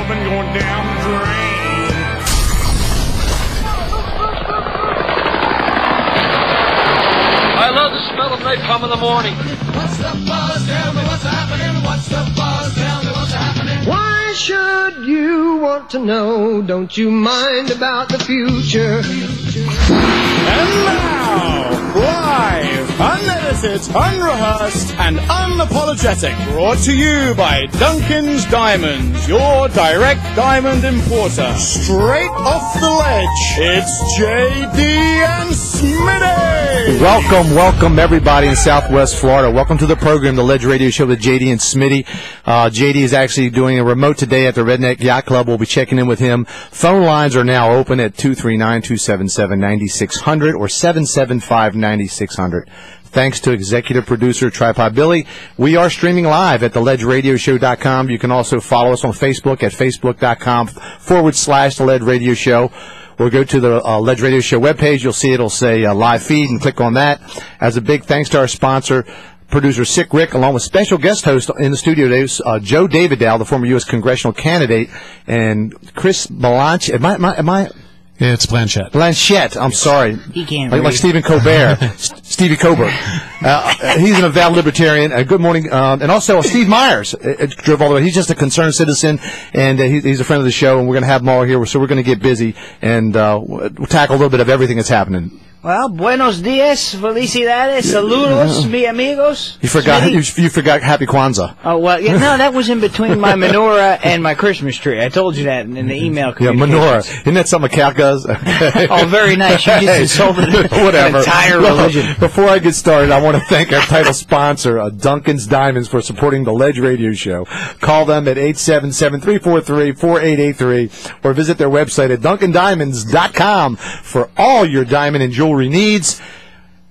gentlemen, going down the drain. I love the smell of napalm in the morning. What's the buzz? Tell me what's happening. What's the buzz? Tell me what's happening. Why should you want to know? Don't you mind about the future? And now, live, unedited, unrehearsed, and unapologetic, brought to you by Duncan's Diamonds, your direct diamond importer. Straight off the ledge, it's JD and Smitty! Welcome everybody in Southwest Florida. Welcome to the program, the Ledge Radio Show with JD and Smitty. JD is actually doing a remote today at the Redneck Yacht Club. We'll be checking in with him. Phone lines are now open at 239-277-9600 or 775-9600. Thanks to executive producer Tripod Billy. We are streaming live at theledgeradioshow.com. You can also follow us on Facebook at facebook.com/The Ledge Radio Show. Or go to the Ledge Radio Show webpage. You'll see it'll say live feed and click on that. As a big thanks to our sponsor, producer Sick Rick, along with special guest host in the studio today, Joe Dividow, the former U.S. congressional candidate, and Chris Blanchett. Am I? It's Blanchett. Blanchett. I'm sorry. He can't like Stephen Colbert. Stevie Colbert. He's an avowed libertarian. Good morning. And also Steve Myers drove all the way. He's just a concerned citizen, and he's a friend of the show, and we're going to have him all here. So we're going to get busy and we'll tackle a little bit of everything that's happening. Well, buenos dias, felicidades, saludos, mi amigos. You forgot Happy Kwanzaa. Oh, well, yeah, no, that was in between my menorah and my Christmas tree. I told you that in the email communications. Yeah, menorah. Isn't that something a cat does? Oh, very nice. You just insulted an entire religion. Before I get started, I want to thank our title sponsor, Duncan's Diamonds, for supporting the Ledge Radio Show. Call them at 877-343-4883 or visit their website at duncandiamonds.com for all your diamond and jewelry needs.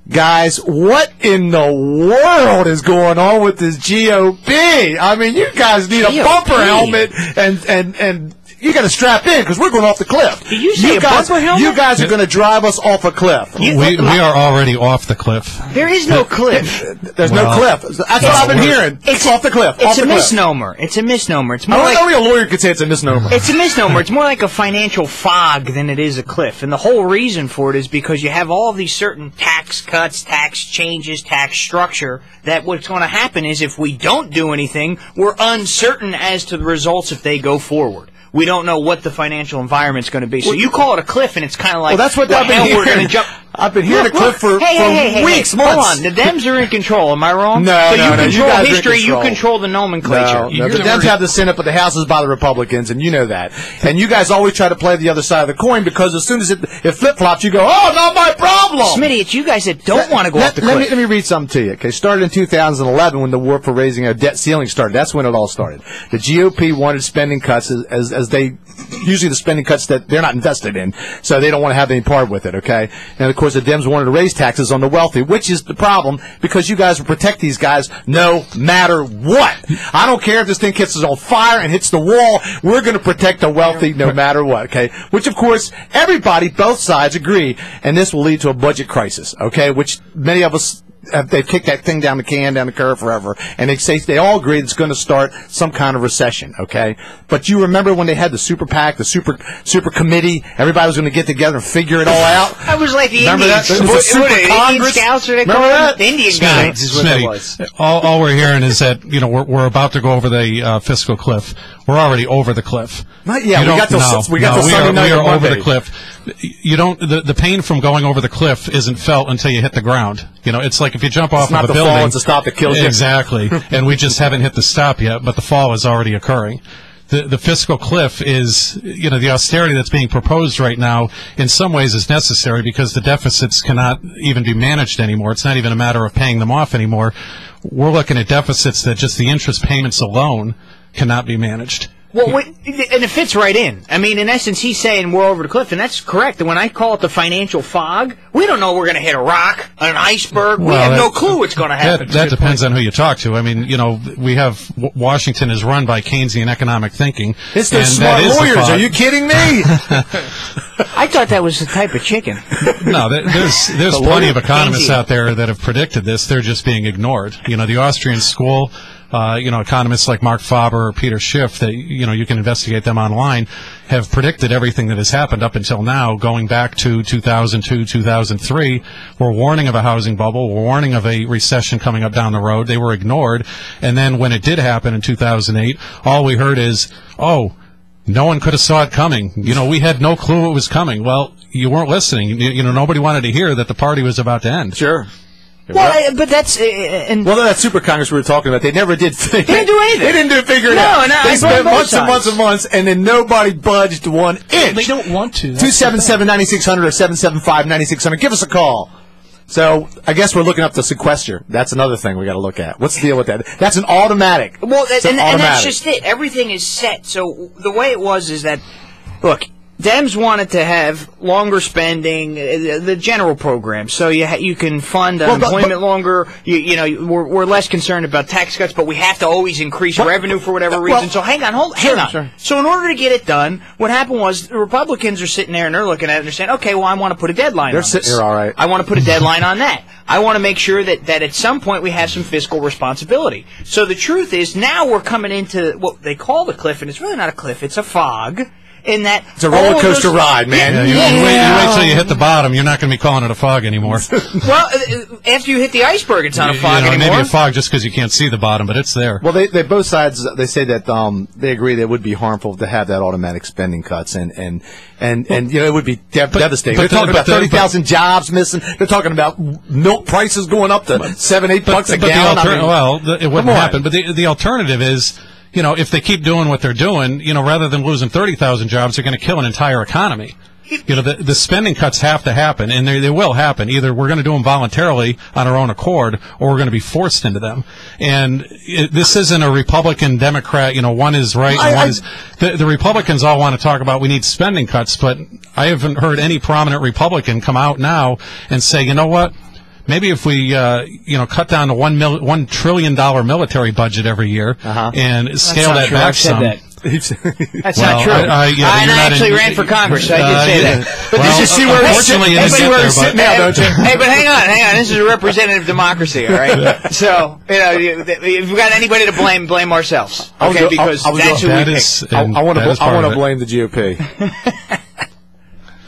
Guys, what in the world is going on with this GOP? I mean, you guys need a bumper helmet and you got to strap in because we're going off the cliff. Did you say bumper helmet? You guys are going to drive us off a cliff. We are already off the cliff. There is no cliff. There's no cliff. That's what I've been hearing. It's off the cliff. It's a misnomer. It's a misnomer. It's more only a lawyer could say it's a misnomer. It's a misnomer. It's more like a financial fog than it is a cliff. And the whole reason for it is because you have all of these certain tax cuts, tax changes, tax structure, that what's going to happen is if we don't do anything, we're uncertain as to the results if they go forward. We don't know what the financial environment's going to be. So you call it a cliff, and it's kind of like, well, that's what I've been hearing. I've been hearing a cliff for weeks, months. Hold on. The Dems are in control. Am I wrong? No, so no, you control history. You control the nomenclature. No, the Dems have the Senate, but the House is by the Republicans, and you know that. And you guys always try to play the other side of the coin because as soon as it flip-flops, you go, oh, not my problem. Smitty, it's you guys that don't want to go off the cliff. Let me read something to you. Okay, started in 2011 when the war for raising a debt ceiling started. That's when it all started. The GOP wanted spending cuts as they usually the spending cuts that they're not invested in, so they don't want to have any part with it, okay? And, of course, the Dems wanted to raise taxes on the wealthy, which is the problem because you guys will protect these guys no matter what. I don't care if this thing catches on fire and hits the wall. We're going to protect the wealthy no matter what, okay? Which, of course, everybody, both sides agree, and this will lead to a budget crisis, okay, which many of us they've kicked that thing down the curve forever, and they all agree it's going to start some kind of recession, okay? But you remember when they had the super PAC, the super committee, everybody was going to get together and figure it all out? I was like the remember Indians. That? It was a super Congress. Indian scouts, or they remember that? The Indian guys is what that was. All we're hearing is that we're about to go over the fiscal cliff. We're already over the cliff. Not yet. We got the Sunday night. We are over the cliff. You don't. The pain from going over the cliff isn't felt until you hit the ground. It's like if you jump off of a building. Fall, it's the stop that kills you. Exactly. And we just haven't hit the stop yet, but the fall is already occurring. The fiscal cliff is, the austerity that's being proposed right now in some ways is necessary because the deficits cannot even be managed anymore. It's not even a matter of paying them off anymore. We're looking at deficits that just the interest payments alone cannot be managed. Well, and it fits right in. I mean, in essence, he's saying we're over the cliff, and that's correct. And when I call it the financial fog, we don't know we're going to hit a rock, an iceberg. We have no clue what's going to happen. That depends on who you talk to. I mean, we have Washington is run by Keynesian economic thinking. It's the smart lawyers. Are you kidding me? I thought that was the type of chicken. No, there's plenty of economists out there that have predicted this. They're just being ignored. The Austrian school economists like Mark Faber or Peter Schiff, that you can investigate them online, have predicted everything that has happened up until now, going back to 2002, 2003. We're warning of a housing bubble. We're warning of a recession coming up down the road. They were ignored. And then when it did happen in 2008, all we heard is, oh, no one could have saw it coming. We had no clue it was coming. Well, you weren't listening. Nobody wanted to hear that the party was about to end. Sure. Well, but that's that Super Congress we were talking about, they never did. They didn't do anything. They didn't figure it out. No, they spent months and months and months, and then nobody budged 1 inch. They don't want to. 277-9600 or 775-9600. Give us a call. So I guess we're looking up the sequester. That's another thing we got to look at. What's the deal with that? That's an automatic. Well, and that's just it. Everything is set. So the way it was is that, look, Dems wanted to have longer spending, the general program, so you can fund unemployment longer. We're less concerned about tax cuts, but we have to always increase revenue for whatever reason. So hang on. Sure. So in order to get it done, what happened was the Republicans are sitting there and they're looking at it and they're saying, okay, well, I want to put a deadline. They're sitting here, all right. I want to put a deadline on that. I want to make sure that at some point we have some fiscal responsibility. So the truth is, now we're coming into what they call the cliff, and it's really not a cliff; it's a fog. In that it's a roller coaster ride, man. You wait till you hit the bottom. You're not going to be calling it a fog anymore. Well, after you hit the iceberg, it's not a fog anymore. Maybe a fog just because you can't see the bottom, but it's there. Well, they both sides they say that they agree that it would be harmful to have that automatic spending cuts, and it would be devastating. They're talking about 30,000 jobs missing. They're talking about milk prices going up to $7-8 a gallon. It wouldn't happen. But the alternative is, if they keep doing what they're doing, rather than losing 30,000 jobs, they're going to kill an entire economy. The spending cuts have to happen, and they will happen. Either we're going to do them voluntarily on our own accord, or we're going to be forced into them. And this isn't a Republican, Democrat, one is right and one is... The Republicans all want to talk about we need spending cuts, but I haven't heard any prominent Republican come out now and say, you know what? Maybe if we, cut down to $1 trillion military budget every year and scale that back some. That's not true. I actually ran for Congress, so I did say that. But well, you see where it's sitting now, don't you? Hey, but hang on. This is a representative democracy, all right? So, if we've got anybody to blame ourselves. Okay, because that's who we picked. I want to blame the GOP.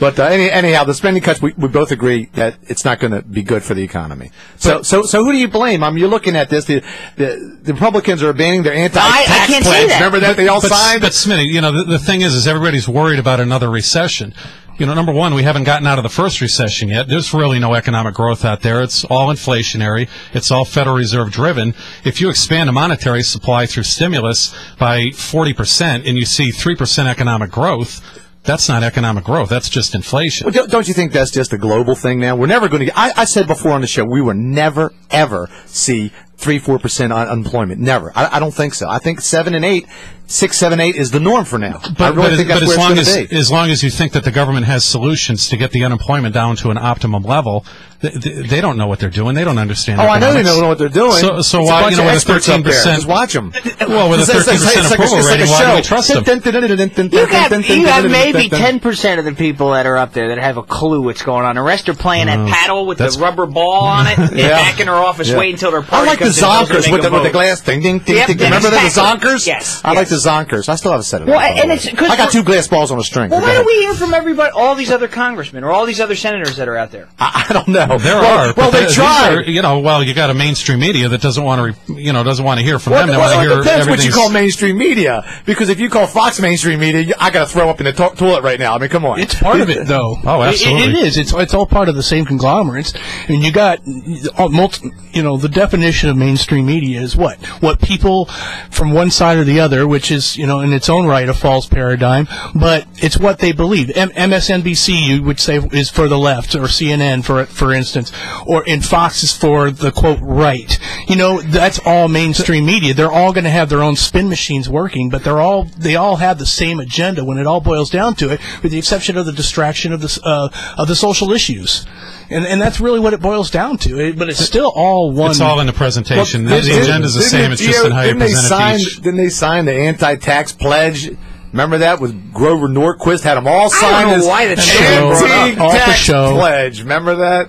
But anyhow, the spending cuts, we both agree that it's not going to be good for the economy. So who do you blame? You're looking at this. The Republicans are abandoning their anti-tax pledge. Remember that they all signed. But Smitty, the thing is everybody's worried about another recession. Number one, we haven't gotten out of the first recession yet. There's really no economic growth out there. It's all inflationary. It's all Federal Reserve driven. If you expand a monetary supply through stimulus by 40% and you see 3% economic growth, that's not economic growth. That's just inflation. Well, don't you think that's just a global thing now? We're never going to I said before on the show, we will never, ever see 3-4% unemployment. Never. I don't think so. I think 7 and 8, 6, 7, 8 is the norm for now. But as long as you think that the government has solutions to get the unemployment down to an optimum level, they don't know what they're doing. They don't understand. I know they don't know what they're doing. So why, with a 13%? Just watch them. Well, with a 13% approval rating, why do we trust them? You have maybe 10% of the people that are up there that have a clue what's going on. The rest are playing that paddle with the rubber ball on it, and back in their office waiting until their party. I like the zonkers with the glass ding, ding, ding, ding. Remember the zonkers? Yes. I like the zonkers. I still have a set of them. I got 2 glass balls on a string. Well, why don't we hear from everybody, all these other congressmen or all these other senators that are out there? I don't know. There are. Well, they try. You got a mainstream media that doesn't want to, doesn't want to hear from them. They want to hear everything. It depends what you call mainstream media. Because if you call Fox mainstream media, I got to throw up in the toilet right now. I mean, come on. It's part of it, though. Oh, absolutely. It is. It's all part of the same conglomerates. And you got, the definition of mainstream media is what? What people from one side or the other, which is, in its own right a false paradigm, but it's what they believe. MSNBC, you would say, is for the left, or CNN, for instance, and Fox is for the, quote, right. That's all mainstream media. They're all going to have their own spin machines working, but they all have the same agenda when it all boils down to it, with the exception of the distraction of the social issues. And that's really what it boils down to. But it's still all one. It's all in the presentation. The agenda is the same. It's just in how you present it to each. Didn't they sign the anti-tax pledge? Remember that with Grover Norquist had them all sign I don't know his why that's so anti-tax pledge. Remember that?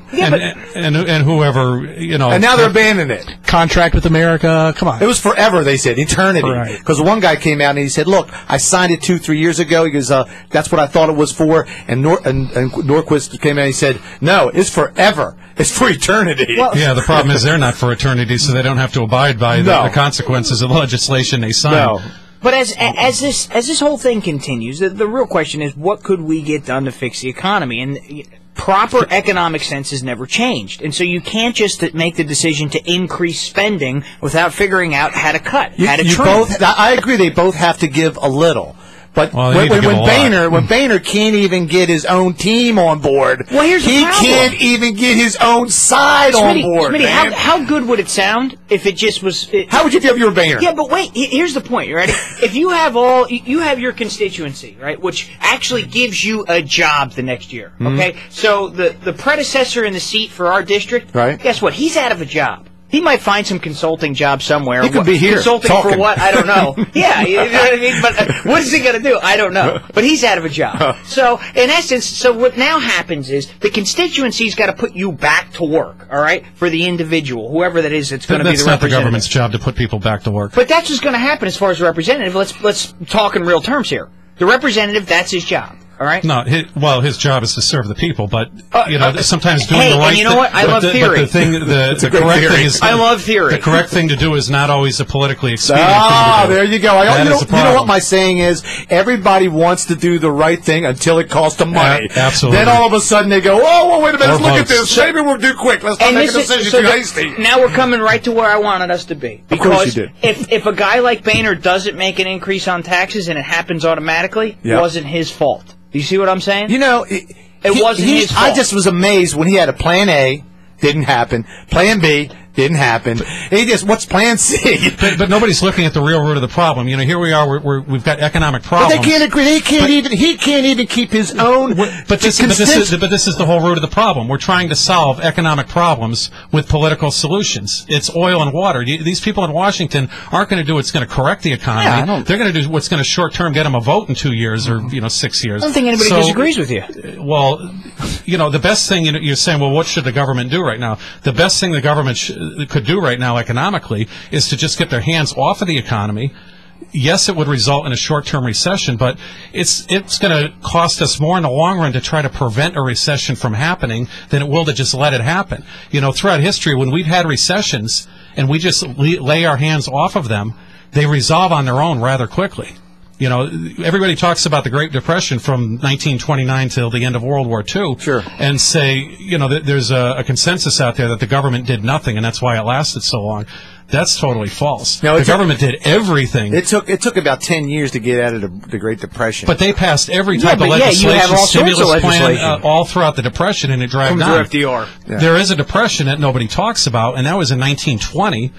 And whoever, you know. And now they're abandoning it. Contract with America. Come on. It was forever, they said, eternity. Right. Because one guy came out and he said, "Look, I signed it 2-3 years ago." He goes, "That's what I thought it was for." And Norquist came out and he said, "No, it's forever. It's for eternity." Well, Yeah, the problem is they're not for eternity, so they don't have to abide by the consequences of the legislation they sign. No. But as this whole thing continues, the real question is, what could we get done to fix the economy? And proper economic sense has never changed. And so you can't just make the decision to increase spending without figuring out how to cut, how to trim. I agree. They both have to give a little. But Well, when Boehner can't even get his own team on board, Well, here's the he problem. can't even get his own side on board. Smitty, man. how good would it sound if it just was? How would you feel if you were Boehner? Yeah, but wait. Here's the point. You ready? If you have your constituency, right, which actually gives you a job the next year. Okay, so the predecessor in the seat for our district, Right. Guess what? He's out of a job. He might find some consulting job somewhere. He could be here, Consulting talking. for what? I don't know. Yeah, you know what I mean? But what is he going to do? I don't know. But he's out of a job. So, in essence, what now happens is the constituency's got to put you back to work, all right, for the individual, whoever that is that's going to be the That's not the representative. government's job to put people back to work. But that's what's going to happen as far as the representative. Let's talk in real terms here. The representative, that's his job. All right. No, his job is to serve the people, but sometimes doing hey, the right and you know thing. what? I love theory. But the great correct theory. thing is I love theory. The correct thing to do is not always the politically expedient thing Ah, to do. there you go. That You is the know what problem. my saying is? Everybody wants to do the right thing until it costs them money. Absolutely. Then all of a sudden they go, "Oh, well, wait a minute, Or let's look at votes. this. Maybe we'll do quick. Let's not make a decision too hasty." Now we're coming right to where I wanted us to be. Of course Because you if a guy like Boehner doesn't make an increase on taxes and it happens automatically, Yeah. it wasn't his fault. Do you see what I'm saying? You know, wasn't his fault. I just was amazed when he had a plan A, didn't happen. Plan B didn't happen. He just, what's plan C? But nobody's looking at the real root of the problem. You know, here we are. We've got economic But problems. they can't agree. He can't even keep his own. But this is the whole root of the problem. We're trying to solve economic problems with political solutions. It's oil and water. These people in Washington aren't going to do what's going to correct the economy. They're going to do what's going to short-term get them a vote in 2 years or 6 years. I don't think anybody disagrees with you. Well, the best thing you're saying. Well, what should the government do right now? The best thing the government could do right now economically is to just get their hands off of the economy. Yes, it would result in a short-term recession, but it's going to cost us more in the long run to try to prevent a recession from happening than it will to just let it happen. Throughout history, when we've had recessions and we just lay our hands off of them, they resolve on their own rather quickly. Everybody talks about the Great Depression from 1929 till the end of World War II. Sure. And say, there's a consensus out there that the government did nothing, and that's why it lasted so long. That's totally false. No, the government did everything. It took about 10 years to get out of the Great Depression. But they passed every type of you legislation, have all sorts of stimulus plan, legislation. all throughout the Depression, and it dragged on. FDR. Yeah. There is a depression that nobody talks about, and that was in 1920.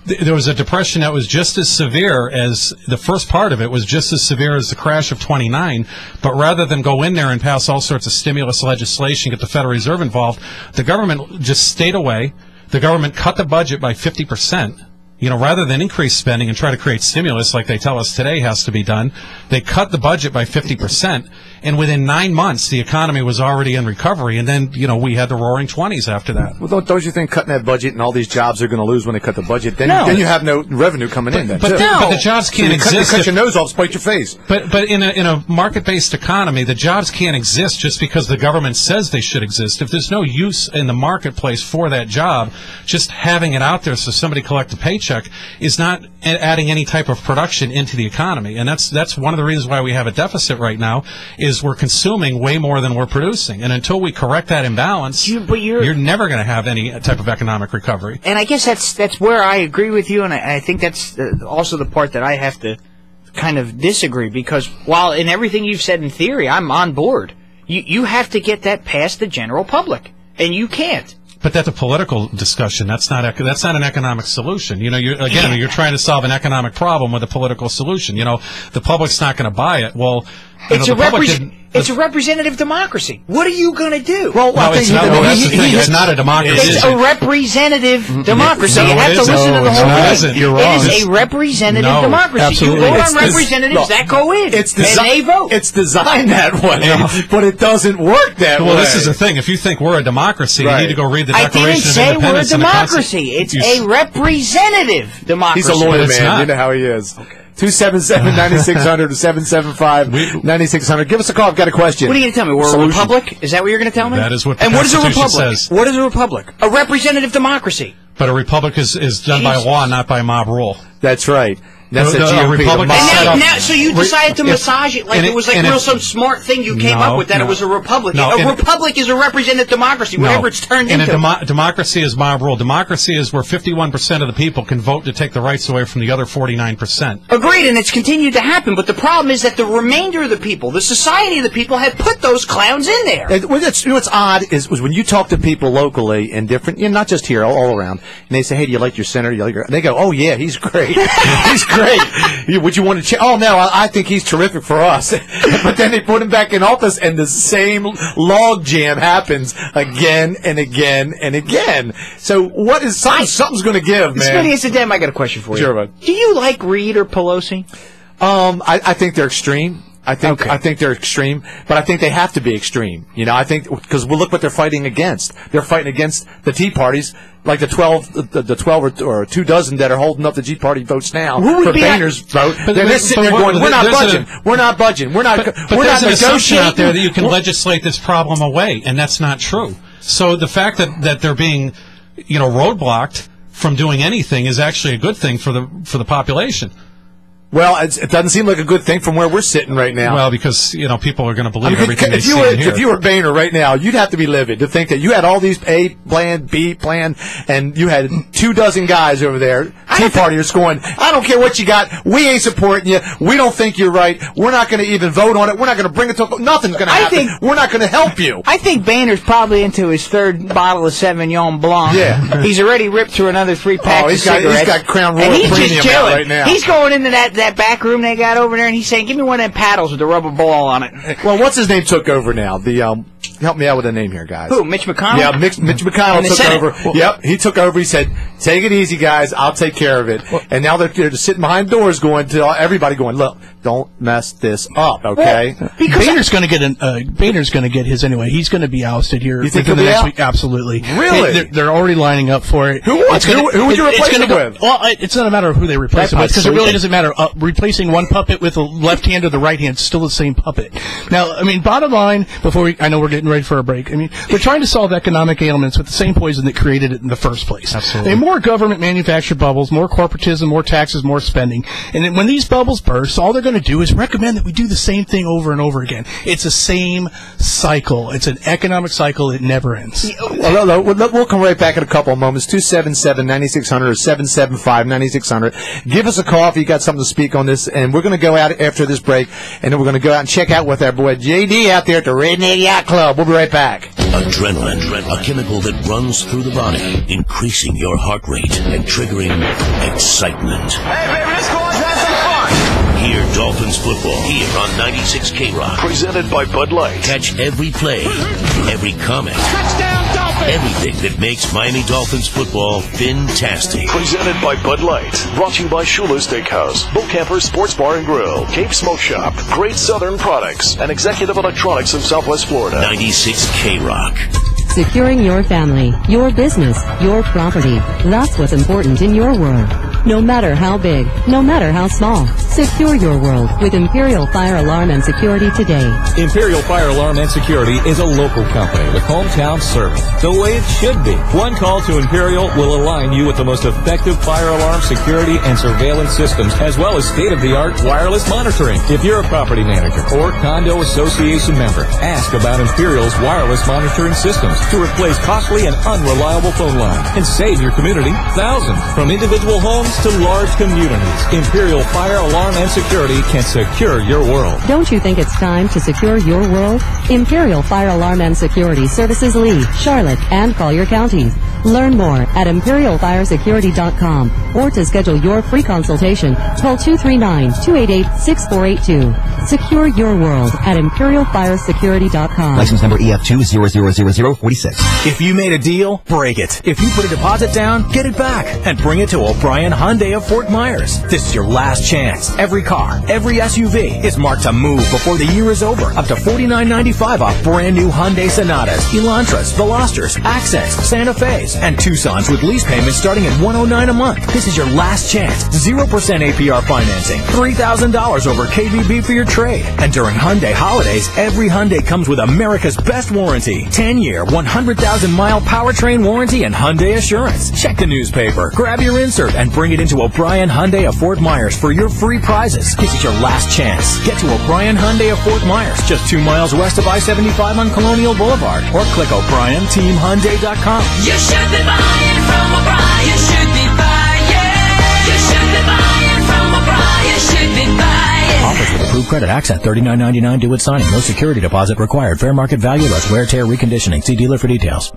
There was a depression that was just as severe as the first part of it was just as severe as the crash of 29. But rather than go in there and pass all sorts of stimulus legislation, get the Federal Reserve involved, the government just stayed away. The government cut the budget by 50%. Rather than increase spending and try to create stimulus like they tell us today has to be done, they cut the budget by 50%. And within 9 months, the economy was already in recovery. And then, we had the roaring 20s after that. Well, don't you think cutting that budget and all these jobs they're going to lose when they cut the budget? Then you have no revenue coming in. But the jobs can't exist. You cut your nose off, spite your face. But in a market-based economy, the jobs can't exist just because the government says they should exist. If there's no use in the marketplace for that job, just having it out there so somebody collect a paycheck is not adding any type of production into the economy. And that's one of the reasons why we have a deficit right now is we're consuming way more than we're producing. And until we correct that imbalance, you're never going to have any type of economic recovery. And I guess that's where I agree with you, and I think that's also the part that I have to kind of disagree, because while in everything you've said in theory, I'm on board, you have to get that past the general public, and you can't. But that's a political discussion. That's not an economic solution. You're trying to solve an economic problem with a political solution. The public's not going to buy it. Well, It's a representative democracy. What are you going to do? Well, No, it's not. Well, that's the thing. It's not a democracy. It's a representative democracy. No, You have it to isn't. listen to the No, whole it thing. isn't. You're wrong. It is a representative No, democracy. absolutely. You vote It's on representatives that go in, and they vote. It's designed that way, but it doesn't work that way. Well, this is the thing. If you think we're a democracy, Right. you need to go read the I didn't Declaration of say we're a Independence. and the democracy. It's a representative democracy. He's a lawyer, But it's man. not. You know how he is. 277-9600 to 775-9600. Give us a call. I've got a question. What are you going to tell me? We're a Solution. republic? Is that what you're going to tell me? That is what the And what is a Constitution republic? says. What is a republic? A representative democracy. But a republic is done by Jesus. law, not by mob rule. That's right. That's The the GOP. Republic the is mob. set up- So you decided to massage it like and it was like and real some smart thing you came up with, that it was a republic. No, a republic is a representative democracy, whatever it's turned and into. a democracy is mob rule. Democracy is where 51% of the people can vote to take the rights away from the other 49%. Agreed, and it's continued to happen, but the problem is that the remainder of the people, the society of the people, have put those clowns in there. And what's odd is when you talk to people locally and different, not just here, all around, and they say, "Hey, do you like your senator? You like your?" And they go, "Oh yeah, he's great. He's great. Would you want to change?" "Oh no, I think he's terrific for us." But then they put him back in office, and the same log jam happens again and again and again. So what is something's going to give, man? Smitty, it's a damn. I got a question for you. Sure, bud. Do you like Reid or Pelosi? I think they're extreme. I think they're extreme, but I think they have to be extreme. I think because look what they're fighting against. They're fighting against the Tea Parties, like the 12 or 2 dozen that are holding up the Tea Party votes now for Boehner's vote. They're sitting there going, "We're not budging. We're not budging. We're not. But We're there's not an assumption negotiating out there that you can legislate this problem away, and that's not true. So the fact that they're being, roadblocked from doing anything is actually a good thing for the population. Well, it doesn't seem like a good thing from where we're sitting right now. Well, because people are going to believe everything they see and hear. If you were Boehner right now, you'd have to be livid to think that you had all these A plan, B plan, and you had 2 dozen guys over there, Tea Partiers, going, "I don't care what you got. We ain't supporting you. We don't think you're right. We're not going to even vote on it. We're not going to bring it to nothing's going to happen. We're not going to help you." I think Boehner's probably into his 3rd bottle of Sauvignon Blanc. Yeah. He's already ripped through another 3 packs of cigarettes. He's got Crown Royal and he's Premium just chilling. out right now. He's going into that back room they got over there, and he's saying, "Give me one of them paddles with the rubber ball on it." Well, what's his name took over now? Help me out with a name here, guys. Who, Mitch McConnell? Yeah, Mitch McConnell took over. Yep, he took over. He said, "Take it easy, guys. I'll take care of it." And now they're just sitting behind doors going to everybody going, "Look, don't mess this up, okay?" Boehner's going to get his anyway. He's going to be ousted here You think within he'll the be next out? week. Absolutely. Really? They're already lining up for it. Who would you replace him with? Well, it's not a matter of who they replace him with, because it really doesn't matter. Replacing one puppet with the left hand or the right hand is still the same puppet. Now, bottom line, I know we're getting ready for a break. They're trying to solve economic ailments with the same poison that created it in the first place. Absolutely. And more government manufactured bubbles, more corporatism, more taxes, more spending. And then when these bubbles burst, all they're going to do is recommend that we do the same thing over and over again. It's the same cycle. It's an economic cycle. It never ends. Well, we'll come right back in a couple of moments. 277-9600 or 775-9600. Give us a call if you got something to speak on this, and we're going to go out after this break, and then we're going to go out and check out with our boy JD out there at the Redneck Yacht Club. We'll be right back. Adrenaline, a chemical that runs through the body, increasing your heart rate and triggering excitement. Hey, baby, let's go out and have some fun. Hear Dolphins football here on 96 K-Rock. Presented by Bud Light. Catch every play, every comment, Touchdown, Dolphins! everything that makes Miami Dolphins football fantastic. Presented by Bud Light. Brought to you by Schuler Steakhouse, Bull Camper Sports Bar and Grill, Cape Smoke Shop, Great Southern Products, and Executive Electronics of Southwest Florida. 96 K-Rock. Securing your family, your business, your property. That's what's important in your world. No matter how big, no matter how small. Secure your world with Imperial Fire Alarm and Security today. Imperial Fire Alarm and Security is a local company with hometown service, the way it should be. One call to Imperial will align you with the most effective fire alarm, security, and surveillance systems, as well as state-of-the-art wireless monitoring. If you're a property manager or condo association member, ask about Imperial's wireless monitoring systems to replace costly and unreliable phone lines and save your community thousands. From individual homes homes to large communities, Imperial Fire Alarm and Security can secure your world. Don't you think it's time to secure your world? Imperial Fire Alarm and Security services Lee, Charlotte, and Collier counties. Learn more at ImperialFireSecurity.com or to schedule your free consultation, call 239-288-6482. Secure your world at ImperialFireSecurity.com. License number EF2000046. If you made a deal, break it. If you put a deposit down, get it back and bring it to O'Brien Hyundai of Fort Myers. This is your last chance. Every car, every SUV is marked to move before the year is over. Up to $49.95 off brand new Hyundai Sonatas, Elantras, Velosters, Accents, Santa Fe's, and Tucson's with lease payments starting at $109 a month. This is your last chance. 0% APR financing. $3,000 over KVB for your trade. And during Hyundai holidays, every Hyundai comes with America's best warranty. 10-year, 100,000-mile powertrain warranty and Hyundai Assurance. Check the newspaper, grab your insert, and bring it into O'Brien Hyundai of Fort Myers for your free prizes. This is your last chance. Get to O'Brien Hyundai of Fort Myers, just 2 miles west of I-75 on Colonial Boulevard, or click O'BrienTeamHyundai.com. You should be buying from O'Brien. You should be buying. You should be buying from O'Brien. You should be buying. Offers with approved credit. Accent $39.99 due at signing. No security deposit required. Fair market value less wear, tear, reconditioning. See dealer for details.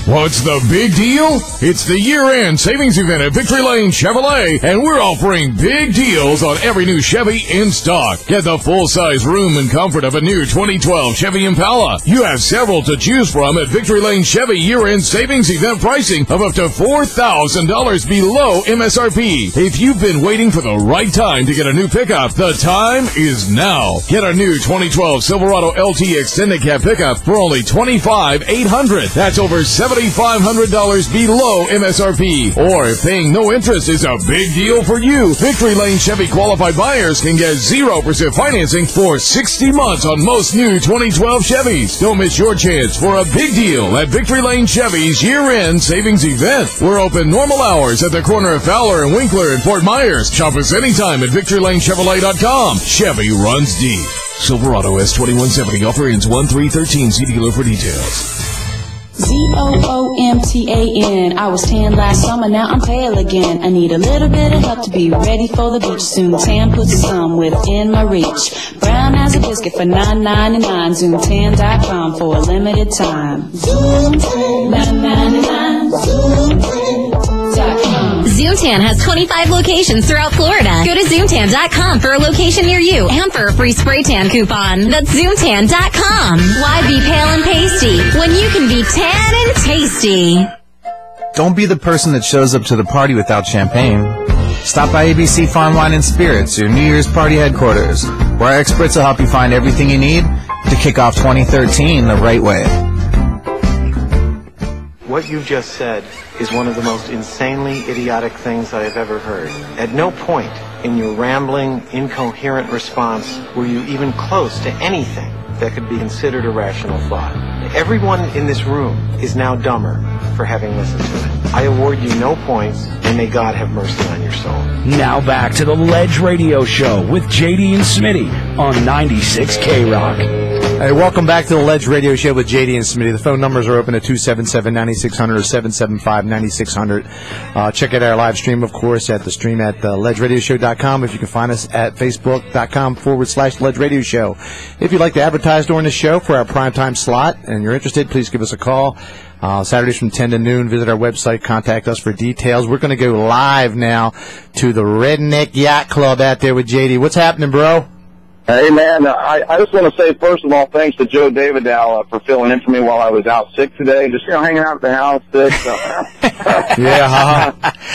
What's the big deal? It's the year-end savings event at Victory Lane Chevrolet, and we're offering big deals on every new Chevy in stock. Get the full-size room and comfort of a new 2012 Chevy Impala. You have several to choose from at Victory Lane Chevy year-end savings event pricing of up to $4,000 below MSRP. If you've been waiting for the right time to get a new pickup, the time is now. Get a new 2012 Silverado LT Extended Cab pickup for only $25,800. That's over $7,500 below MSRP. Or if paying no interest is a big deal for you, Victory Lane Chevy qualified buyers can get 0% financing for 60 months on most new 2012 Chevys. Don't miss your chance for a big deal at Victory Lane Chevy's year-end savings event. We're open normal hours at the corner of Fowler and Winkler in Fort Myers. Shop us anytime at VictoryLaneChevrolet.com. Chevy runs deep. Silverado S2170 offer ends 1/3/13. See dealer for details. ZOOMTAN. I was tan last summer, now I'm pale again. I need a little bit of help to be ready for the beach soon. Tan puts some within my reach. Brown as a biscuit for $9.99. ZoomTan.com for a limited time. ZoomTan, $9.99. ZoomTan.com. Zoomtan has 25 locations throughout Florida. Go to Zoomtan.com for a location near you and for a free spray tan coupon. That's Zoomtan.com. Why be pale and pasty when you can be tan and tasty? Don't be the person that shows up to the party without champagne. Stop by ABC Farm Wine and Spirits, your New Year's party headquarters, where our experts will help you find everything you need to kick off 2013 the right way. What you just said is one of the most insanely idiotic things I have ever heard. At no point in your rambling, incoherent response were you even close to anything that could be considered a rational thought. Everyone in this room is now dumber for having listened to it. I award you no points, and may God have mercy on your soul. Now back to the Ledge Radio Show with JD and Smitty on 96 K-Rock. Hey, welcome back to the Ledge Radio Show with JD and Smitty. The phone numbers are open at 277-9600 or 775-9600. Check out our live stream, of course, at the stream at ledgeradioshow.com. If you can find us at facebook.com/Ledge Radio Show. If you'd like to advertise during the show for our primetime slot and you're interested, please give us a call. Saturdays from 10 to noon. Visit our website. Contact us for details. We're going to go live now to the Redneck Yacht Club out there with JD. What's happening, bro? Hey, man, I just want to say, first of all, thanks to Joe Dividow for filling in for me while I was out sick today. Just, hanging out at the house sick. So. Yeah,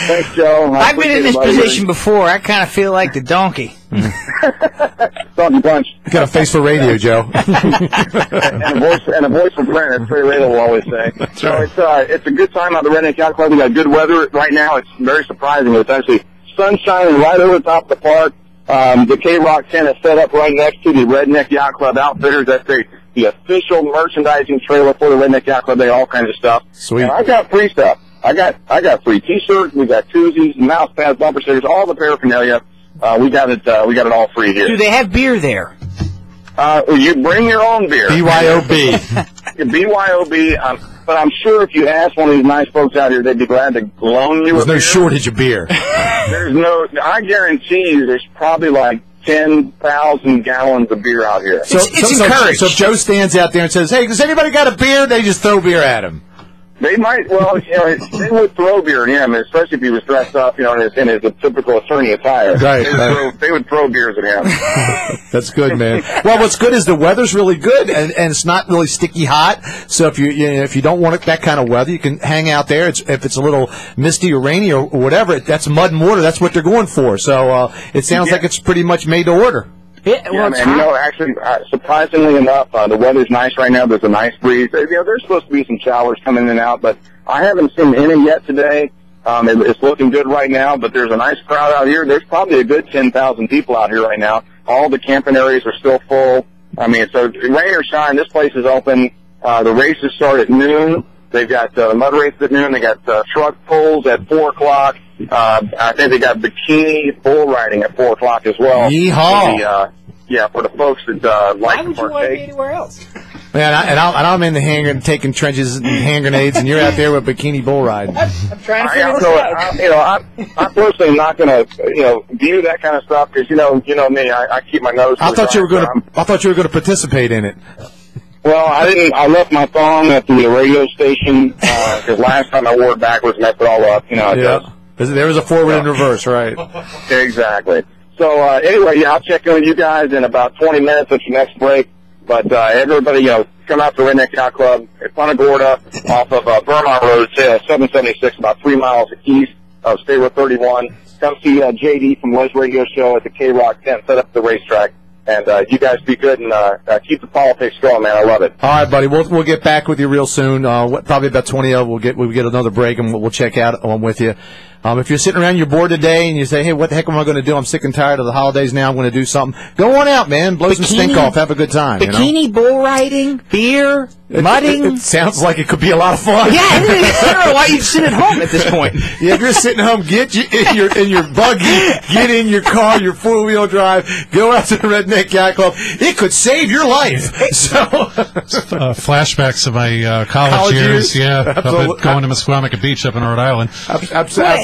Thanks, Joe. I've been in this position before. I kind of feel like the donkey. Donkey punch. You got a face for radio, Joe. and a voice for prayer. That's what Radio will always say. So it's a good time out at the Redneck Yacht Club. We got good weather right now. It's very surprising. It's actually sun shining right over the top of the park. The K-Rock tent is set up right next to the Redneck Yacht Club Outfitters. That's the official merchandising trailer for the Redneck Yacht Club. They have all kinds of stuff. Sweet. And I got free stuff. I got free T-shirts. We got koozies, mouse pads, bumper stickers, all the paraphernalia. We got it all free here. Do they have beer there? You bring your own beer. BYOB. BYOB. But I'm sure if you ask one of these nice folks out here, they'd be glad to loan you. There's no shortage of beer. I guarantee you, there's probably like 10,000 gallons of beer out here. So if Joe stands out there and says, "Hey, does anybody got a beer?" They just throw beer at him. They might, they would throw beer at him, especially if he was dressed up, in his typical attorney attire. Right. They would throw beers at him. That's good, man. Well, what's good is the weather's really good, and it's not really sticky hot. So if you don't want that kind of weather, you can hang out there. If it's a little misty or rainy or whatever, that's mud and water. That's what they're going for. So it sounds like it's pretty much made to order. Yeah, man. Actually, surprisingly enough, the weather's nice right now. There's a nice breeze. There's supposed to be some showers coming in and out, but I haven't seen any yet today. It's looking good right now, but there's a nice crowd out here. There's probably a good 10,000 people out here right now. All the camping areas are still full. So rain or shine, this place is open. The races start at noon. They've got mud races at noon. They got truck pulls at 4 o'clock. I think they got bikini bull riding at 4 o'clock as well. Yeehaw! For the folks that like to partake. Why would you want to be anywhere else? Man, I'm in the hangar taking trenches and hand grenades, and you're out there with bikini bull riding. I'm trying to figure this out. I'm personally not going to, view that kind of stuff because you know me. I keep my nose. I thought you were going to participate in it. Well, I didn't. I left my thong at the radio station because last time I wore it backwards, messed it all up. There was a forward and reverse, right? Exactly. So anyway, I'll check in with you guys in about 20 minutes at your next break. But everybody, come out to the Redneck Yacht Club at Punta Gorda off of Vermont Road, 776, about 3 miles east of State Road 31. Come see JD from Les Radio Show at the K-Rock tent, set up the racetrack. And you guys be good and keep the politics going, man. I love it. All right, buddy. We'll get back with you real soon. Probably about 20 of we'll get another break and we'll check out on with you. If you're sitting around, you're bored today, and you say, "Hey, what the heck am I going to do? I'm sick and tired of the holidays now. I'm going to do something." Go on out, man. Blow some stink off. Have a good time. Bikini bull riding, beer, mudding. It sounds like it could be a lot of fun. Yeah, I don't know why you sit at home at this point. Yeah, if you're sitting at home, get in your buggy, get in your car, your 4-wheel drive, go out to the Redneck Yacht Club. It could save your life. So flashbacks of my college years. Yeah, going to Musqueamick Beach up in Rhode Island.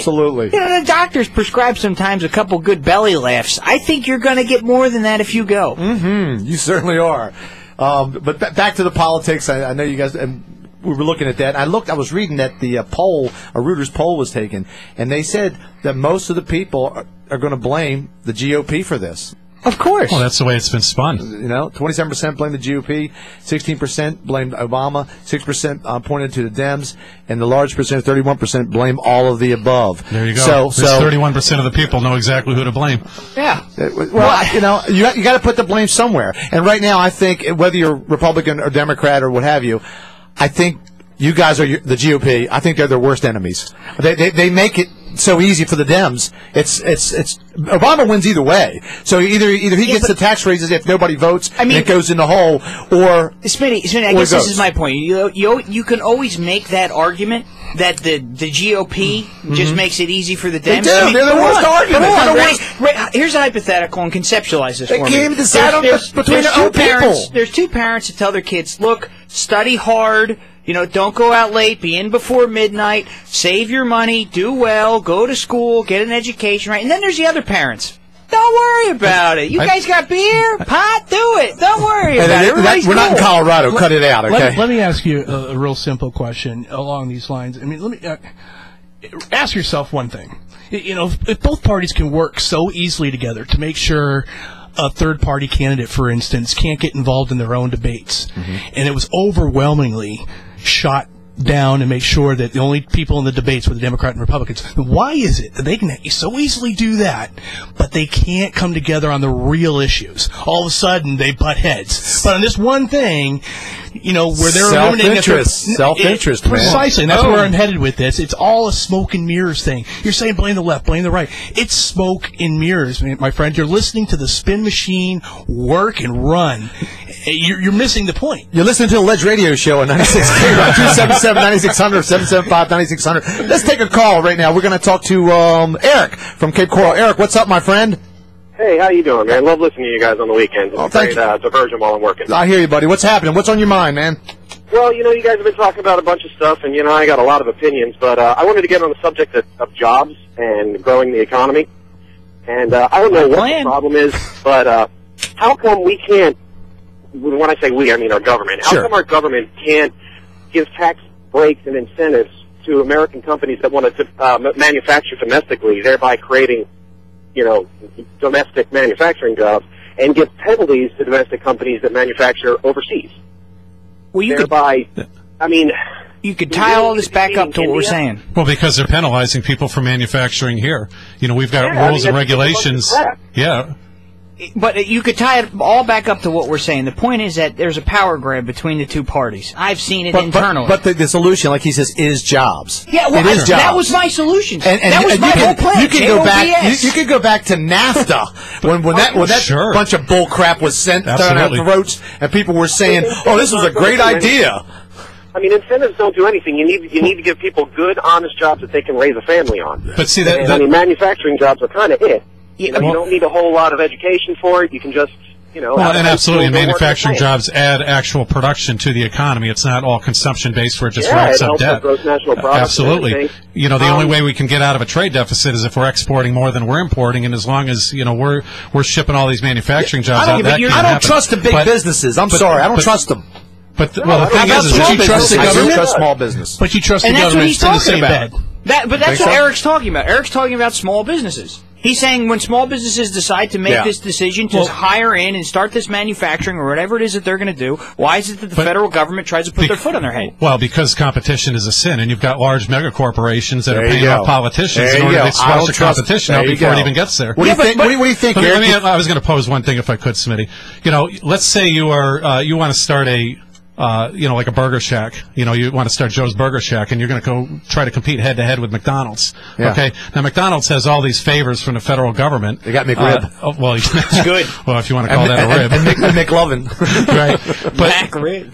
Absolutely. The doctors prescribe sometimes a couple good belly laughs. I think you're going to get more than that if you go. Mm-hmm. You certainly are. But back to the politics. I know you guys. We were looking at that. I was reading that the poll, a Reuters poll, was taken, and they said that most of the people are going to blame the GOP for this. Of course. Well, that's the way it's been spun. 27% blame the GOP, 16% blamed Obama, 6% pointed to the Dems, and the large percent, 31%, blame all of the above. There you go. So 31% of the people know exactly who to blame. Yeah. Well, you got to put the blame somewhere. And right now, I think whether you're Republican or Democrat or what have you, I think you guys are the GOP. I think they're their worst enemies. They make it so easy for the Dems. It's Obama wins either way. So either he gets the tax raises if nobody votes, and it goes in the hole, or Smitty, I guess this is my point. You can always make that argument that the GOP just makes it easy for the Dems. They're the worst argument. Here's a hypothetical, and conceptualize this for me. They can't even decide between their own people. There's two parents that tell their kids, look, study hard. Don't go out late, be in before midnight, save your money, do well, go to school, get an education, right? And then there's the other parents. Don't worry about it. You guys got beer, pot, do it. Don't worry about it. We're not in Colorado. Cut it out, okay? Let me ask you a real simple question along these lines. I mean, let me ask yourself one thing. If both parties can work so easily together to make sure a third-party candidate, for instance, can't get involved in their own debates, and it was overwhelmingly shot down and make sure that the only people in the debates were the Democrat and Republicans. Why is it that they can so easily do that, but they can't come together on the real issues? All of a sudden, they butt heads. But on this one thing, where they're eliminating self-interest, man. Precisely, and that's where I'm headed with this. It's all a smoke and mirrors thing. You're saying blame the left, blame the right. It's smoke and mirrors, my friend. You're listening to the spin machine work and run. You're missing the point. You're listening to the Ledge Radio Show on 96K, 277-9600, 775-9600. Let's take a call right now. We're going to talk to Eric from Cape Coral. Eric, what's up, my friend? Hey, how you doing, man? Love listening to you guys on the weekends. It's thank great diversion while I'm working. I hear you, buddy. What's happening? What's on your mind, man? Well, you guys have been talking about a bunch of stuff, and, I got a lot of opinions, but I wanted to get on the subject of jobs and growing the economy. And I don't know what the problem is, but how come we can't, when I say we, I mean our government, how come our government can't give tax breaks and incentives to American companies that want to manufacture domestically, thereby creating, domestic manufacturing jobs, and give penalties to domestic companies that manufacture overseas? Well, you could tie all this back up to what we're saying. Well, because they're penalizing people for manufacturing here. We've got rules and regulations. Yeah. But you could tie it all back up to what we're saying. The point is that there's a power grab between the two parties. I've seen it internally. But the solution, like he says, is jobs. Yeah, well, that was my solution. That was my whole plan. You can go back. You can go back to NAFTA when that bunch of bull crap was sent down our throats, and people were saying, "Oh, this was a great idea." I mean, incentives don't do anything. You need to give people good, honest jobs that they can raise a family on. But see manufacturing jobs are kind of it. You don't need a whole lot of education for it. You can just, Well, and absolutely, manufacturing jobs add actual production to the economy. It's not all consumption-based where it just racks up debt. Gross national product. Absolutely. The only way we can get out of a trade deficit is if we're exporting more than we're importing, and as long as, we're shipping all these manufacturing jobs out, that can't happen. I don't trust the big businesses. I'm sorry. I don't trust them. But the thing is that you trust the government. I trust small business. But you trust the government in the same bed. But that's what Eric's talking about. Eric's talking about small businesses. He's saying when small businesses decide to make this decision to hire in and start this manufacturing or whatever it is that they're going to do, why is it that the federal government tries to put their foot on their head? Well, because competition is a sin, and you've got large mega corporations that are paying off politicians in order to squash the competition out before it even gets there. What do you think? I was going to pose one thing, if I could, Smitty. Let's say you want to start a like a burger shack. You want to start Joe's Burger Shack, and you're going to go try to compete head-to-head with McDonald's. Yeah. Okay? Now, McDonald's has all these favors from the federal government. They got McRib. It's good. Well, if you want to call that a rib. And McLovin. Right.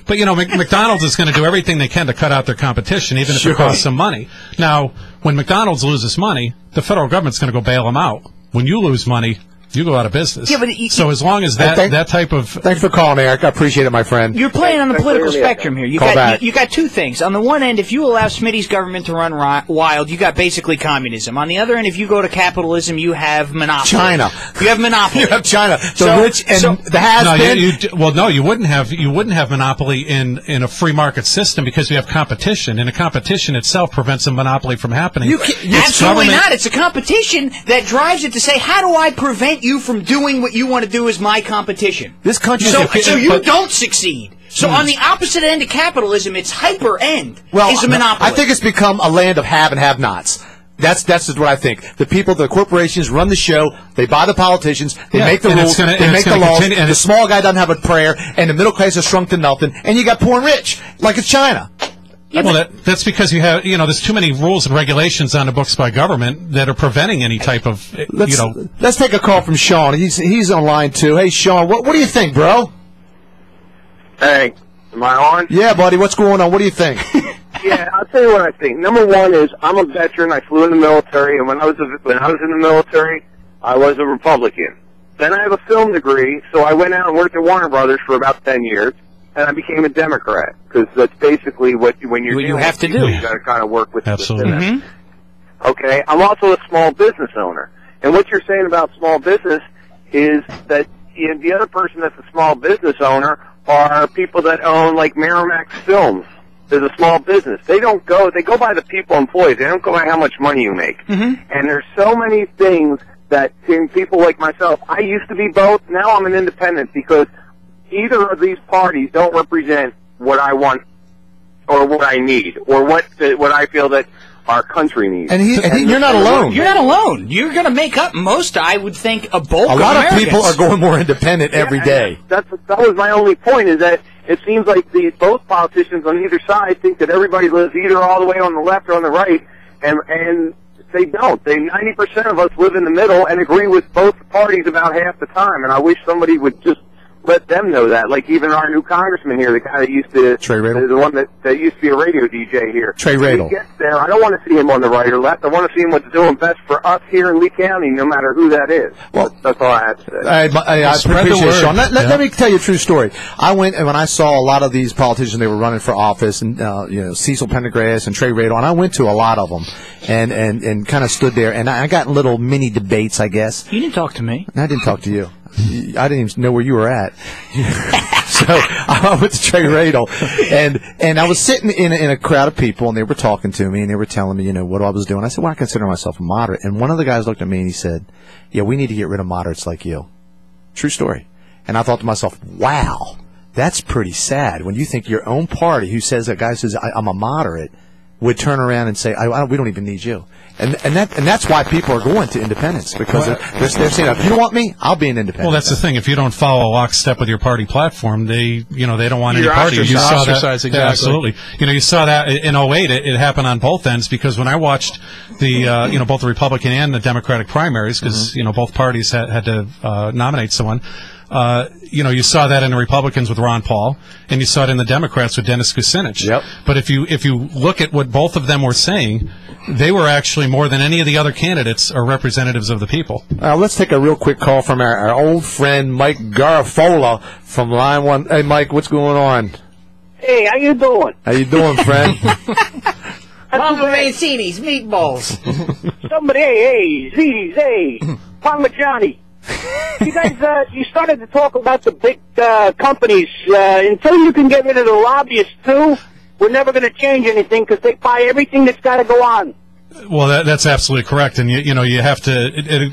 But McDonald's is going to do everything they can to cut out their competition, even if it costs some money. Now, when McDonald's loses money, the federal government's going to go bail them out. When you lose money, you go out of business. Yeah, so as long as that type of... Thanks for calling, Eric. I appreciate it, my friend. You're playing on the political spectrum here. You got two things. On the one end, if you allow Smitty's government to run wild, you got basically communism. On the other end, if you go to capitalism, you have monopoly. China. You have monopoly. You have China. The rich and the has-been. You wouldn't have monopoly in a free market system because you have competition, and a competition itself prevents a monopoly from happening. Absolutely not. It's a competition that drives it to say, how do I prevent you from doing what you want to do as my competition? This country, so you don't succeed. So on the opposite end of capitalism, its hyper end is a monopoly. I think it's become a land of have and have-nots. That's what I think. The people, the corporations run the show. They buy the politicians. They make the rules. They make the laws. The small guy doesn't have a prayer, and the middle class is shrunk to nothing. And you got poor and rich, like it's China. Yeah, well, that's because you have, there's too many rules and regulations on the books by government that are preventing any type of, Let's take a call from Sean. He's on line too. Hey, Sean, what do you think, bro? Hey, am I on? Yeah, buddy. What's going on? What do you think? Yeah, I'll tell you what I think. Number one is I'm a veteran. I flew in the military, and when I was in the military, I was a Republican. Then I have a film degree, so I went out and worked at Warner Brothers for about 10 years. And I became a Democrat because that's basically when you have to do. You got to kind of work with absolutely. Mm-hmm. Okay, I'm also a small business owner, and what you're saying about small business is that the other person that's a small business owner are people that own like Miramax Films. There's a small business. They go by the people employed. They don't go by how much money you make. Mm-hmm. And there's so many things that people like myself. I used to be both. Now I'm an independent because either of these parties don't represent what I want or what I need or what I feel that our country needs. And you're not alone. You're not alone. You're going to make up most, I would think, a bulk of lot Americans. of people are going more independent every day. That was my only point, is that it seems like both politicians on either side think that everybody lives either all the way on the left or on the right, and they don't. 90% of us live in the middle and agree with both parties about half the time, and I wish somebody would just let them know that. Like even our new congressman here, the guy that used to Trey Radel, the one that used to be a radio DJ here. Trey Radel. He gets there. I don't want to see him on the right or left. I want to see him what's doing best for us here in Lee County, no matter who that is. Well, that's all I have to say. I appreciate it, Sean. Let me tell you a true story. I went, and when I saw a lot of these politicians, they were running for office, and Cecil Pendergrass and Trey Radel, and I went to a lot of them, and kind of stood there, and I got in little mini debates, I guess. You didn't talk to me. I didn't talk to you. I didn't even know where you were at. So I went to Trey Radel, and I was sitting in a crowd of people, and they were talking to me, and they were telling me, what I was doing. I said, well, I consider myself a moderate. And one of the guys looked at me, and he said, yeah, we need to get rid of moderates like you. True story. And I thought to myself, wow, that's pretty sad when you think your own party, who says, that guy says, I'm a moderate, would turn around and say, we don't even need you. And that's why people are going to independents, because they're saying, if you don't want me, I'll be an independent. Well, that's the thing. If you don't follow lockstep with your party platform, they don't want You're any party. You saw that, exactly. yeah, absolutely. You saw that in 2008. It happened on both ends, because when I watched the both the Republican and the Democratic primaries, because both parties had to nominate someone. You saw that in the Republicans with Ron Paul, and you saw it in the Democrats with Dennis Kucinich. Yep. But if you look at what both of them were saying, they were actually, more than any of the other candidates, are representatives of the people. Let's take a real quick call from our old friend Mike Garofalo from Line 1. Hey, Mike, what's going on? Hey, how you doing? How you doing, friend? Mama Mancini's meatballs. Somebody, hey, Z's, hey, Parmigiani. You guys, you started to talk about the big companies. Until you can get rid of the lobbyists, too, we're never going to change anything, because they buy everything that's got to go on. Well, that's absolutely correct, and you have to.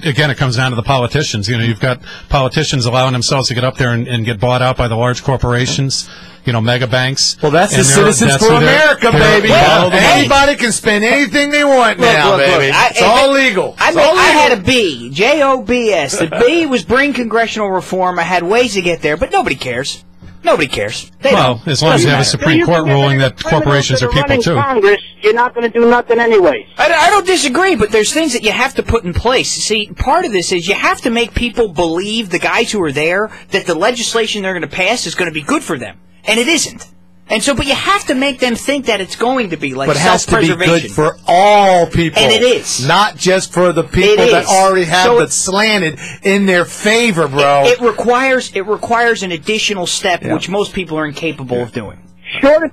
Again, it comes down to the politicians. You've got politicians allowing themselves to get up there and get bought out by the large corporations. Mega banks. Well, that's the Citizens for America, baby. Anybody can spend anything they want now, baby. It's all legal. I had a B, J-O-B-S. The B was bring congressional reform. I had ways to get there, but nobody cares. Nobody cares. Well, as long as you have a Supreme Court ruling that corporations are people too. Congress, you're not going to do nothing anyways. I don't disagree, but there's things that you have to put in place. See, part of this is you have to make people believe, the guys who are there, that the legislation they're going to pass is going to be good for them. And it isn't. And so, but you have to make them think that it's going to be, like self-preservation. But it has to be good for all people. And it is. Not just for the people that already have it slanted in their favor, bro. It requires an additional step, which most people are incapable of doing. Shorter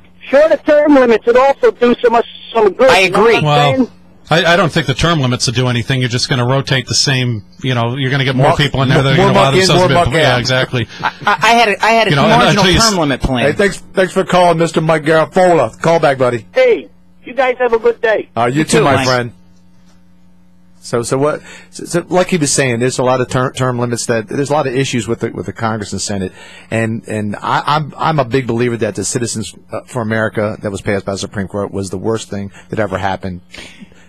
term limits would also do some good. I agree. Well, I don't think the term limits will do anything. You're just going to rotate the same. You're going to get more people in there that are going to allow themselves to be. Yeah, exactly. I had a marginal term limit plan. Hey, thanks for calling, Mr. Mike Garofalo. Call back, buddy. Hey, you guys have a good day. You too, my friend. So what? So like he was saying, there's a lot of term limits. There's a lot of issues with the Congress and Senate, and I'm a big believer that the Citizens for America that was passed by the Supreme Court was the worst thing that ever happened.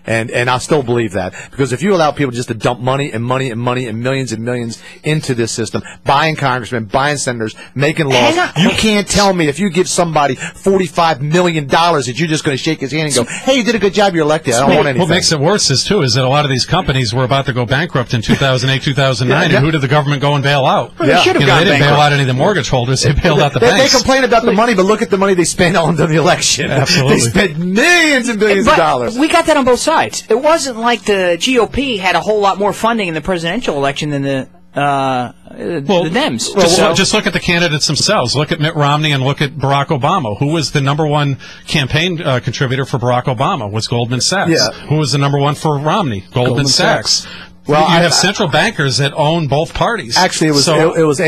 And I still believe that, because if you allow people just to dump money and millions and millions into this system, buying congressmen, buying senators, making laws, you can't tell me if you give somebody $45 million that you're just going to shake his hand and go, hey, you did a good job, you're elected. I don't want anything. What makes it worse is that a lot of these companies were about to go bankrupt in 2008, 2009, and who did the government go and bail out? Well, they should have They didn't bail out any of the mortgage holders. They bailed out the banks. They complain about the money, but look at the money they spent on the election. Absolutely. They spent millions and billions of dollars. We got that on both sides. It wasn't like the GOP had a whole lot more funding in the presidential election than the Dems. Just look at the candidates themselves. Look at Mitt Romney and look at Barack Obama. Who was the number one campaign contributor for Barack Obama? Was Goldman Sachs. Yeah. Who was the number one for Romney? Goldman Sachs. Well, you have central bankers that own both parties. Actually, it was I think it was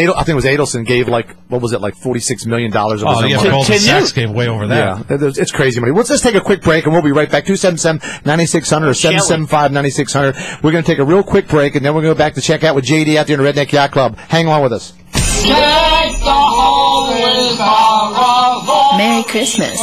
Adelson gave $46 million. Goldman Sachs gave way over that. Yeah, it's crazy money. Let's just take a quick break, and we'll be right back. 277-9600 or 775-9600. We're going to take a real quick break, and then we're going to go back to check out with JD out there in the Redneck Yacht Club. Hang on with us. Merry Christmas.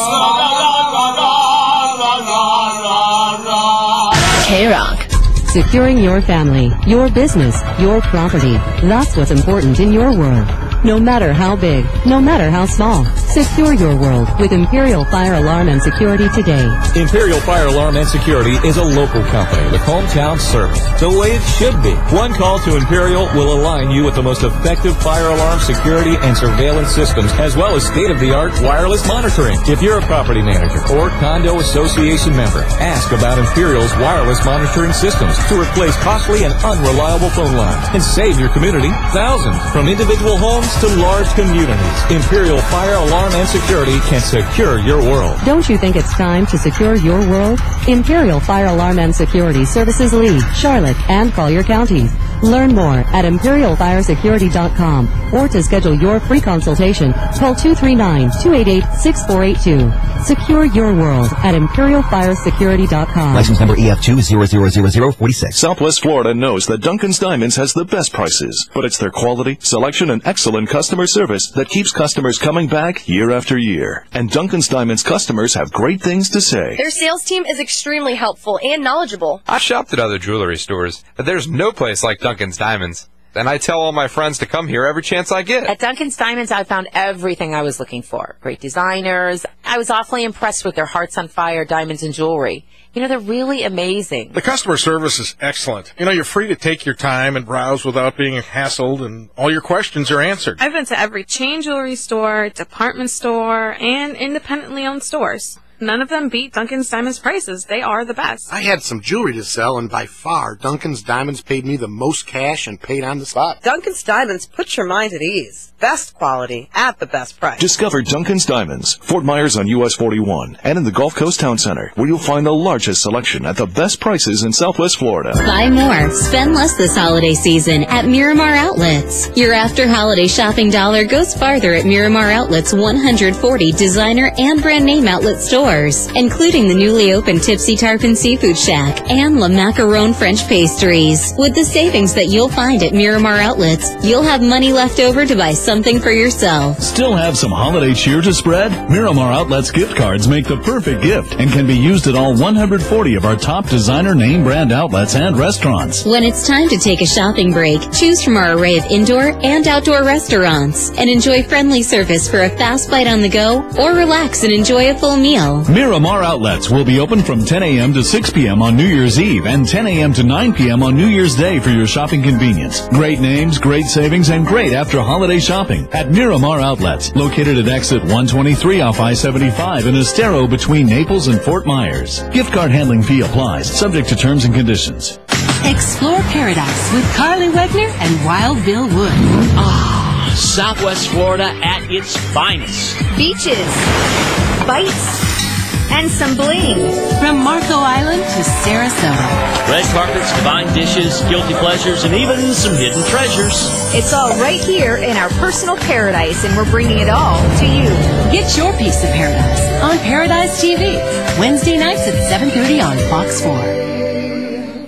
K-Rock. Securing your family, your business, your property. That's what's important in your world. No matter how big, no matter how small, secure your world with Imperial Fire Alarm and Security today. Imperial Fire Alarm and Security is a local company with hometown service, the way it should be. One call to Imperial will align you with the most effective fire alarm, security, and surveillance systems, as well as state-of-the-art wireless monitoring. If you're a property manager or condo association member, ask about Imperial's wireless monitoring systems to replace costly and unreliable phone lines and save your community thousands. From individual homes to large communities, Imperial Fire Alarm and Security can secure your world. Don't you think it's time to secure your world? Imperial Fire Alarm and Security services Lee, Charlotte, and Collier counties. Learn more at ImperialFireSecurity.com or to schedule your free consultation, call 239-288-6482. Secure your world at ImperialFireSecurity.com. License number EF2000046. Southwest Florida knows that Duncan's Diamonds has the best prices, but it's their quality, selection, and excellent customer service that keeps customers coming back year after year. And Duncan's Diamonds customers have great things to say. Their sales team is extremely helpful and knowledgeable. I've shopped at other jewelry stores, but there's no place like Duncan's Diamonds. And I tell all my friends to come here every chance I get. At Duncan's Diamonds, I found everything I was looking for. Great designers. I was awfully impressed with their Hearts on Fire diamonds and jewelry. You know, they're really amazing. The customer service is excellent. You know, you're free to take your time and browse without being hassled, and all your questions are answered. I've been to every chain jewelry store, department store, and independently owned stores. None of them beat Duncan's Diamonds prices. They are the best. I had some jewelry to sell, and by far, Duncan's Diamonds paid me the most cash and paid on the spot. Duncan's Diamonds puts your mind at ease. Best quality at the best price. Discover Duncan's Diamonds, Fort Myers on US 41, and in the Gulf Coast Town Center, where you'll find the largest selection at the best prices in Southwest Florida. Buy more, spend less this holiday season at Miramar Outlets. Your after-holiday shopping dollar goes farther at Miramar Outlets' 140 designer and brand name outlet stores, including the newly opened Tipsy Tarpon Seafood Shack and La Macaron French Pastries. With the savings that you'll find at Miramar Outlets, you'll have money left over to buy something for yourself. Still have some holiday cheer to spread? Miramar Outlets gift cards make the perfect gift and can be used at all 140 of our top designer name brand outlets and restaurants. When it's time to take a shopping break, choose from our array of indoor and outdoor restaurants and enjoy friendly service for a fast bite on the go or relax and enjoy a full meal. Miramar Outlets will be open from 10 a.m. to 6 p.m. on New Year's Eve and 10 a.m. to 9 p.m. on New Year's Day for your shopping convenience. Great names, great savings, and great after-holiday shopping at Miramar Outlets, located at exit 123 off I-75 in Estero between Naples and Fort Myers. Gift card handling fee applies, subject to terms and conditions. Explore paradise with Carly Wegner and Wild Bill Wood. Ah, Southwest Florida at its finest. Beaches, bites, and some bling. From Marco Island to Sarasota. Red carpets, divine dishes, guilty pleasures, and even some hidden treasures. It's all right here in our personal paradise, and we're bringing it all to you. Get your piece of paradise on Paradise TV, Wednesday nights at 7:30 on Fox 4.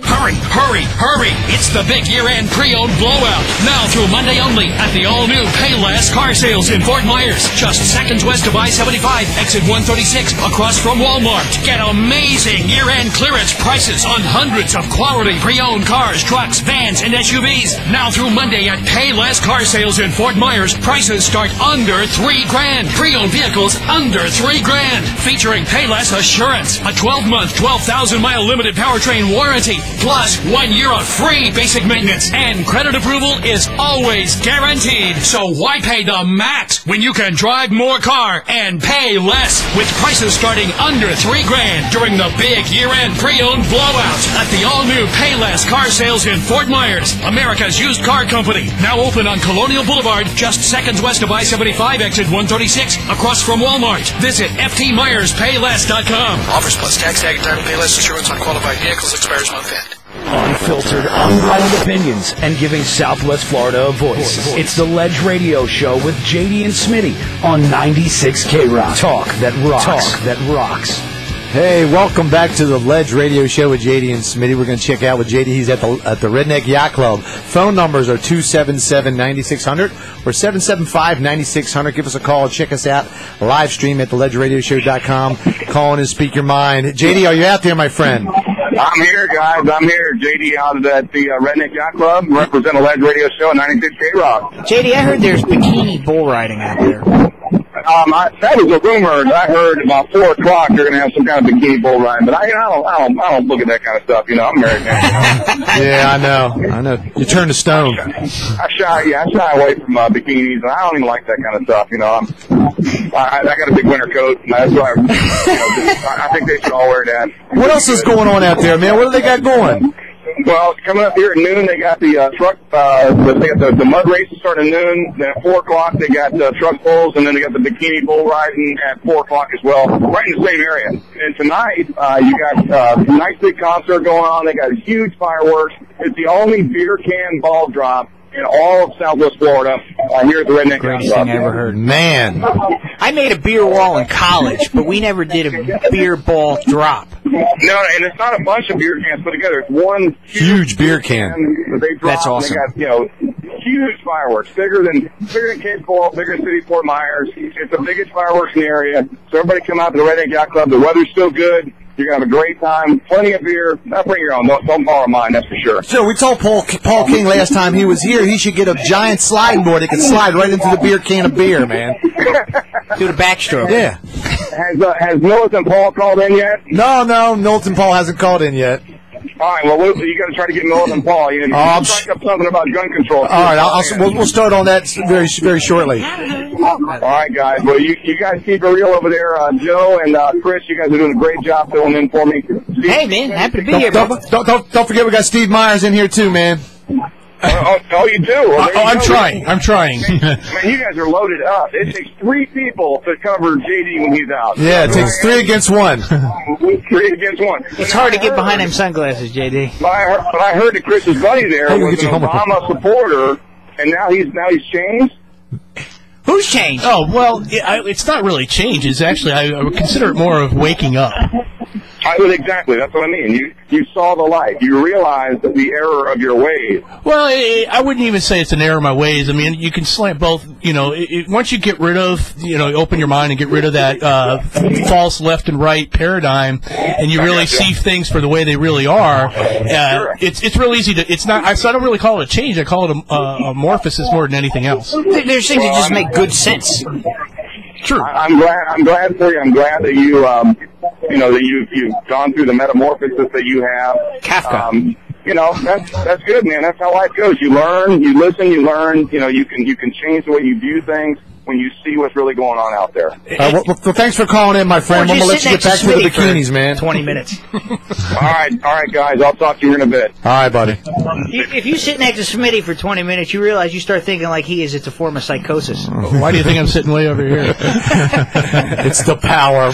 Hurry, hurry, hurry! It's the big year-end pre-owned blowout. Now through Monday only at the all-new Payless Car Sales in Fort Myers. Just seconds west of I-75, exit 136, across from Walmart. Get amazing year-end clearance prices on hundreds of quality pre-owned cars, trucks, vans, and SUVs. Now through Monday at Payless Car Sales in Fort Myers, prices start under $3,000. Pre-owned vehicles under $3,000. Featuring Payless Assurance, a 12-month, 12,000-mile limited powertrain warranty, plus 1 year of free basic maintenance, and credit approval is always guaranteed. So why pay the max when you can drive more car and pay less, with prices starting under $3,000 during the big year-end pre-owned blowout at the all-new Payless Car Sales in Fort Myers, America's used car company. Now open on Colonial Boulevard, just seconds west of I-75, exit 136, across from Walmart. Visit ftmyerspayless.com. Offers plus tax, tag, and time Payless insurance on qualified vehicles expires month end. Unfiltered, unbridled opinions and giving Southwest Florida a voice. It's the Ledge Radio Show with JD and Smitty on 96 K-Rock. Talk that rocks. Talk that rocks. Hey, welcome back to the Ledge Radio Show with JD and Smitty. We're going to check out with JD. He's at the Redneck Yacht Club. Phone numbers are 277-9600 or 775-9600. Give us a call. Check us out. Live stream at theledgeradioshow.com. Call in and speak your mind. JD, are you out there, my friend? I'm here, guys. I'm here. JD out at the Redneck Yacht Club. Represent a Ledge Radio Show at 96 K-Rock. JD, I heard there's bikini bull riding out there. That was a rumor. I heard about 4 o'clock they're going to have some kind of bikini bull ride, but I don't look at that kind of stuff. You know, I'm married now. Yeah, I know. You turn to stone. I shy away from bikinis, and I don't even like that kind of stuff. You know, I got a big winter coat, and that's why I think they should all wear that. What else is going on out there, man? What do they got going? Well, coming up here at noon, they got the truck, they got the mud races start at noon. Then at 4 o'clock, they got truck pulls, and then they got the bikini bull riding at 4 o'clock as well, right in the same area. And tonight, you got a nice big concert going on. They got huge fireworks. It's the only beer can ball drop in all of Southwest Florida here at the Redneck Greatest thing I ever heard. Man. I made a beer wall in college, but we never did a beer ball drop. No, and it's not a bunch of beer cans put together. It's one huge beer can. That they drop. That's awesome. They got, huge fireworks, bigger than Cape Coral, bigger than City Fort Myers. It's the biggest fireworks in the area. So everybody come out to the Redneck Yacht Club. The weather's still good. You're going to have a great time. Plenty of beer. Now bring your own. Don't borrow mine, that's for sure. So we told Paul King last time he was here he should get a giant sliding board that can slide right into the beer can of beer, man. Do the backstroke. Yeah. Has Militant Paul called in yet? No, Militant Paul hasn't called in yet. All right, well, you got to try to get Militant Paul. You strike up something about gun control. All right, we'll start on that very shortly. All right, guys. Well, you guys keep it real over there. Joe and Chris, you guys are doing a great job filling in for me. Hey, man, happy to be here. Don't forget we got Steve Myers in here too, man. Oh, you do? Well, I'm trying. Man, you guys are loaded up. It takes 3 people to cover JD when he's out. Yeah, it takes 3 against 1. 3 against 1. It's hard to get behind them sunglasses, JD. But I heard that Chris's buddy there was an Obama supporter, and now he's changed. Who's changed? Oh, well, it's not really change. It's actually, I would consider it more of waking up. Exactly. That's what I mean. You saw the light. You realized the error of your ways. Well, I wouldn't even say it's an error of my ways. I mean, you can slant both. Once you get rid of, open your mind and get rid of that false left and right paradigm, and you really see things for the way they really are. It's real easy to. It's not. So I don't really call it a change. I call it a morphosis more than anything else. There's things that just make good sense. True. I'm glad for you. I'm glad that you, that you've gone through the metamorphosis that you have. Kafka. That's good, man. That's how life goes. You learn, you listen, you learn. You can change the way you view things when you see what's really going on out there. Well, thanks for calling in, my friend. I'm going to let you get back to the bikinis, man. 20 minutes. All right, guys. I'll talk to you in a bit. All right, buddy. If you sit next to Smitty for 20 minutes, you realize you start thinking like he is. It's a form of psychosis. Why do you think I'm sitting way over here? It's the power.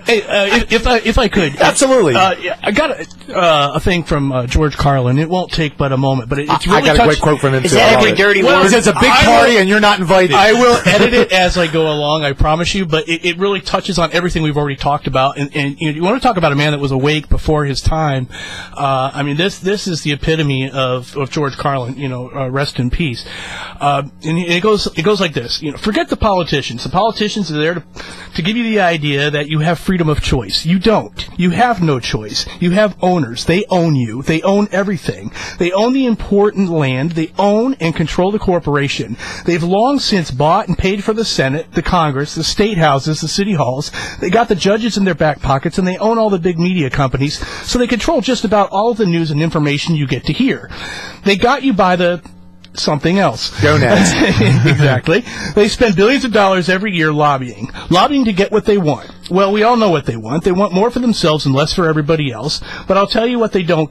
Hey, if I could. Absolutely. I got a thing from George Carlin. It won't take but a moment, but it's really I got a great quote from him, too. Is that every dirty word? It's a big party and you're not invited. I will edit it as I go along, I promise you, but it really touches on everything we've already talked about. And you want to talk about a man that was awake before his time. I mean, this is the epitome of George Carlin, rest in peace. And it goes like this, forget the politicians. The politicians are there to give you the idea that you have freedom of choice. You don't. You have no choice. You have owners. They own you. They own everything. They own the important land. They own and control the corporation. They've long since bought and paid for the Senate, the Congress, the state houses, the city halls. They got the judges in their back pockets, and they own all the big media companies, so they control just about all of the news and information you get to hear. They got you by the something else. Donuts. Exactly. They spend billions of dollars every year lobbying to get what they want. Well, we all know what they want. They want more for themselves and less for everybody else. But I'll tell you what they don't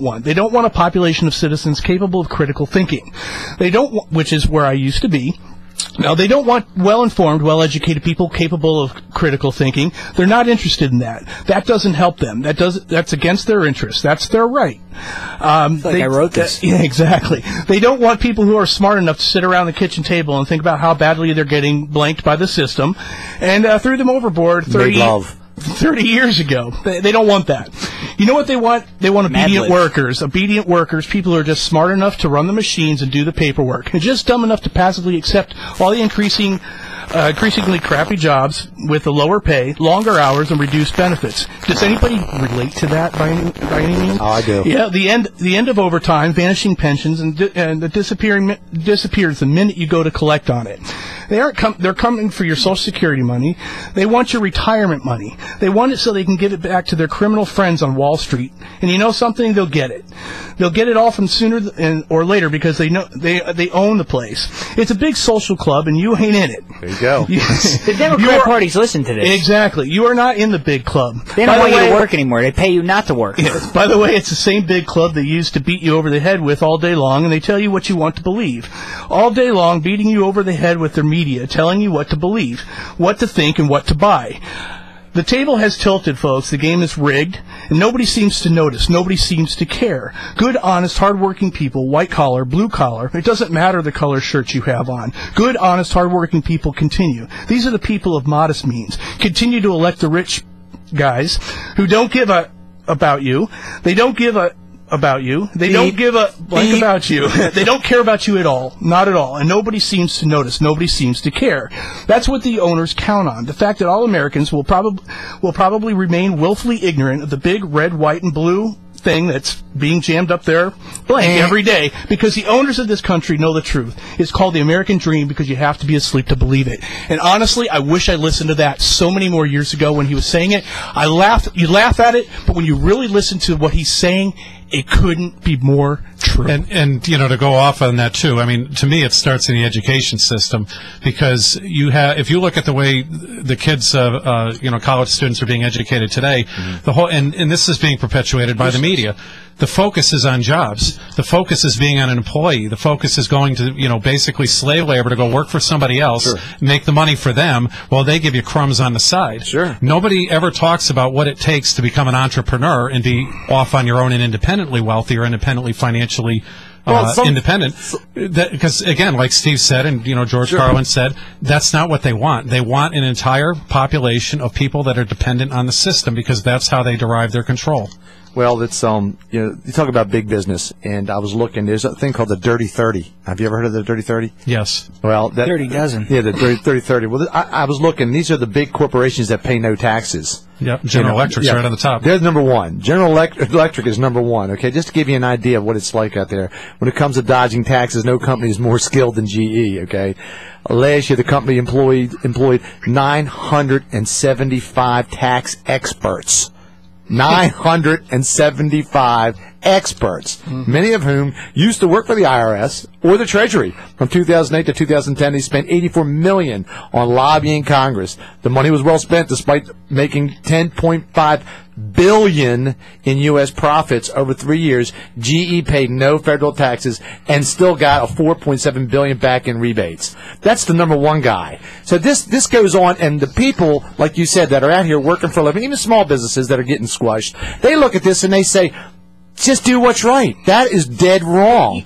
want. They don't want a population of citizens capable of critical thinking. They don't want, which is where I used to be. Now, they don't want well-informed, well-educated people capable of critical thinking. They're not interested in that. That doesn't help them. That's against their interests. That's their right. I wrote this. Yeah, exactly. They don't want people who are smart enough to sit around the kitchen table and think about how badly they're getting blanked by the system and threw them overboard 30 years ago. They don't want that. You know what they want? They want obedient workers, people who are just smart enough to run the machines and do the paperwork, and just dumb enough to passively accept all the increasing increasingly crappy jobs with a lower pay, longer hours, and reduced benefits. Does anybody relate to that by any means? Oh, I do. Yeah, the end of overtime, vanishing pensions, and the disappears the minute you go to collect on it. They're coming for your Social Security money. They want your retirement money. They want it so they can give it back to their criminal friends on Wall Street. And you know something? They'll get it. They'll get it all from sooner or later because they know they own the place. It's a big social club, and you ain't in it. There you go. The Democrat parties listen to this. Exactly. You are not in the big club. They don't want you to work anymore. They pay you not to work. Yes. By the way, it's the same big club they used to beat you over the head with all day long, and they tell you what you want to believe. All day long, beating you over the head with their media, telling you what to believe, what to think, and what to buy. The table has tilted, folks. The game is rigged, and nobody seems to notice. Nobody seems to care. Good, honest, hardworking people, white collar, blue collar, it doesn't matter the color shirt you have on. Good, honest, hardworking people continue. These are the people of modest means. Continue to elect the rich guys who don't give a about you. They don't give a about you. They don't give a blank about you. They don't care about you at all. Not at all. And nobody seems to notice. Nobody seems to care. That's what the owners count on. The fact that all Americans will probably remain willfully ignorant of the big red, white, and blue thing that's being jammed up their blank every day, because the owners of this country know the truth. It's called the American dream because you have to be asleep to believe it. And honestly, I wish I listened to that so many more years ago when he was saying it. You laugh at it, but when you really listen to what he's saying, it couldn't be more true. And you know, to go off on that too, I mean, to me it starts in the education system, because if you look at the way the kids college students are being educated today, the whole and this is being perpetuated by the media. The focus is on jobs. The focus is being on an employee. The focus is going to, basically slave labor to go work for somebody else, make the money for them while they give you crumbs on the side. Sure. Nobody ever talks about what it takes to become an entrepreneur and be off on your own and independently wealthy or independently financially independent. Because, again, like Steve said and, George Carlin said, that's not what they want. They want an entire population of people that are dependent on the system because that's how they derive their control. Well, it's you talk about big business, and I was looking. There's a thing called the Dirty 30. Have you ever heard of the Dirty 30? Yes. Well, that Dirty Dozen. Yeah, the Dirty 30. Well, I was looking. These are the big corporations that pay no taxes. Yep. General Electric's right on the top. They're number one. General Electric is number one. Okay, just to give you an idea of what it's like out there. When it comes to dodging taxes, no company is more skilled than GE. Okay. Last year, the company employed 975 tax experts. 975 experts, many of whom used to work for the IRS or the Treasury. From 2008 to 2010, they spent $84 million on lobbying Congress. The money was well spent, despite making $10.5 billion in U.S. profits over 3 years. GE paid no federal taxes and still got a $4.7 billion back in rebates. That's the number one guy. So this goes on, and the people, like you said, that are out here working for a living, even small businesses that are getting squashed, they look at this and they say, just do what's right. That is dead wrong.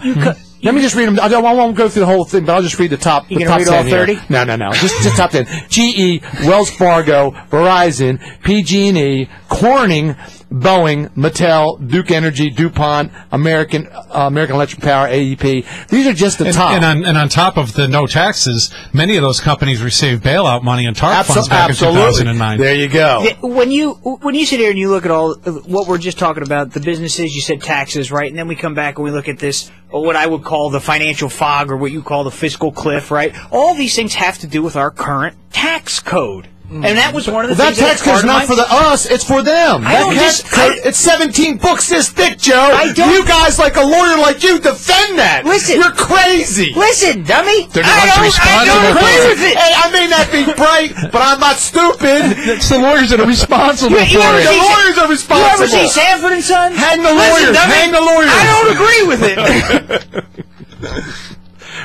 Let me just read them. I won't go through the whole thing, but I'll just read the top. You gonna read all 30? No. Just top 10. GE, Wells Fargo, Verizon, PG&E, Corning, Boeing, Mattel, Duke Energy, DuPont, American Electric Power, AEP. These are just the top. And on top of the no taxes, many of those companies received bailout money and TARP funds back in 2009. There you go. When you sit here and you look at all what we're just talking about, the businesses, you said taxes, right? And then we come back and we look at this, what I would call the financial fog, or what you call the fiscal cliff, right? All these things have to do with our current tax code. And that was one of the things. That tax code's not for us, it's for them. It's 17 books this thick, Joe. You guys, like a lawyer like you, defend that. Listen. You're crazy. Listen, dummy. I don't agree with it. Hey, I may not be bright, but I'm not stupid. It's the lawyers that are responsible for it. The lawyers are responsible. You ever see Sanford and Son? Hang the lawyers. Hang the lawyers. I don't agree with it.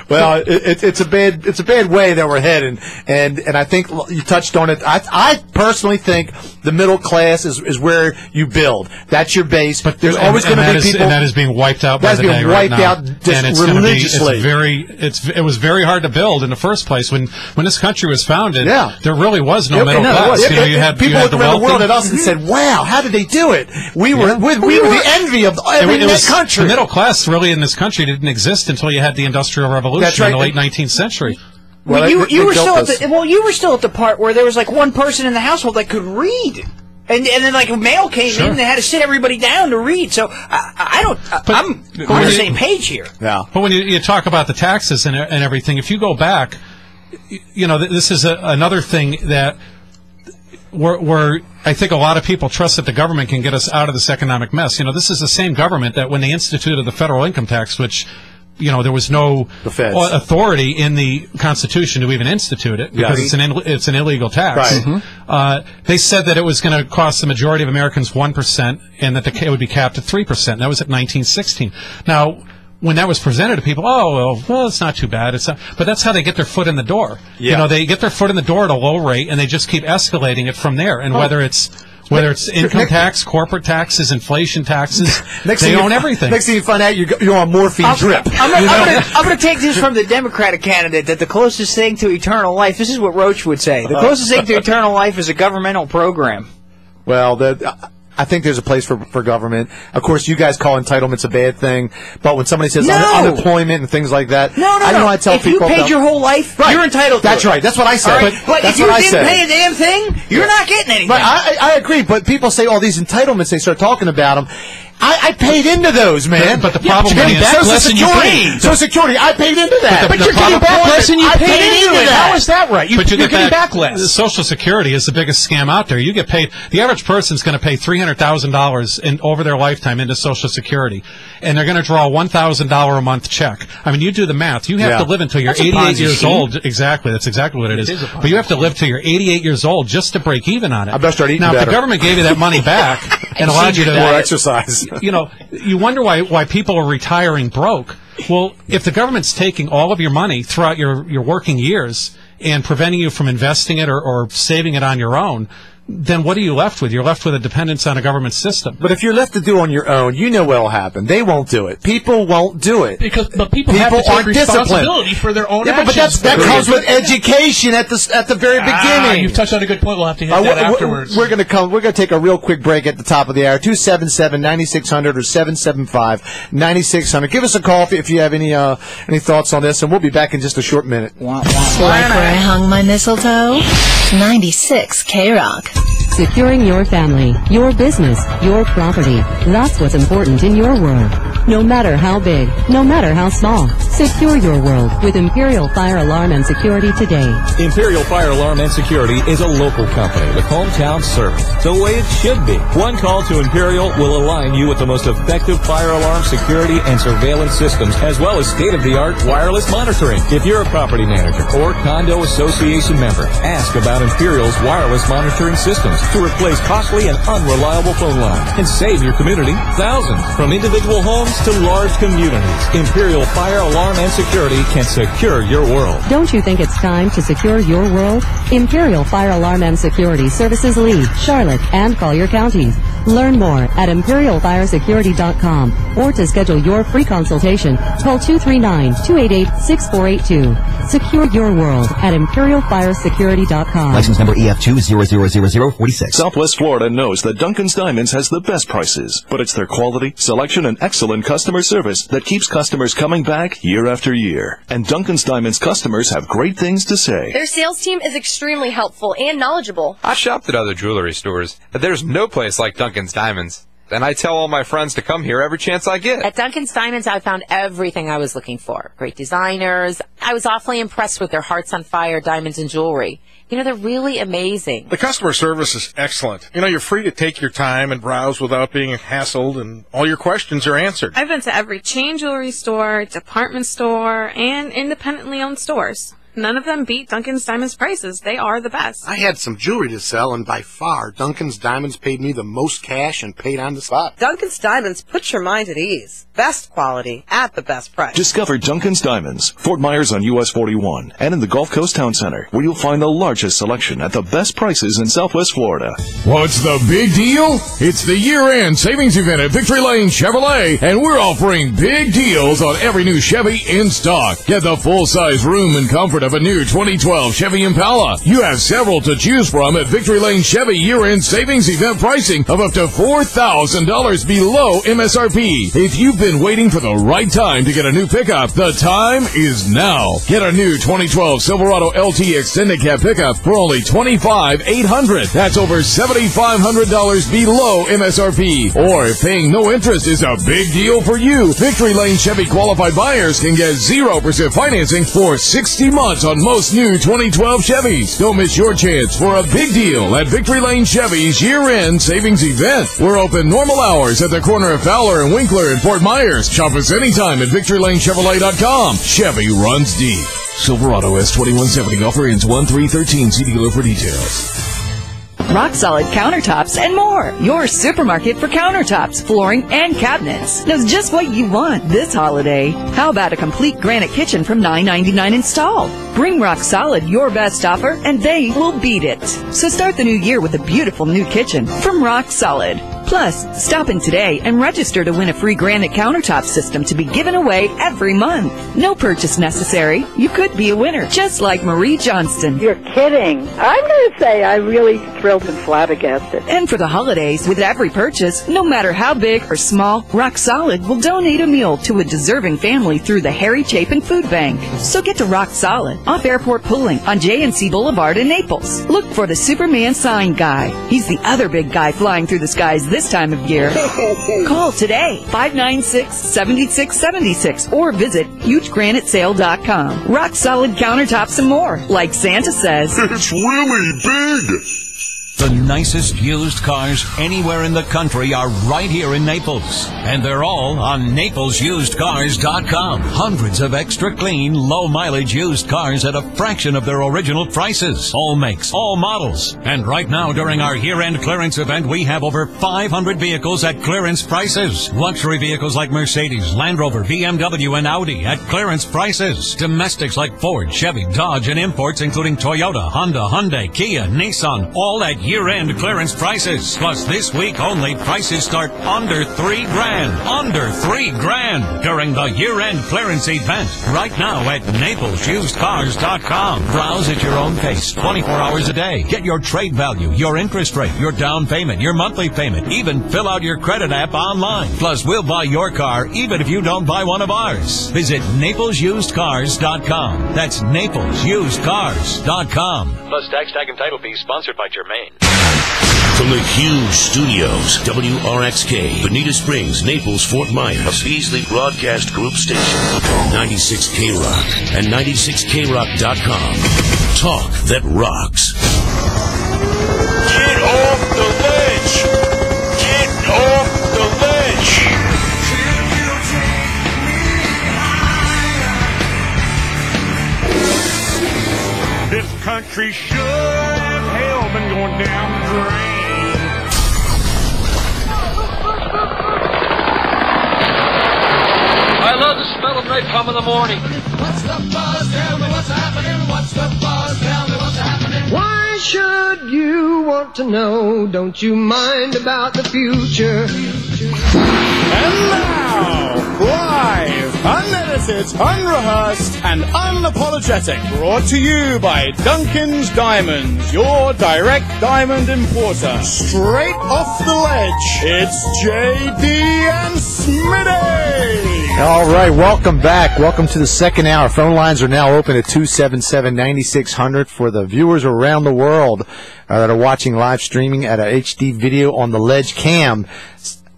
Well, it's a bad way that we're heading, and I think you touched on it. I personally think the middle class is where you build. That's your base. But there's always going to be people, and that is being wiped out by the day right now. That's being wiped out just religiously. It was very hard to build in the first place when this country was founded. Yeah. There really was no middle class. You had people looked around the world at us and said, "Wow, how did they do it? We were the envy of every country." The middle class really in this country didn't exist until you had the Industrial Revolution in the late 19th century. Well, you were still at the part where there was like one person in the household that could read. And then, like, a mail came in, and they had to sit everybody down to read. So, I'm on the same page here. Yeah. But when you talk about the taxes and everything, if you go back, this is another thing that where I think a lot of people trust that the government can get us out of this economic mess. This is the same government that when they instituted the federal income tax, which there was no authority in the Constitution to even institute it because it's an illegal tax. Right. They said that it was going to cost the majority of Americans 1% and that it would be capped at 3%. That was at 1916. Now, when that was presented to people, well, it's not too bad. But that's how they get their foot in the door. Yeah. They get their foot in the door at a low rate and they just keep escalating it from there. And whether it's income tax, corporate taxes, inflation taxes, they own everything. Next thing you find out, you're on morphine drip. I'm going to take this from the Democratic candidate that the closest thing to eternal life, this is what Roach would say, the closest thing to eternal life is a governmental program. Well, I think there's a place for government. Of course, you guys call entitlements a bad thing, but when somebody says unemployment and things like that, I know I tell people. If you paid your whole life, you're entitled to it. That's right. That's what I said. Right. But if you didn't pay a damn thing, you're not getting anything. But I agree, but people say all these entitlements, they start talking about them. I paid into those, man. But the problem is Social Security. Social Security, I paid into that. But you're getting back less than you paid into it. How is that right? You're getting back less. Social Security is the biggest scam out there. You get paid. The average person's going to pay $300,000 over their lifetime into Social Security, and they're going to draw a $1,000 a month check. I mean, you do the math. You have to live until you're 88 years old. Exactly. That's exactly what it is. But you have to live till you're 88 years old just to break even on it. I better start eating better. If the government gave you that money back and allowed you to more exercise. You wonder why people are retiring broke. Well, if the government's taking all of your money throughout your working years and preventing you from investing it or saving it on your own, then what are you left with? You're left with a dependence on a government system. But if you're left to do on your own, you know what will happen. They won't do it. People won't do it. But people have to take responsibility for their own actions. But that comes with education at the very beginning. You've touched on a good point. We'll have to hit that afterwards. We're going to take a real quick break at the top of the hour. 277-9600 or 775-9600. Give us a call if you have any thoughts on this, and we'll be back in just a short minute. Like where I hung my mistletoe? 96 K-Rock. Securing your family, your business, your property. That's what's important in your world. No matter how big, no matter how small. Secure your world with Imperial Fire Alarm and Security today. Imperial Fire Alarm and Security is a local company with hometown service, the way it should be. One call to Imperial will align you with the most effective fire alarm security and surveillance systems, as well as state-of-the-art wireless monitoring. If you're a property manager or condo association member, ask about Imperial's wireless monitoring systems to replace costly and unreliable phone lines and save your community thousands. From individual homes to large communities, Imperial Fire Alarm and Security can secure your world. Don't you think it's time to secure your world? Imperial Fire Alarm and Security services Lee, Charlotte, and Collier counties. Learn more at ImperialFireSecurity.com or to schedule your free consultation, call 239-288-6482. Secure your world at ImperialFireSecurity.com. License number EF2000046. Southwest Florida knows that Duncan's Diamonds has the best prices, but it's their quality, selection, and excellent customer service that keeps customers coming back year after year. And Duncan's Diamonds customers have great things to say. Their sales team is extremely helpful and knowledgeable. I shopped at other jewelry stores, but there's no place like Duncan's Diamonds. And I tell all my friends to come here every chance I get. At Duncan's Diamonds, I found everything I was looking for. Great designers. I was awfully impressed with their Hearts on Fire diamonds and jewelry. They're really amazing. The customer service is excellent. You're free to take your time and browse without being hassled, and all your questions are answered. I've been to every chain jewelry store, department store, and independently owned stores. None of them beat Duncan's Diamonds prices. They are the best. I had some jewelry to sell, and by far, Duncan's Diamonds paid me the most cash and paid on the spot. Duncan's Diamonds puts your mind at ease. Best quality at the best price. Discover Duncan's Diamonds, Fort Myers on US 41, and in the Gulf Coast Town Center, where you'll find the largest selection at the best prices in Southwest Florida. What's the big deal? It's the year-end savings event at Victory Lane Chevrolet, and we're offering big deals on every new Chevy in stock. Get the full-size room and comfort of a new 2012 Chevy Impala. You have several to choose from at Victory Lane Chevy year-end savings event pricing of up to $4,000 below MSRP. If you've been waiting for the right time to get a new pickup, the time is now. Get a new 2012 Silverado LT Extended Cab pickup for only $25,800. That's over $7,500 below MSRP. Or if paying no interest is a big deal for you, Victory Lane Chevy qualified buyers can get 0% financing for 60 months on most new 2012 Chevys. Don't miss your chance for a big deal at Victory Lane Chevy's year-end savings event. We're open normal hours at the corner of Fowler and Winkler in Fort Myers. Shop us anytime at VictoryLaneChevrolet.com. Chevy runs deep. Silverado S2170 offer ends 1/3/13. See dealer for details. Rock Solid countertops and more. Your supermarket for countertops, flooring, and cabinets knows just what you want this holiday. How about a complete granite kitchen from $9.99 installed? Bring Rock Solid your best offer, and they will beat it. So start the new year with a beautiful new kitchen from Rock Solid. Plus, stop in today and register to win a free granite countertop system to be given away every month. No purchase necessary. You could be a winner, just like Marie Johnston. You're kidding. I'm going to say I'm really thrilled and flabbergasted. And for the holidays, with every purchase, no matter how big or small, Rock Solid will donate a meal to a deserving family through the Harry Chapin Food Bank. So get to Rock Solid, off Airport Pooling on J&C Boulevard in Naples. Look for the Superman sign guy. He's the other big guy flying through the skies this time of year. Call today, 596-7676, or visit hugegranitesale.com. Rock Solid countertops and more, like Santa says. It's really big. The nicest used cars anywhere in the country are right here in Naples. And they're all on NaplesUsedCars.com. Hundreds of extra clean, low-mileage used cars at a fraction of their original prices. All makes, all models. And right now, during our year-end clearance event, we have over 500 vehicles at clearance prices. Luxury vehicles like Mercedes, Land Rover, BMW, and Audi at clearance prices. Domestics like Ford, Chevy, Dodge, and imports including Toyota, Honda, Hyundai, Kia, Nissan, all at year-end clearance prices. Plus, this week only, prices start under $3,000. Under $3,000 during the year-end clearance event. Right now at NaplesUsedCars.com. Browse at your own pace, 24 hours a day. Get your trade value, your interest rate, your down payment, your monthly payment. Even fill out your credit app online. Plus, we'll buy your car even if you don't buy one of ours. Visit NaplesUsedCars.com. That's NaplesUsedCars.com. Plus tax, tag, and title fees sponsored by Germain. From the huge studios, WRXK, Bonita Springs, Naples, Fort Myers, a Beasley Broadcast Group station, 96K-Rock, and 96KRock.com. Talk that rocks. Get off the ledge! Get off the ledge! This country sure as hell been going down the drain. I love the smell of napalm in the morning. What's the buzz? Tell me what's happening. What's the buzz? Tell me what's happening. Why should you want to know? Don't you mind about the future? And now, live, unedited, unrehearsed, and unapologetic, brought to you by Duncan's Diamonds, your direct diamond importer. Straight off the ledge, it's JD and Smitty! All right, welcome back. Welcome to the second hour. Phone lines are now open at 277-9600 for the viewers around the world that are watching live streaming at a HD video on the Ledge Cam.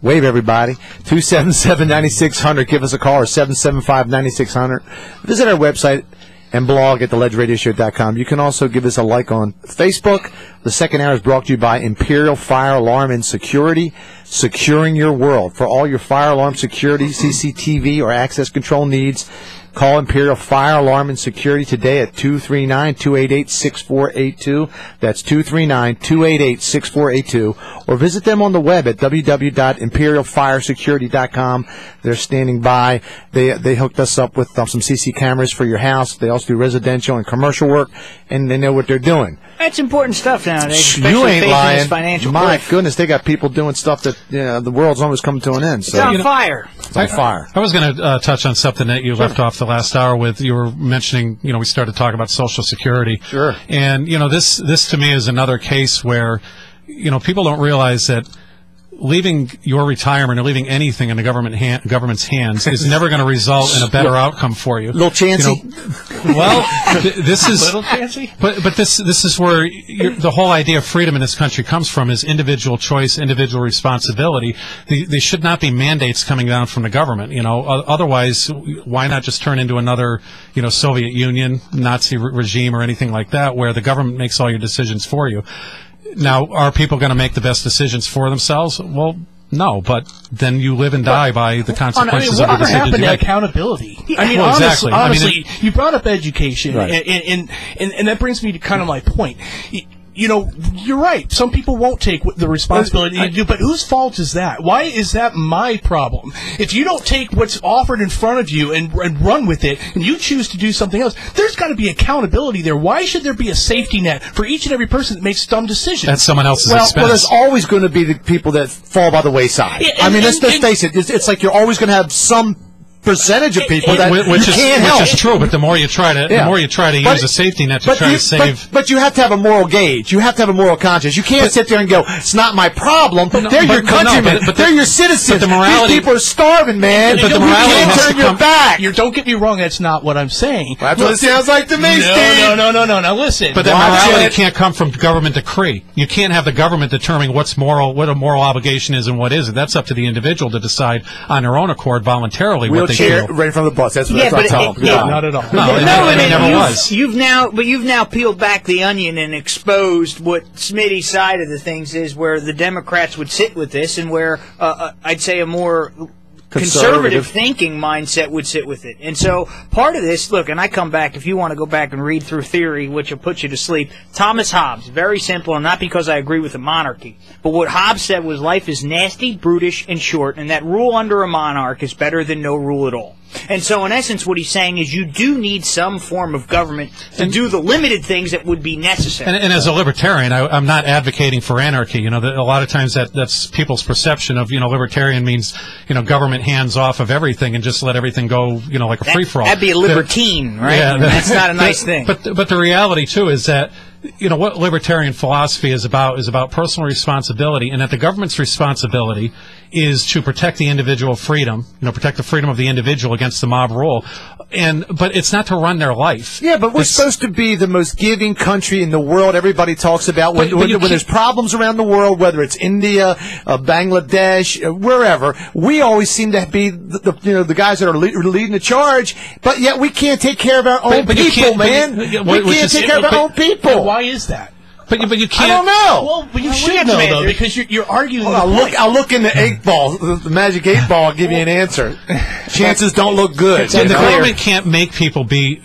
Wave, everybody. 277-9600. Give us a call, or 775-9600. Visit our website and blog at theledgeradioshow.com. You can also give us a like on Facebook. The second hour is brought to you by Imperial Fire Alarm and Security, securing your world. For all your fire alarm security, CCTV, or access control needs, call Imperial Fire Alarm and Security today at 239-288-6482. That's 239-288-6482. Or visit them on the web at www.imperialfiresecurity.com. They're standing by. They hooked us up with some CC cameras for your house. They also do residential and commercial work, and they know what they're doing. That's important stuff nowadays, especially you ain't facing lying. this financial My cliff. goodness, they got people doing stuff that the world's almost coming to an end. So It's on fire. It's on fire. I was going to touch on something that you left off the last hour with, you were mentioning, we started talking about Social Security. Sure. And, this to me is another case where, people don't realize that leaving your retirement or leaving anything in the government's hands is never going to result in a better outcome for you. Little chancy. This is little chancy. But this is where the whole idea of freedom in this country comes from, is individual choice, individual responsibility. They should not be mandates coming down from the government. Otherwise, why not just turn into another, Soviet Union, Nazi regime, or anything like that, where the government makes all your decisions for you? Now, are people going to make the best decisions for themselves? Well, no, but then you live and die by the consequences of the decisions you make. Accountability? Exactly. Honestly, you brought up education, right. and that brings me to kind of my point. You're right. Some people won't take the responsibility to do, but whose fault is that? Why is that my problem? If you don't take what's offered in front of you and run with it, and you choose to do something else, there's got to be accountability there. Why should there be a safety net for each and every person that makes dumb decisions? That's someone else's expense. Well, there's always going to be the people that fall by the wayside. Let's face it. It's like you're always going to have some percentage of people that which you can't help. Which is true, but the more you try to use a safety net to try to save. But you have to have a moral gauge. You have to have a moral conscience. You can't sit there and go, "It's not my problem." They're your countrymen. They're your citizens. But the morality, these people are starving, man. But the morality you can't turn your back. Don't get me wrong. That's not what I'm saying. That's what it sounds like to me, Steve. No. Now listen. But that morality can't come from government decree. You can't have the government determining what's moral, what a moral obligation is, and what isn't. That's up to the individual to decide on their own accord, voluntarily, what they do. Right from the bus. That's what I tell them. Not at all. No, it never was. You've now peeled back the onion and exposed what Smitty's side of the things is, where the Democrats would sit with this, and where I'd say a more conservative thinking mindset would sit with it. And so part of this, look, and I come back, if you want to go back and read through theory, which will put you to sleep, Thomas Hobbes, very simple, and not because I agree with the monarchy, but what Hobbes said was life is nasty, brutish, and short, and that rule under a monarch is better than no rule at all. And so, in essence, what he's saying is you do need some form of government to do the limited things that would be necessary. And as a libertarian, I'm not advocating for anarchy. A lot of times that's people's perception of, libertarian means, government hands off of everything and just let everything go, like a free-for-all. That'd be a libertine, right? Yeah, that's not a nice thing. But the reality, too, is that what libertarian philosophy is about personal responsibility, and that the government's responsibility is to protect the individual freedom, protect the freedom of the individual against the mob rule. But it's not to run their life. Yeah, but we're supposed to be the most giving country in the world. Everybody talks about when there's problems around the world, whether it's India, Bangladesh, wherever. We always seem to be the guys that are leading the charge, but yet we can't take care of our own people, man. We can't take care of our own people. Why is that? But you can't. I don't know. Well, but you should know, though, because you're arguing. I'll look in the 8 ball, the magic 8 ball. I'll give you an answer. Chances don't look good. And the government can't make people be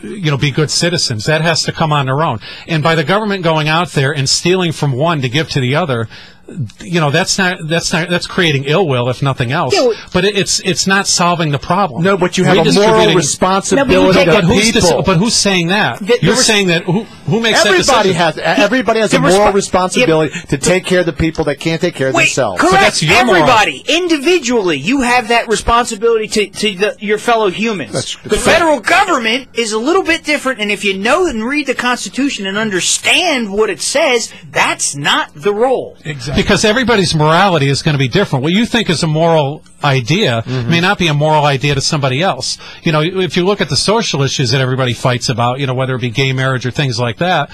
good citizens. That has to come on their own. And by the government going out there and stealing from one to give to the other, that's creating ill will, if nothing else. Yeah, but it's not solving the problem. No, but you have a moral responsibility to people. But who's saying that? You're saying that who makes that decision? Everybody has a moral responsibility to take care of the people that can't take care of themselves. Correct. So that's everybody individually, you have that responsibility to your fellow humans. The federal government is a little bit different, and if you know and read the Constitution and understand what it says, that's not the role. Exactly. Because everybody's morality is going to be different. What you think is a moral idea may not be a moral idea to somebody else. If you look at the social issues that everybody fights about, whether it be gay marriage or things like that,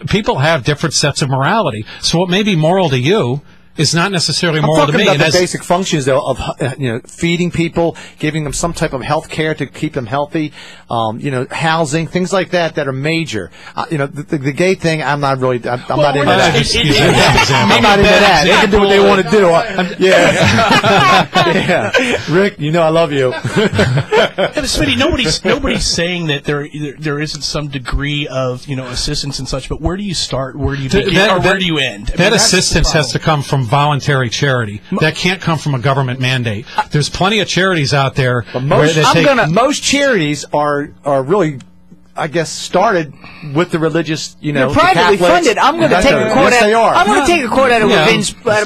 people have different sets of morality. So what may be moral to you is not necessarily moral to me. I'm talking about the basic functions, though, of feeding people, giving them some type of health care to keep them healthy, housing, things like that are major. The gay thing, I'm not into that. I'm not into that. They can do what they want to do. Yeah. Rick, I love you. Smitty, nobody's saying that there isn't some degree of assistance and such. But where do you start? Where do you begin? Or where do you end? That assistance has to come from voluntary charity. That can't come from a government mandate. There's plenty of charities out there. Most charities are really, I guess, started with the religious, They're privately funded. I'm going to take a quote out of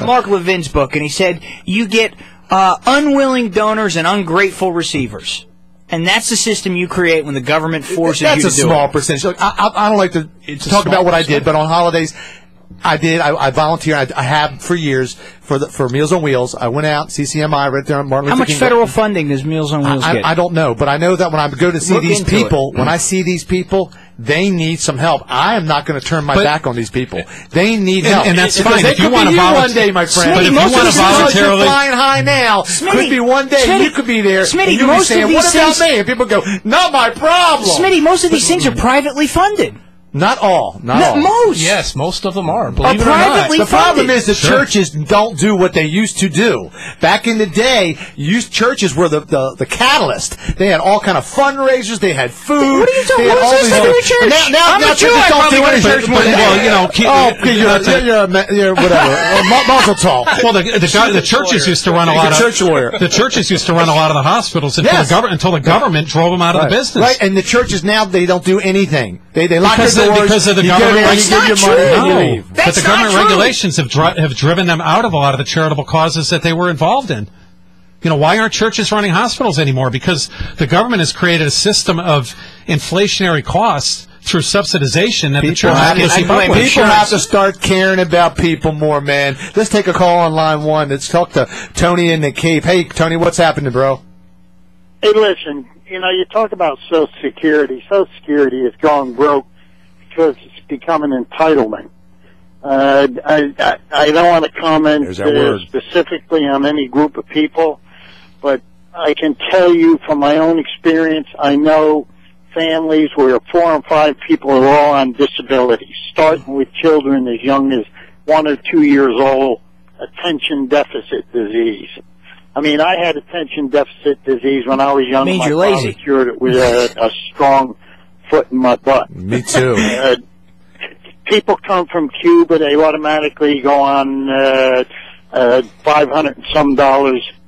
Mark Levin's book, and he said, "You get unwilling donors and ungrateful receivers." And that's the system you create when the government forces That's you to do it. a small percentage. Look, I don't like to talk about what I did, but on holidays, I volunteer. I have for years for Meals on Wheels. I went out, CCMI, right there on Martin Luther How much King. federal funding does Meals on Wheels get? I don't know, but I know that when I go to see these people, when I see these people, they need some help. I am not going to turn my back on these people. They need help, and that's fine. If you want to one day, my friend. But if you want to voluntarily, you're flying high now. Could be one day you could be there. Smitty, and you'll be saying, "What about me?" And people go, "Not my problem." Smitty, most of these things are privately funded. Not all. Not all. Most. Yes, most of them are. Believe it or privately not. The problem is the churches don't do what they used to do. Back in the day, churches were the catalyst. They had all kind of fundraisers. They had food. What are you talking about? What's this to do with church? Now churches don't do any church more than you're whatever. Mazel tov. Well, the churches used to run a lot of church lawyer. The churches used to run a lot of the hospitals until the government drove them out of the business. Right, and the churches now they don't do anything. They lock their doors. Because of the government regulations. But the government regulations have driven them out of a lot of the charitable causes that they were involved in. You know, why aren't churches running hospitals anymore? Because the government has created a system of inflationary costs through subsidization that the churches can't keep up with. People have to start caring about people more, man. Let's take a call on line 1. Let's talk to Tony in the Cape. Hey, Tony, what's happening, bro? Hey, listen, you talk about Social Security. Social Security is going broke because it's become an entitlement. I don't want to comment specifically on any group of people, but I can tell you from my own experience, I know families where 4 and 5 people are all on disability, starting with children as young as 1 or 2 years old, attention deficit disease. I mean, I had attention deficit disease when I was young. Means my you're father lazy. cured it with a strong foot in my butt. Me too. People come from Cuba, they automatically go on $500 and some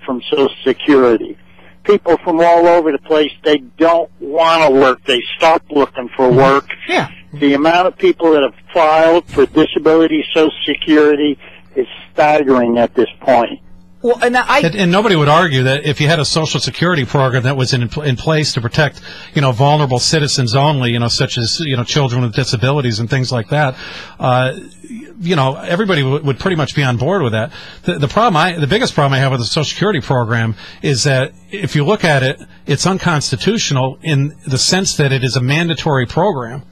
from Social Security. People from all over the place, they don't want to work. They stop looking for work. Yeah. The amount of people that have filed for disability Social Security is staggering at this point. Well, and nobody would argue that if you had a Social Security program that was in place to protect, vulnerable citizens only, such as, children with disabilities and things like that, everybody would pretty much be on board with that. The biggest problem I have with the Social Security program is that if you look at it, it's unconstitutional in the sense that it is a mandatory program.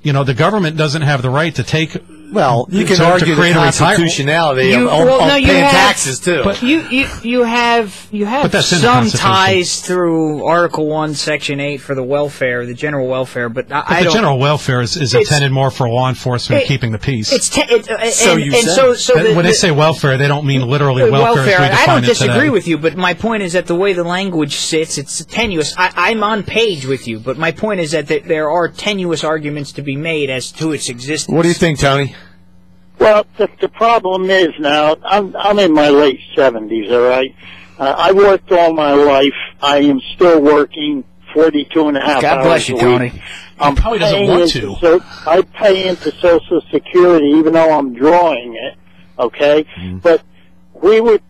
The government doesn't have the right to take. Well, you can argue the constitutionality of paying taxes too. But you have some ties through Article 1, Section 8 for the welfare, the general welfare. But the general welfare is intended more for law enforcement keeping the peace. When they say welfare, they don't mean literally welfare. I don't disagree with you, but my point is that the way the language sits, it's tenuous. I'm on page with you, but my point is that there are tenuous arguments to be made as to its existence. What do you think, Tony? Well, the problem is now, I'm in my late 70s, all right? I worked all my life. I am still working 42 and a half hours God bless you, Tony. He probably doesn't want to. So I pay into Social Security even though I'm drawing it, okay? But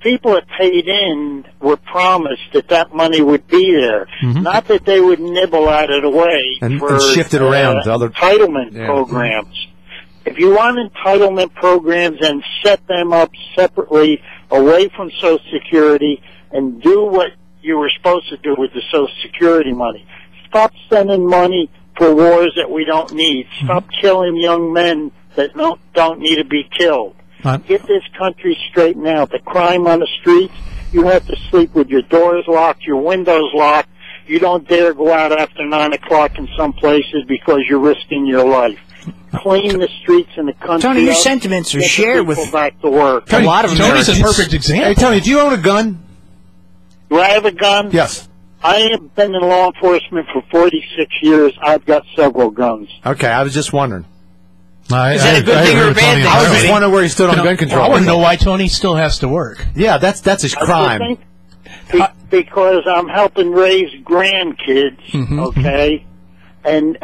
people that paid in were promised that money would be there. Not that they would nibble at it away and shift it around to other entitlement programs. If you want entitlement programs, and set them up separately away from Social Security and do what you were supposed to do with the Social Security money. Stop sending money for wars that we don't need. Stop killing young men that don't need to be killed. Get this country straightened out. The crime on the streets, you have to sleep with your doors locked, your windows locked. You don't dare go out after 9 o'clock in some places because you're risking your life. Clean the streets in the country. Tony, your sentiments are shared with back to work. a lot of Tony's a perfect example. Hey, Tony, do you own a gun? Do I have a gun? Yes. I have been in law enforcement for 46 years. I've got several guns. Okay, I was just wondering. Is that a good thing or a bad thing? I was just wondering where he stood on gun control. I want to know why Tony still has to work. Yeah, that's a crime. Because I'm helping raise grandkids, okay, and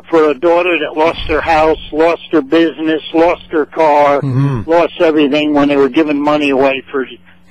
for a daughter that lost her house, lost her business, lost her car, lost everything when they were giving money away for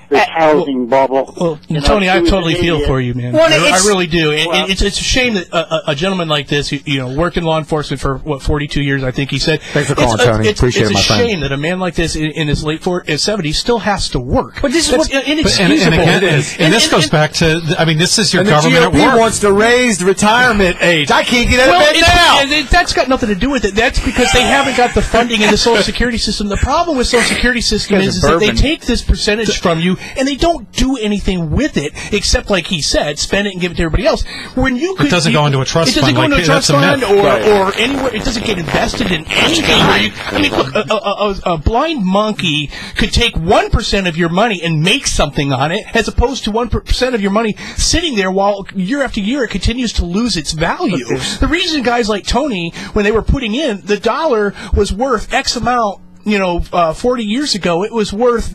this housing bubble. Well, You know, Tony, she I was totally an feel idiot. for you, man. Well, I really do. And Well- it's a shame that a gentleman like this, worked in law enforcement for, 42 years, I think he said. Thanks for calling, Tony. Appreciate it, my friend. It's a shame that a man like this in his late 70s still has to work. But this is That's what- inexcusable. And this goes back to, this is your And government the at GOP work. wants to raise the retirement age. I can't get out of bed now. That's got nothing to do with it. That's because they haven't got the funding in the Social Security system. The problem with Social Security system is that they take this percentage from you and they don't do anything with it except, like he said, spend it and give it to everybody else. When you could, It doesn't go into a trust It doesn't fund. go into a trust That's a fund myth. or anywhere. It doesn't get invested in anything. Look, a blind monkey could take 1% of your money and make something on it, as opposed to 1% of your money sitting there while year after year it continues to lose its value. The reason guys like Tony, when they were putting in, the dollar was worth X amount, 40 years ago, it was worth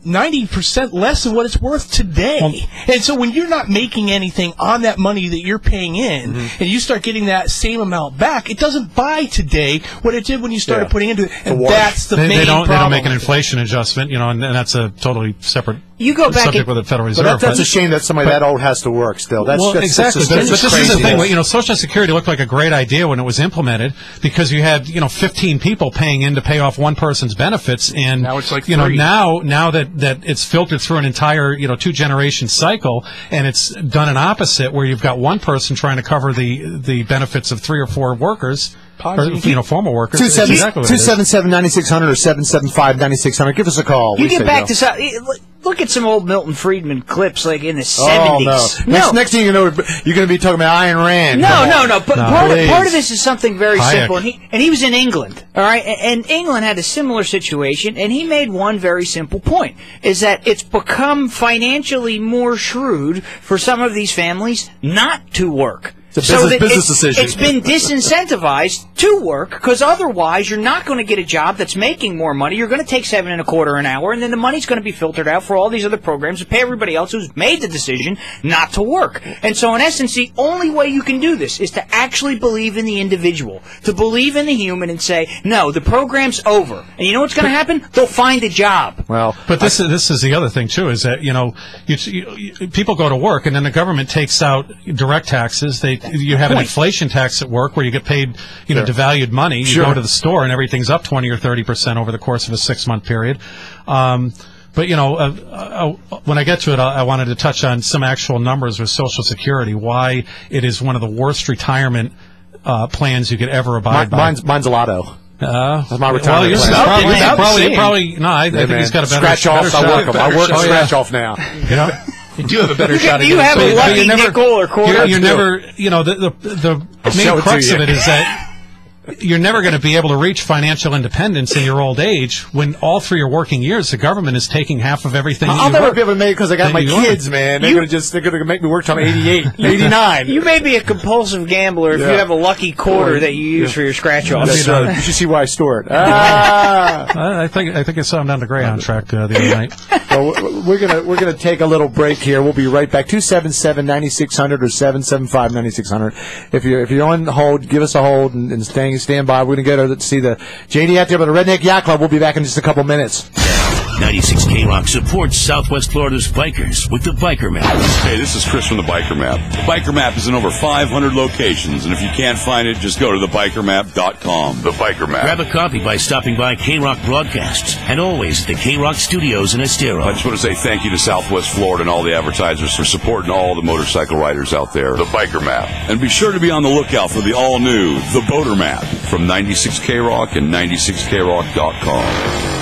90% less than what it's worth today. And so when you're not making anything on that money that you're paying in, and you start getting that same amount back, it doesn't buy today what it did when you started putting into it. And that's the main problem. They don't make an inflation adjustment, and that's a totally separate You go back subject with the Federal Reserve. But that's a shame that somebody that old has to work still. That's exactly. That's But this is the thing. Social Security looked like a great idea when it was implemented because you had 15 people paying in to pay off one person's benefits, and now it's like now that it's filtered through an entire 2-generation cycle, and it's done an opposite where you've got one person trying to cover the benefits of 3 or 4 workers. Or, former workers. 277-9600 or 775-9600. Give us a call. You get back to look at some old Milton Friedman clips like in the 70s. Next thing you know, you're going to be talking about Ayn Rand. No. But part of this is something very Hayek. simple. And he was in England, all right? And England had a similar situation, and he made one very simple point, is that it's become financially more shrewd for some of these families not to work. It's a business decision. It's been disincentivized to work because otherwise you're not going to get a job that's making more money. You're going to take $7.25 an hour, and then the money's going to be filtered out for all these other programs to pay everybody else who's made the decision not to work. And so, in essence, the only way you can do this is to actually believe in the individual, to believe in the human, and say, no, the program's over. And you know what's going to happen? They'll find a job. Well, but this is the other thing too, is that people go to work, and then the government takes out direct taxes. You have an inflation tax at work where you get paid, devalued money. You go to the store and everything's up 20 or 30% over the course of a 6-month period. But when I get to it, I wanted to touch on some actual numbers with Social Security. Why it is one of the worst retirement plans you could ever abide by. Mine's a lotto. That's my retirement yours plan. Probably. No, I think he's got a better scratch off. I work scratch off now. You do have a better shot. You have a lucky nickel or quarter. You're never, the main crux of it is that you're never going to be able to reach financial independence in your old age when all through your working years the government is taking half of everything. I'll never be able to make it because I got my kids, man. They're going to make me work till I'm 88, 89. You may be a compulsive gambler if you have a lucky quarter that you use for your scratch offs. You should see where I store it. I think I saw him down the Greyhound track the other night. So we're gonna take a little break here. We'll be right back. 277-9600 or 775-9600. If you're on hold, give us a hold and stand by. We're going to go to see the JD out there by the Redneck Yacht Club. We'll be back in just a couple minutes. 96 K-Rock supports Southwest Florida's bikers with the Biker Map. Hey, this is Chris from the Biker Map. The Biker Map is in over 500 locations, and if you can't find it, just go to thebikermap.com. The Biker Map. Grab a copy by stopping by K-Rock Broadcasts, and always at the K-Rock Studios in Estero. I just want to say thank you to Southwest Florida and all the advertisers for supporting all the motorcycle riders out there. The Biker Map. And be sure to be on the lookout for the all-new The Boater Map from 96 K-Rock and 96krock.com.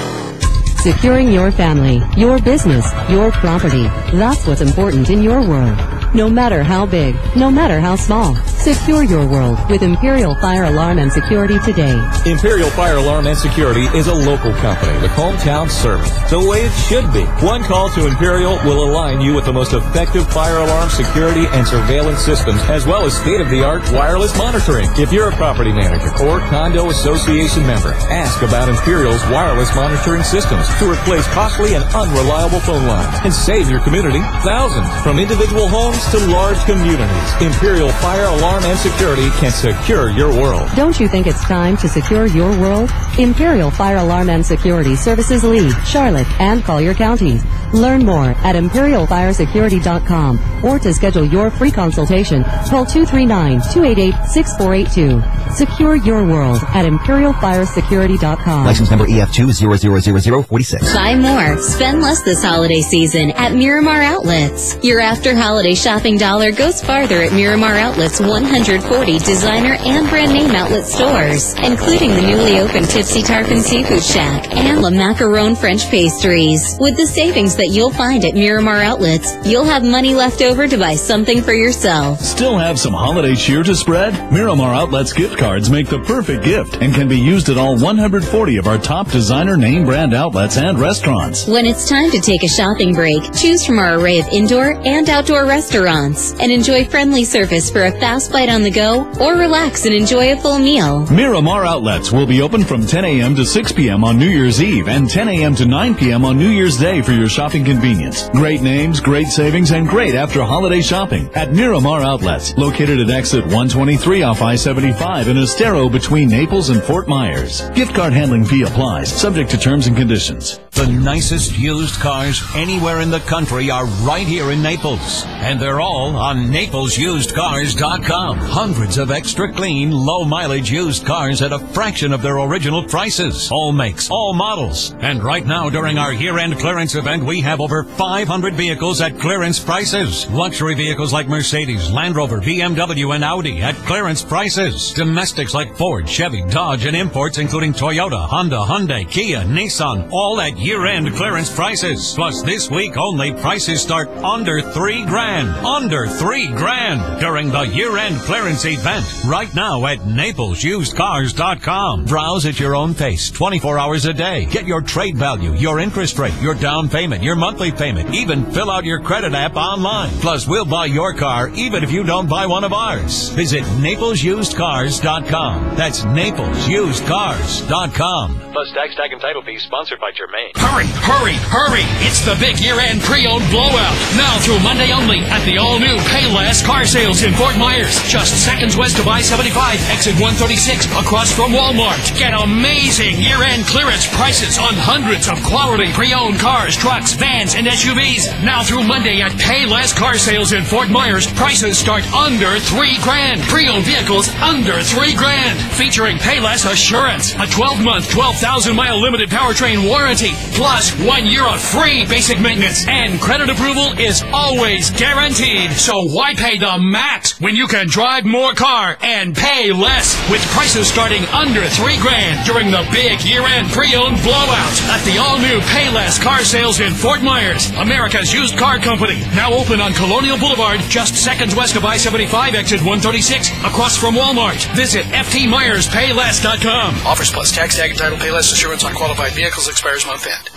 Securing your family, your business, your property. That's what's important in your world. No matter how big, no matter how small. Secure your world with Imperial Fire Alarm and Security today. Imperial Fire Alarm and Security is a local company with hometown service, the way it should be. One call to Imperial will align you with the most effective fire alarm, security, and surveillance systems, as well as state-of-the-art wireless monitoring. If you're a property manager or condo association member, ask about Imperial's wireless monitoring systems to replace costly and unreliable phone lines and save your community thousands from individual homes to large communities. Imperial Fire Alarm alarm and security can secure your world. Don't you think it's time to secure your world? Imperial Fire Alarm and Security services Lee, Charlotte, and Collier counties. Learn more at imperialfiresecurity.com or to schedule your free consultation, call 239-288-6482. Secure your world at imperialfiresecurity.com. License number EF2000046. Buy more, spend less this holiday season at Miramar Outlets. Your after-holiday shopping dollar goes farther at Miramar Outlets' 140 designer and brand name outlet stores, including the newly opened Tipsy Tarpon Seafood Shack and La Macaron French Pastries. With the savings that you'll find at Miramar Outlets, you'll have money left over to buy something for yourself. Still have some holiday cheer to spread? Miramar Outlets gift cards make the perfect gift and can be used at all 140 of our top designer name brand outlets and restaurants. When it's time to take a shopping break, choose from our array of indoor and outdoor restaurants and enjoy friendly service for a fast bite on the go or relax and enjoy a full meal. Miramar Outlets will be open from 10 a.m. to 6 p.m. on New Year's Eve and 10 a.m. to 9 p.m. on New Year's Day for your shopping convenience. Great names, great savings, and great after-holiday shopping at Miramar Outlets, located at exit 123 off I-75 in Estero between Naples and Fort Myers. Gift card handling fee applies, subject to terms and conditions. The nicest used cars anywhere in the country are right here in Naples. And they're all on NaplesUsedCars.com. Hundreds of extra clean, low-mileage used cars at a fraction of their original prices. All makes, all models. And right now, during our year-end clearance event, we have over 500 vehicles at clearance prices. Luxury vehicles like Mercedes, Land Rover, BMW, and Audi at clearance prices. Domestics like Ford, Chevy, Dodge, and imports including Toyota, Honda, Hyundai, Kia, Nissan, all at year-end clearance prices. Plus, this week only, prices start under $3,000. Under $3,000 during the year-end clearance event. Right now at NaplesUsedCars.com. Browse at your own pace, 24 hours a day. Get your trade value, your interest rate, your down payment, your monthly payment. Even fill out your credit app online. Plus, we'll buy your car even if you don't buy one of ours. Visit NaplesUsedCars.com. That's NaplesUsedCars.com. Plus tax, tag, and title fees sponsored by Germain. Hurry, hurry, hurry! It's the big year-end pre-owned blowout. Now through Monday only at the all-new Payless Car Sales in Fort Myers. Just seconds west of I-75, exit 136, across from Walmart. Get amazing year-end clearance prices on hundreds of quality pre-owned cars, trucks, vans, and SUVs. Now through Monday at Payless Car Sales in Fort Myers, prices start under $3,000. Pre-owned vehicles under $3,000. Featuring Payless Assurance, a 12-month, 12,000-mile limited powertrain warranty, plus 1 year of free basic maintenance, and credit approval is always guaranteed. So why pay the max when you can drive more car and pay less with prices starting under $3,000 during the big year-end pre-owned blowout at the all-new Payless Car Sales in Fort Myers, America's used car company. Now open on Colonial Boulevard, just seconds west of I-75, exit 136, across from Walmart. Visit ftmyerspayless.com. Offers plus tax, tag, and title, Payless assurance on qualified vehicles expires month end.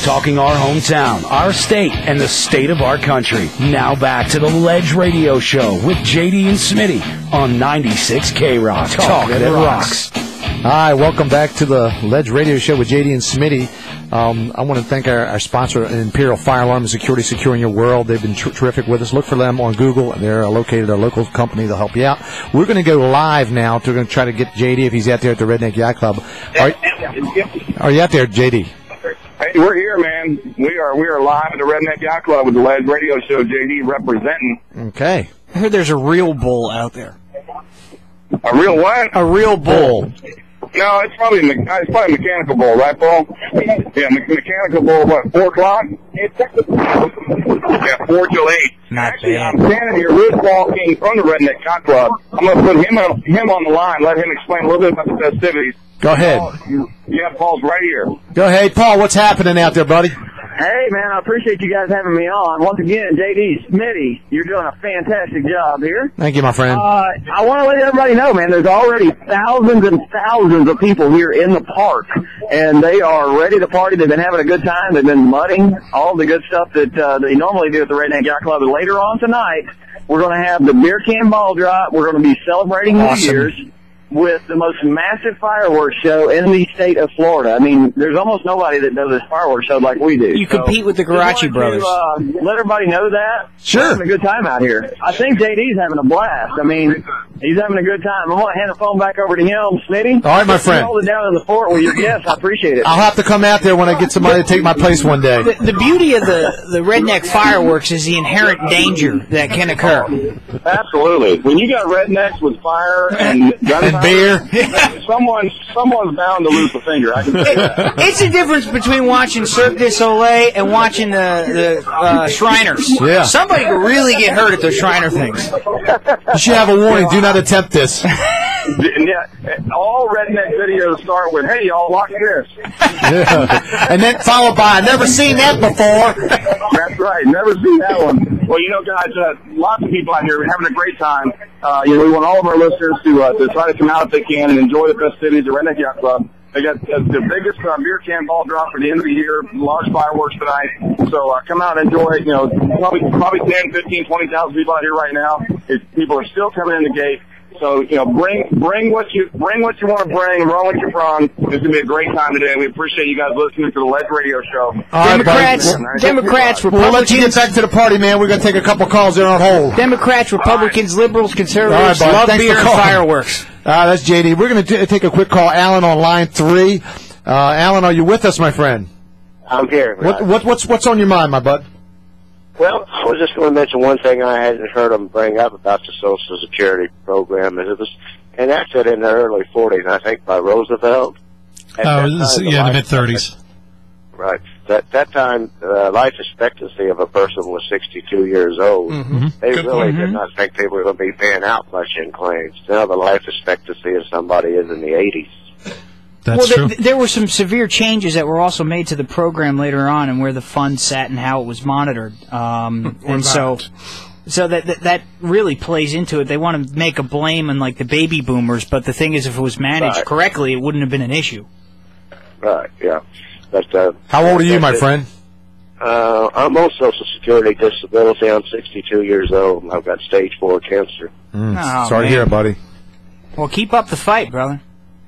Talking our hometown, our state, and the state of our country. Now back to the Ledge Radio Show with JD and Smitty on 96 K-Rock. Talk that rocks. Hi, welcome back to the Ledge Radio Show with JD and Smitty. I want to thank our sponsor, Imperial Fire Alarm and Security, securing your world. They've been terrific with us. Look for them on Google. They're located at a local company. They'll help you out. We're going to go live now. We're going to try to get JD if he's out there at the Redneck Yacht Club. Are you out there, JD? Hey, we're here, man. We are live at the Redneck Yacht Club with the Ledge Radio Show. JD representing. Okay. I heard there's a real bull out there. A real what? A real bull. No, it's probably a mechanical bull, right, Paul? Yeah, mechanical bull. What? 4 o'clock? Yeah, 4 till 8. Actually, I'm standing here with Paul King from the Redneck Yacht Club. I'm going to put him on the line. Let him explain a little bit about the festivities. Go ahead. Yeah, Paul's right here. Go ahead, Paul. What's happening out there, buddy? Hey, man, I appreciate you guys having me on. Once again, JD, Smitty, you're doing a fantastic job here. Thank you, my friend. I want to let everybody know, man, there's already thousands and thousands of people here in the park, and they are ready to party. They've been having a good time. They've been mudding, all the good stuff that they normally do at the Redneck Yacht Club. And later on tonight, we're going to have the beer can ball drop. We're going to be celebrating New Year's. with the most massive fireworks show in the state of Florida. I mean, there's almost nobody that does this fireworks show like we do. You compete with the Garachi brothers. Let everybody know that. Sure. We're having a good time out here. I think JD's having a blast. I mean, he's having a good time. I want to hand the phone back over to him, Smitty. All right, my friend. Hold it down in the fort with your guests. I appreciate it. I'll have to come out there when I get somebody to take my place one day. The beauty of the redneck fireworks is the inherent danger that can occur. Absolutely. When you got rednecks with fire and beer, someone's bound to lose a finger. I can tell you that. It's the difference between watching Cirque du Soleil and watching the Shriners. Yeah. Somebody could really get hurt at those Shriner things. You should have a warning. Do not attempt this. Yeah, all redneck videos start with, "Hey, y'all, watch this." Yeah. And then followed by, "I've never seen that before." That's right. Never seen that one. Well, guys, lots of people out here are having a great time. We want all of our listeners to try to come out if they can and enjoy the festivities at Redneck Yacht Club. They got the biggest beer can ball drop for the end of the year, large fireworks tonight. So come out and enjoy. Probably 10, 15, 20,000 people out here right now. People are still coming in the gate. So, bring what you want to bring, roll what you brung. It's going to be a great time today. We appreciate you guys listening to the Ledge Radio Show. Democrats, Republicans. We'll let you get back to the party, man. We're going to take a couple calls there on hold. Democrats, Republicans, liberals, conservatives, all right, love thanks beer for and calling. fireworks. That's JD. We're going to take a quick call. Alan on line 3. Alan, are you with us, my friend? I'm here. What's on your mind, my bud? Well, I was just going to mention one thing I hadn't heard them bring up about the Social Security program. It was enacted in the early 40s, I think, by Roosevelt. Oh, the mid-30s. Right. At that time, the life expectancy of a person was 62 years old. Mm-hmm. They really did not think they were going to be paying out much in claims. Now the life expectancy of somebody is in the 80s. That's true. There were some severe changes that were also made to the program later on, and where the fund sat and how it was monitored. So that really plays into it. They want to make a blame on like the baby boomers, but the thing is, if it was managed correctly, it wouldn't have been an issue. Right. Yeah. But how old are you, my friend? I'm on Social Security disability. I'm 62 years old. I've got stage 4 cancer. Sorry to hear it, buddy. Well, keep up the fight, brother.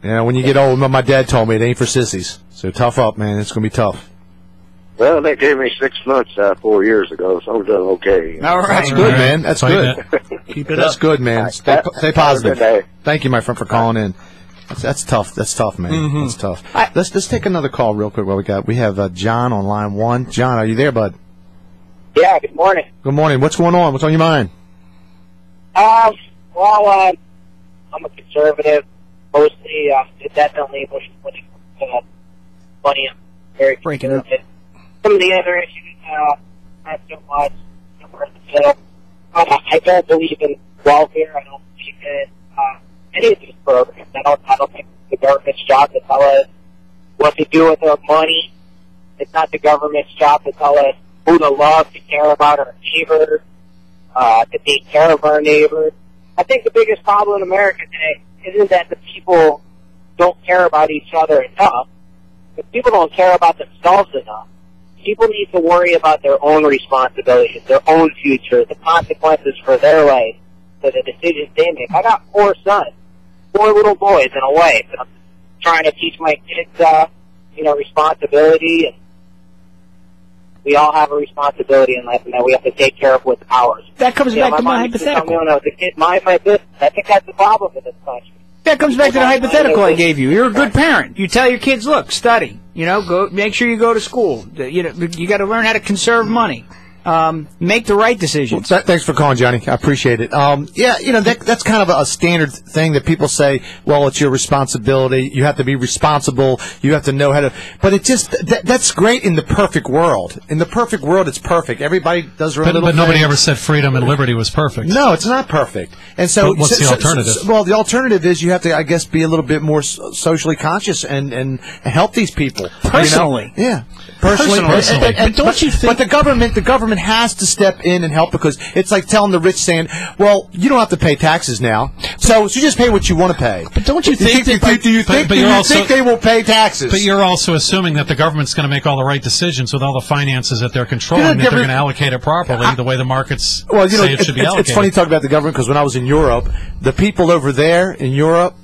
Yeah, when you get old, my dad told me it ain't for sissies. So tough up, man. It's going to be tough. Well, they gave me 6 months 4 years ago, so I'm doing okay. All right. That's good, man. That's good. Keep it That's up. good, man. Stay positive. Have a good day. Thank you, my friend, for calling in. That's tough. That's tough, man. Mm-hmm. That's tough. Let's take another call real quick. We have John on line 1. John, are you there, bud? Yeah. Good morning. Good morning. What's going on? What's on your mind? I'm a conservative. Mostly, definitely pushing money. Very breaking up. Some of the other issues, not so much. I don't believe in welfare. I don't believe in any of these programs. I don't think it's the government's job to tell us what to do with our money. It's not the government's job to tell us who to love, to care about our neighbors, to take care of our neighbors. I think the biggest problem in America today isn't that the people don't care about each other enough, but people don't care about themselves enough. People need to worry about their own responsibilities, their own future, the consequences for their life, for the decisions they make. I got 4 sons, 4 little boys and a wife, and I'm trying to teach my kids, responsibility, and we all have a responsibility in life, and that we have to take care of what's ours. That comes back to my hypothetical. When I was a kid, mind my business. I think that's the problem with this country. That comes back to the hypothetical I gave you. You're a good parent. You tell your kids, look, study. Go. Make sure you go to school. You got to learn how to conserve money. Make the right decisions. Well, thanks for calling, Johnny. I appreciate it. That's kind of a standard thing that people say, well, it's your responsibility. You have to be responsible. You have to know how to. But it just, that's great in the perfect world. In the perfect world, it's perfect. Everybody does their own little But nobody thing. ever said freedom and liberty was perfect. No, it's not perfect. And so, what's the alternative? Well, the alternative is you have to, I guess, be a little bit more socially conscious and help these people. Personally. Yeah. Personally. And don't you think? But the government has to step in and help, because it's like telling the rich, saying, well, you don't have to pay taxes now, so you just pay what you want to pay. But don't you think do you think they will pay taxes? But you're also assuming that the government's going to make all the right decisions with all the finances that they're controlling, that they're going to allocate it properly the way the markets say it should be allocated. It's funny to talk about the government, because when I was in Europe, the people over there in Europe,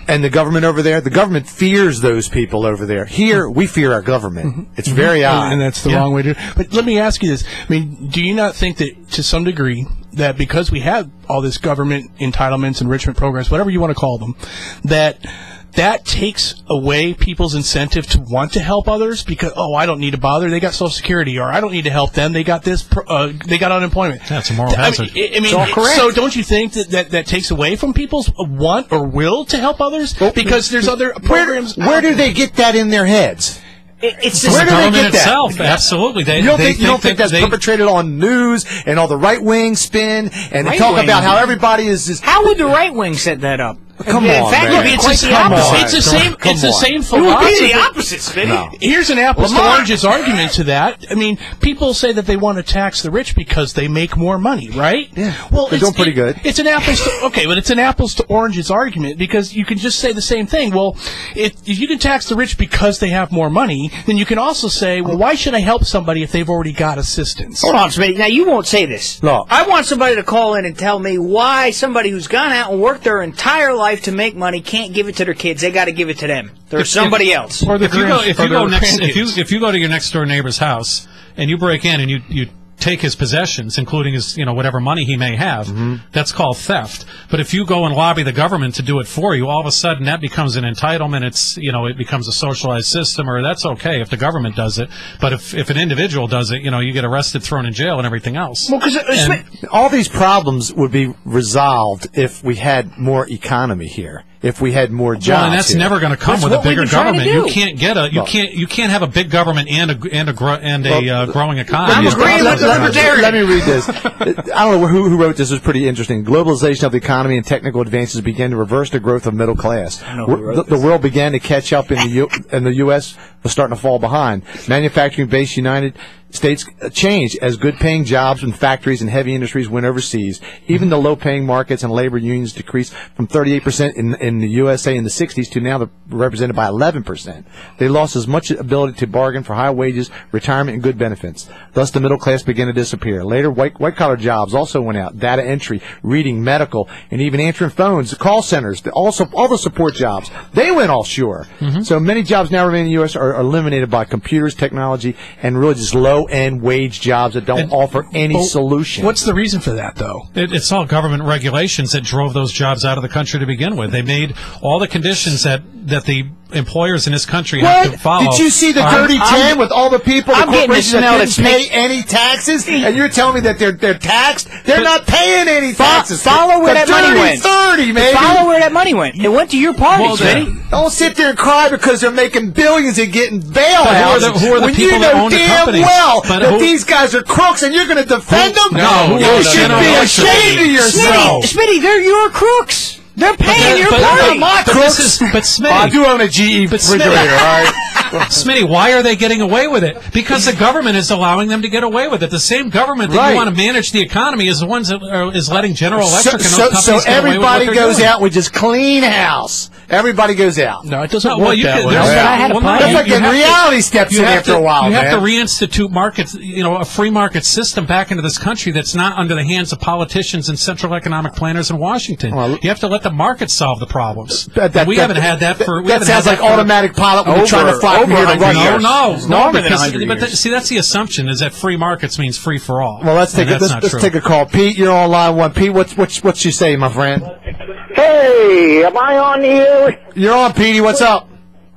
And the government over there, the government fears those people over there. Here, we fear our government. It's very odd. And that's the wrong way to do it. But let me ask you this. I mean, do you not think that, to some degree, that because we have all this government entitlements, enrichment programs, whatever you want to call them, that takes away people's incentive to want to help others because, I don't need to bother. They got Social Security, or I don't need to help them. They got this. They got unemployment. That's a moral hazard. I mean, so don't you think that takes away from people's want or will to help others because there's other programs? Where do they get that in their heads? It's the government itself. Absolutely. You don't think that's perpetrated on news and all the right-wing spin and they talk about how everybody is just... How would the right wing set that up? Come on, man. It's the same philosophy. It would be the opposite, Smitty. No. Here's an apples to oranges argument to that. I mean, people say that they want to tax the rich because they make more money, right? Yeah. Well, they're doing pretty good. It's an apples to oranges argument because you can just say the same thing. Well, if you can tax the rich because they have more money, then you can also say, well, why should I help somebody if they've already got assistance? Hold on, Smitty. Now, you won't say this. No. I want somebody to call in and tell me why somebody who's gone out and worked their entire life to make money can't give it to their kids. They got to give it to them. There's somebody else. Or if you go to your next door neighbor's house and you break in and you take his possessions, including his, whatever money he may have, that's called theft. But if you go and lobby the government to do it for you, all of a sudden that becomes an entitlement. It's, it becomes a socialized system, or that's okay if the government does it. But if an individual does it, you get arrested, thrown in jail, and everything else. Well, because all these problems would be resolved if we had more economy here. If we had more jobs, and that's never going to come with a bigger government. You can't get you can't have a big government and a growing economy. I'm agreeing with the libertarian. Let me read this. I don't know who wrote this. It was pretty interesting. Globalization of the economy and technical advances began to reverse the growth of middle class. The world began to catch up, and the U.S. was starting to fall behind. Manufacturing-based United States changed as good-paying jobs and factories and heavy industries went overseas. Even the low-paying markets and labor unions decreased from 38% in the USA in the 60s to now represented by 11%. They lost as much ability to bargain for high wages, retirement, and good benefits. Thus, the middle class began to disappear. Later, white-collar jobs also went out. Data entry, reading, medical, and even answering phones, call centers, also all the support jobs. They went offshore. So many jobs now remain in the U.S. are eliminated by computers, technology, and really just low-end wage jobs that don't offer any solution. What's the reason for that, though? It's all government regulations that drove those jobs out of the country to begin with. They made all the conditions that the employers in this country have to follow. Did you see the Dirty 10 with all the people, the corporations that didn't pay any taxes? And you're telling me that they're taxed? They're not paying any taxes. Follow where that money went. 30, maybe. Follow where that money went. It went to your parties, Smitty. Don't sit there and cry because they're making billions and getting bailouts. Who are the people that own the companies? Well that these guys are crooks and you're going to defend them? No. You should be ashamed of yourself. Smitty, they're your crooks. They're paying your party. My crooks. But Smitty, I do own a GE refrigerator, all right? Smitty, why are they getting away with it? Because the government is allowing them to get away with it. The same government that you want to manage the economy is the ones that is letting General Electric and those companies so get away with what everybody they're goes doing. out with just clean house. Everybody goes out. No, it doesn't work that way. That's like reality steps in after a while, You man. have to reinstitute markets, a free market system back into this country that's not under the hands of politicians and central economic planners in Washington. You have to let the market solve the problems. We haven't had that for... That sounds like automatic pilot when we're trying to fly from here to run here. No, see, the assumption is that free markets means free for all. Well, let's take a call. Pete, you're on line one. Pete, what's you say, my friend? Hey, am I on the air? You're on, Petey. What's up?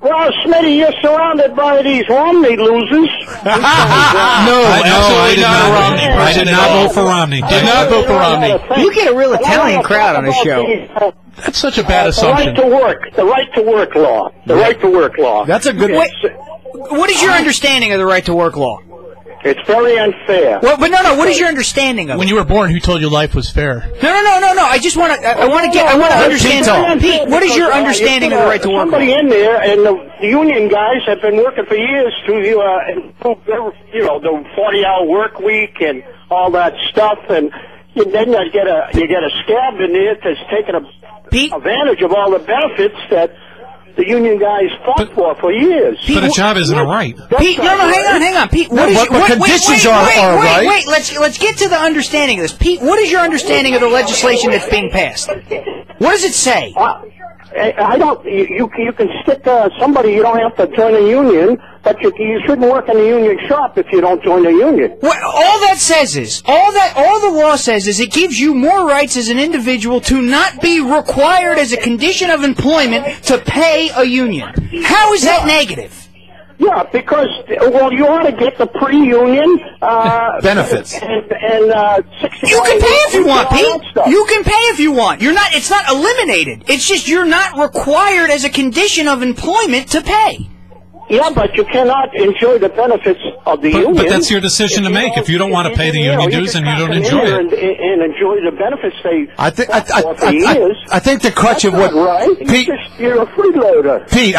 Well, Smitty, you're surrounded by these Romney losers. I did not vote for Romney. Did not vote for Romney. You get a real Italian crowd on this show. That's such a bad assumption. The right to work law. The right to work law. That's a good one. What is your understanding of the right to work law? It's very unfair. Well, but no. What is your understanding of it? When you were born, who told you life was fair? No. I just want to. I want to understand. Pete, what is your understanding of the right to work law? Somebody in there, and the union guys have been working for years to improve the 40-hour work week and all that stuff, and then you get a scab in there that's taking advantage of all the benefits that the union guys fought for years. But a job isn't a right. Pete, hang on. Pete, what conditions are right? Wait, let's get to the understanding of this. Pete, what is your understanding of the legislation that's being passed? What does it say? I don't. You can stick somebody. You don't have to join a union, but you shouldn't work in a union shop if you don't join a union. Well, all that says is all the law says is it gives you more rights as an individual to not be required as a condition of employment to pay a union. How is that negative? Yeah, because you ought to get the pre-union benefits. And 60. You can pay if you want, Pete. You can pay if you want. It's not eliminated. It's just you're not required as a condition of employment to pay. Yeah, but you cannot enjoy the benefits of the union. But that's your decision to make. If you don't want to pay the union dues, and you don't enjoy it, and enjoy the benefits they. I think the crutch of what right. Pete, you're a freeloader. Pete,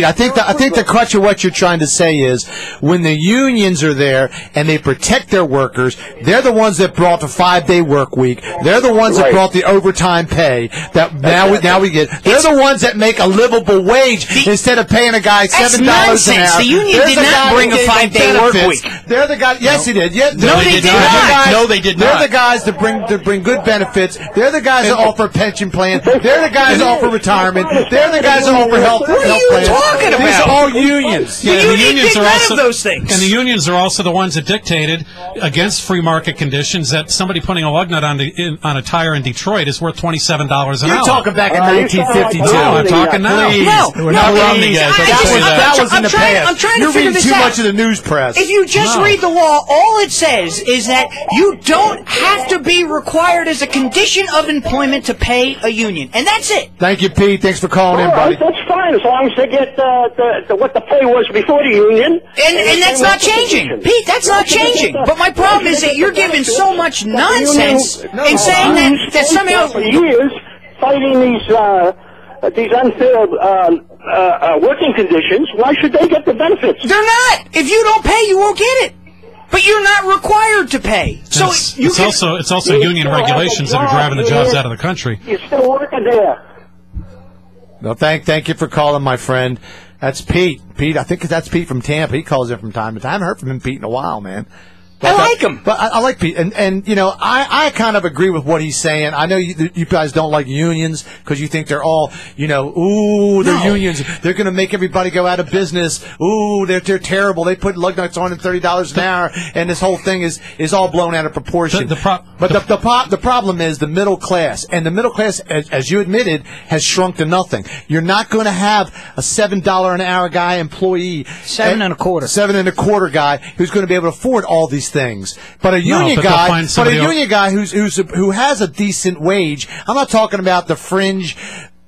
I think the crutch of what you're trying to say is when the unions are there and they protect their workers, they're the ones that brought the 5-day work week. They're the ones that brought the overtime pay that now we get. They're the ones that make a livable wage instead of paying a guy $7 an hour. The union did not bring a 5-day work week. They're the guys. Yes, he did. No, they did not. No, they did not. They're the guys that bring good benefits. They're the guys that offer pension plan. They're the guys that offer retirement. They're the guys that offer health plans. Talking about? These are all unions. Yeah, the unions are also those things. And the unions are also the ones that dictated against free market conditions that somebody putting a lug nut on a tire in Detroit is worth $27 an hour. You're talking back in 1952. I'm talking now. We're not Romney guys. That was in the past. I'm trying to You're figure reading this too out. much of the news press. If you just read the law, all it says is that you don't have to be required as a condition of employment to pay a union, and that's it. Thank you, Pete. Thanks for calling in, buddy. That's fine as long as they get what the pay was before the union. And that's not changing. Pete, that's not changing. But my problem is that you're giving so much nonsense in saying that somehow... For years, fighting these unfair working conditions, why should they get the benefits? They're not. If you don't pay, you won't get it. But you're not required to pay. So it's also union regulations that are driving the jobs out of the country. You're still working there. No, thank you for calling, my friend. That's Pete. Pete, I think that's Pete from Tampa. He calls in from time to time. I haven't heard from him, Pete, in a while, man. I like him. But I like Pete. And you know, I kind of agree with what he's saying. I know you guys don't like unions because you think they're all, they're unions. They're going to make everybody go out of business. Ooh, they're terrible. They put lug nuts on at $30 an hour, and this whole thing is all blown out of proportion. The problem is the middle class. And the middle class, as you admitted, has shrunk to nothing. You're not going to have a $7 an hour guy employee. $7 $7.25 guy who's going to be able to afford all these things, but a union guy who has a decent wage. I'm not talking about the fringe,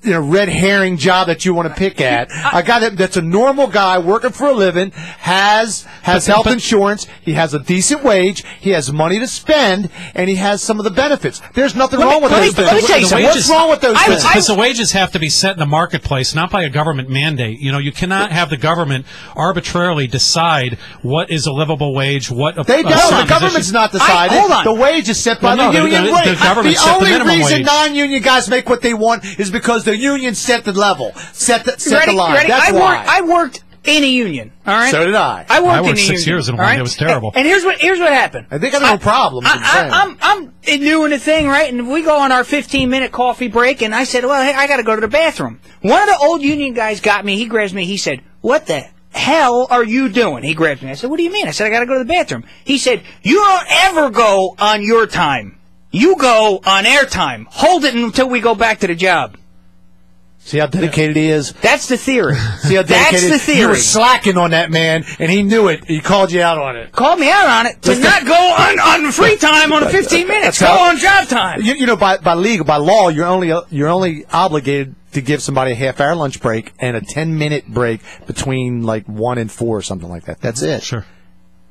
red herring job that you want to pick at. A guy that's a normal guy working for a living, has health insurance, he has a decent wage, he has money to spend, and he has some of the benefits. There's nothing wrong with those things. Let me tell you something. What's wrong with those things? Because the wages have to be set in the marketplace, not by a government mandate. You cannot have the government arbitrarily decide what is a livable wage, They don't. The government's not deciding. Hold on. The wage is set by the union. The only reason non-union guys make what they want is because the union set the level, set the line. Ready? That's why. I worked in a union. All right. So did I. I worked in a 6 union. years in one. Right? It was terrible. And here's what happened. I think I have no problem. I'm doing a thing, right? And we go on our 15-minute coffee break, and I said, well, hey, I got to go to the bathroom. One of the old union guys got me. He grabs me. He said, what the hell are you doing? He grabs me. I said, what do you mean? I said, I got to go to the bathroom. He said, you don't ever go on your time. You go on air time. Hold it until we go back to the job. See how dedicated he is? That's the theory. See how dedicated? That's the theory. You were slacking on that man, and he knew it. He called you out on it. Called me out on it to not go on free time on 15 minutes. Go on job time. By law, you're only obligated to give somebody a half-hour lunch break and a 10-minute break between like 1 and 4 or something like that. That's it. Sure.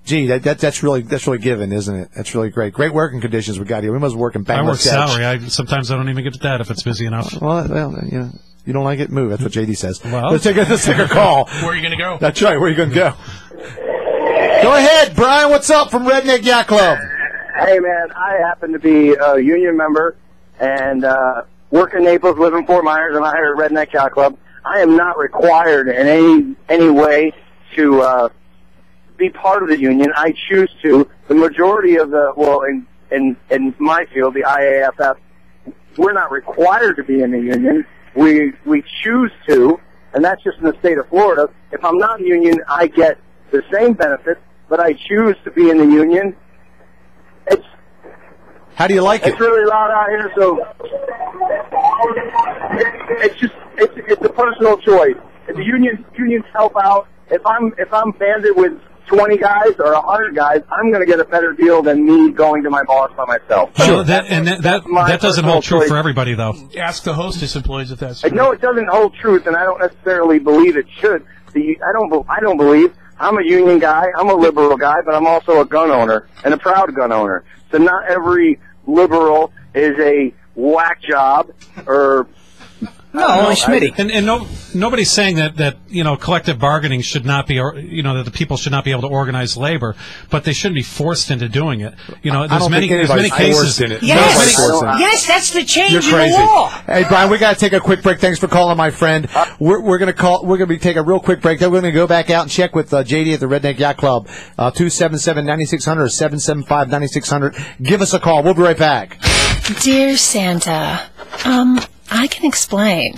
Gee, that's really given, isn't it? That's really great. Great working conditions we got here. We must work in Bangladesh. I work salary. Sometimes I don't even get to that if it's busy enough. Well, you don't like it? Move. That's what JD says. Well, let's take a call. Where are you going to go? That's right. Where are you going to go? Go ahead, Brian. What's up from Redneck Yacht Club? Hey, man. I happen to be a union member and work in Naples, live in Fort Myers, and I hire at Redneck Yacht Club. I am not required in any way to be part of the union. I choose to. The majority of in my field, the IAFF, we're not required to be in the union. we choose to, and that's just in the state of Florida. If I'm not in the union, I get the same benefits, but I choose to be in the union. How do you like it? It's really loud out here, so it's a personal choice. If the unions help out, if I'm banded with 20 guys or 100 guys, I'm going to get a better deal than me going to my boss by myself. Sure, that doesn't hold true for everybody, though. Ask the hostess employees if that's true. No, it doesn't hold truth, and I don't necessarily believe it should. I don't believe. I'm a union guy. I'm a liberal guy, but I'm also a gun owner and a proud gun owner. So not every liberal is a whack job or. No, only Smitty. And nobody's saying that collective bargaining should not be, that the people should not be able to organize labor, but they shouldn't be forced into doing it. There's many cases in it. Yes, that's the change You're crazy. in the law. Hey, Brian, we got to take a quick break. Thanks for calling, my friend. We're going to take a real quick break. Then we're going to go back out and check with JD at the Redneck Yacht Club, 277-9600 or 775-9600. Give us a call. We'll be right back. Dear Santa, I can explain.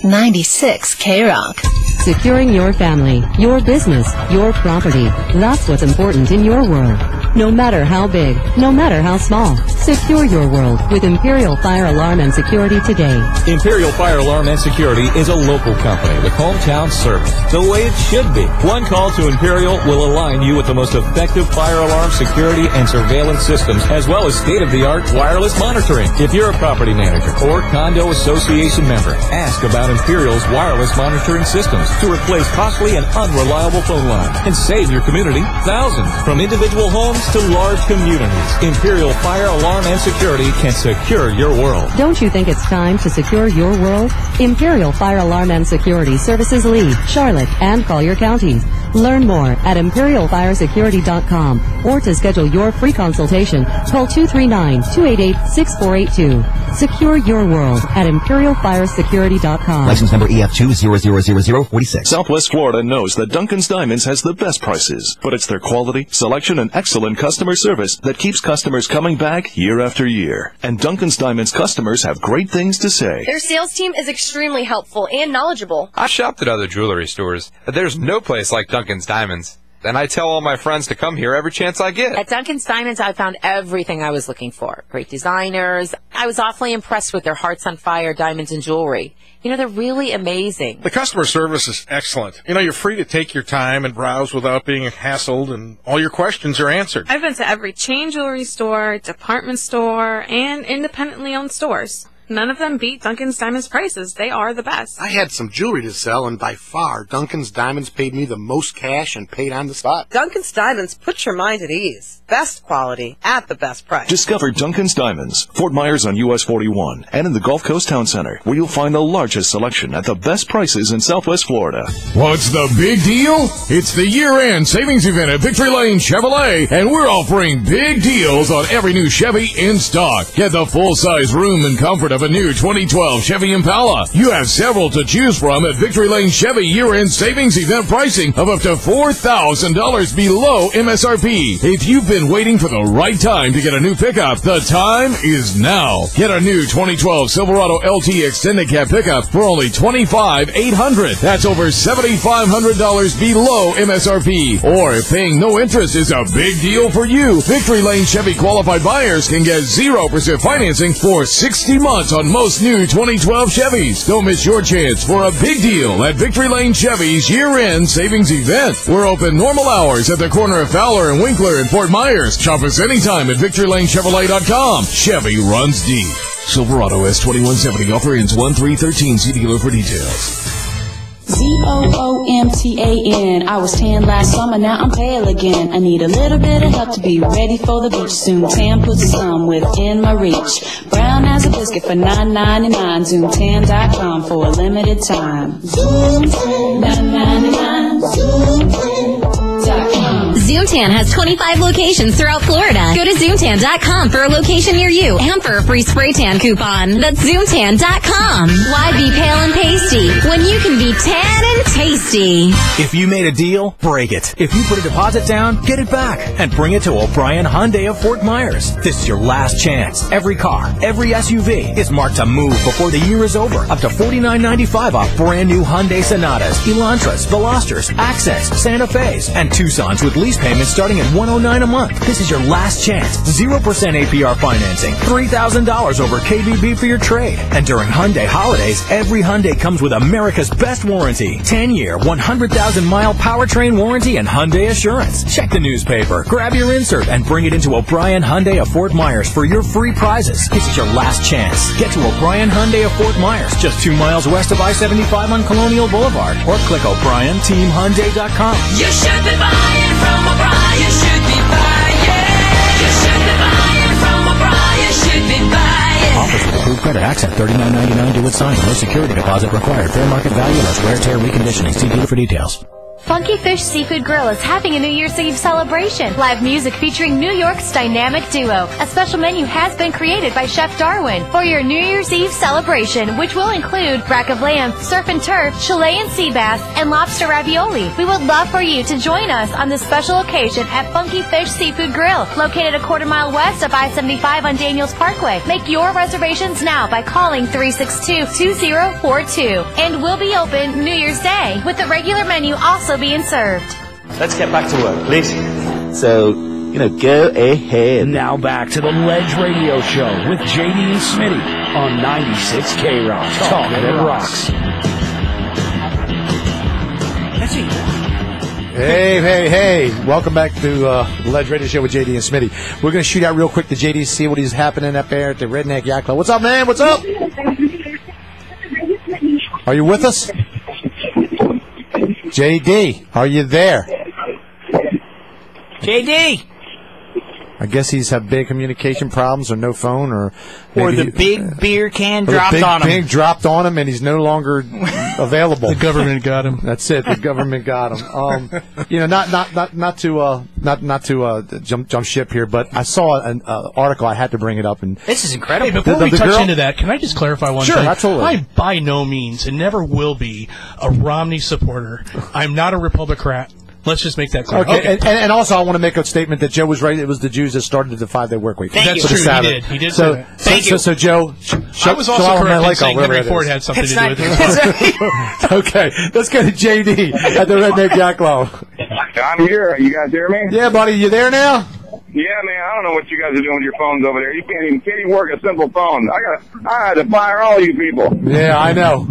96 K-Rock. Securing your family, your business, your property. That's what's important in your world. No matter how big, no matter how small. Secure your world with Imperial Fire Alarm and Security today. Imperial Fire Alarm and Security is a local company with hometown service, the way it should be. One call to Imperial will align you with the most effective fire alarm, security, and surveillance systems, as well as state-of-the-art wireless monitoring. If you're a property manager or condo association member, ask about Imperial's wireless monitoring systems to replace costly and unreliable phone lines and save your community thousands. From individual homes to large communities, Imperial Fire Alarm and Security can secure your world. Don't you think it's time to secure your world? Imperial Fire Alarm and Security services Lee, Charlotte, and Collier counties. Learn more at imperialfiresecurity.com or to schedule your free consultation, call 239-288-6482. Secure your world at imperialfiresecurity.com. License number EF2000046. Southwest Florida knows that Duncan's Diamonds has the best prices, but it's their quality, selection, and excellent customer service that keeps customers coming back year after year. And Duncan's Diamonds customers have great things to say. Their sales team is extremely helpful and knowledgeable. I've shopped at other jewelry stores, but there's no place like Duncan's Diamonds. And I tell all my friends to come here every chance I get. At Duncan's Diamonds, I found everything I was looking for. Great designers. I was awfully impressed with their Hearts on Fire diamonds and jewelry. They're really amazing. The customer service is excellent. You're free to take your time and browse without being hassled, and all your questions are answered. I've been to every chain jewelry store, department store, and independently owned stores. None of them beat Duncan's Diamonds prices. They are the best. I had some jewelry to sell, and by far, Duncan's Diamonds paid me the most cash and paid on the spot. Duncan's Diamonds puts your mind at ease. Best quality at the best price. Discover Duncan's Diamonds, Fort Myers on US 41, and in the Gulf Coast Town Center, where you'll find the largest selection at the best prices in Southwest Florida. What's the big deal? It's the year-end savings event at Victory Lane Chevrolet, and we're offering big deals on every new Chevy in stock. Get the full-size room and comfort of a new 2012 Chevy Impala. You have several to choose from at Victory Lane Chevy year-end savings event pricing of up to $4,000 below MSRP. If you've been waiting for the right time to get a new pickup, the time is now. Get a new 2012 Silverado LT Extended Cab pickup for only $25,800. That's over $7,500 below MSRP. Or if paying no interest is a big deal for you, Victory Lane Chevy qualified buyers can get 0% financing for 60 months on most new 2012 Chevys. Don't miss your chance for a big deal at Victory Lane Chevy's year-end savings event. We're open normal hours at the corner of Fowler and Winkler in Fort Myers. Shop us anytime at VictoryLaneChevrolet.com. Chevy runs deep. Silverado S2170 offer ends 1/3/13. See dealer for details. ZOOMTAN. I was tan last summer, now I'm pale again. I need a little bit of help to be ready for the beach. Zoom Tan puts some within my reach. Brown as a biscuit for $9.99. ZoomTan.com for a limited time. Zoom $9.99. Zoomtan has 25 locations throughout Florida. Go to Zoomtan.com for a location near you and for a free spray tan coupon. That's Zoomtan.com. Why be pale and pasty when you can be tan and tasty. If you made a deal, break it. If you put a deposit down, get it back and bring it to O'Brien Hyundai of Fort Myers. This is your last chance. Every car, every SUV is marked to move before the year is over. Up to $49.95 off brand new Hyundai Sonatas, Elantras, Velosters, Accents, Santa Fe's, and Tucsons with lease payments starting at $109 a month. This is your last chance. 0% APR financing. $3,000 over KBB for your trade. And during Hyundai holidays, every Hyundai comes with America's best warranty. 10-year, 100,000-mile powertrain warranty and Hyundai Assurance. Check the newspaper, grab your insert, and bring it into O'Brien Hyundai of Fort Myers for your free prizes. This is your last chance. Get to O'Brien Hyundai of Fort Myers, just 2 miles west of I-75 on Colonial Boulevard, or click O'BrienTeamHyundai.com. You should be buying from O'Brien. You should be buying. You should be buying from O'Brien. You should be buying. Offers with approved credit. Accent $39.99 due at signing. No security deposit required. Fair market value less wear, tear, reconditioning. See dealer for details. Funky Fish Seafood Grill is having a New Year's Eve celebration. Live music featuring New York's dynamic duo. A special menu has been created by Chef Darwin for your New Year's Eve celebration, which will include rack of lamb, surf and turf, Chilean sea bass, and lobster ravioli. We would love for you to join us on this special occasion at Funky Fish Seafood Grill, located a quarter mile west of I-75 on Daniels Parkway. Make your reservations now by calling 362-2042. And we'll be open New Year's Day with the regular menu also being served. Let's get back to work, please. So, go ahead. Now back to the Ledge Radio Show with JD and Smitty on 96 K-Rock. Talk that rocks. Hey. Welcome back to the Ledge Radio Show with JD and Smitty. We're going to shoot out real quick to JD, see what is happening up there at the Redneck Yacht Club. What's up, man? What's up? Are you with us? JD, are you there? JD! I guess he's had big communication problems or no phone or the big beer can dropped on him. Big dropped on him and he's no longer available. The government got him. That's it. The government got him. Not to jump ship here, but I saw an article. I had to bring it up. And this is incredible. Hey, before we touch into that, can I just clarify one thing? Sure, absolutely. I by no means and never will be a Romney supporter. I'm not a Republican. Let's just make that clear. Okay. And also I want to make a statement that Joe was right. It was the Jews that started the 5-day work week. That's true. He did say that. Thank you. So Joe, I was also correct in saying Henry Ford had something to do with it. Okay. Let's go to JD at the Redneck Yacht Club. I'm here. You guys hear me? Yeah, buddy. You there now? Yeah, man. I don't know what you guys are doing with your phones over there. You can't even work a simple phone. I had to fire all you people. Yeah, I know.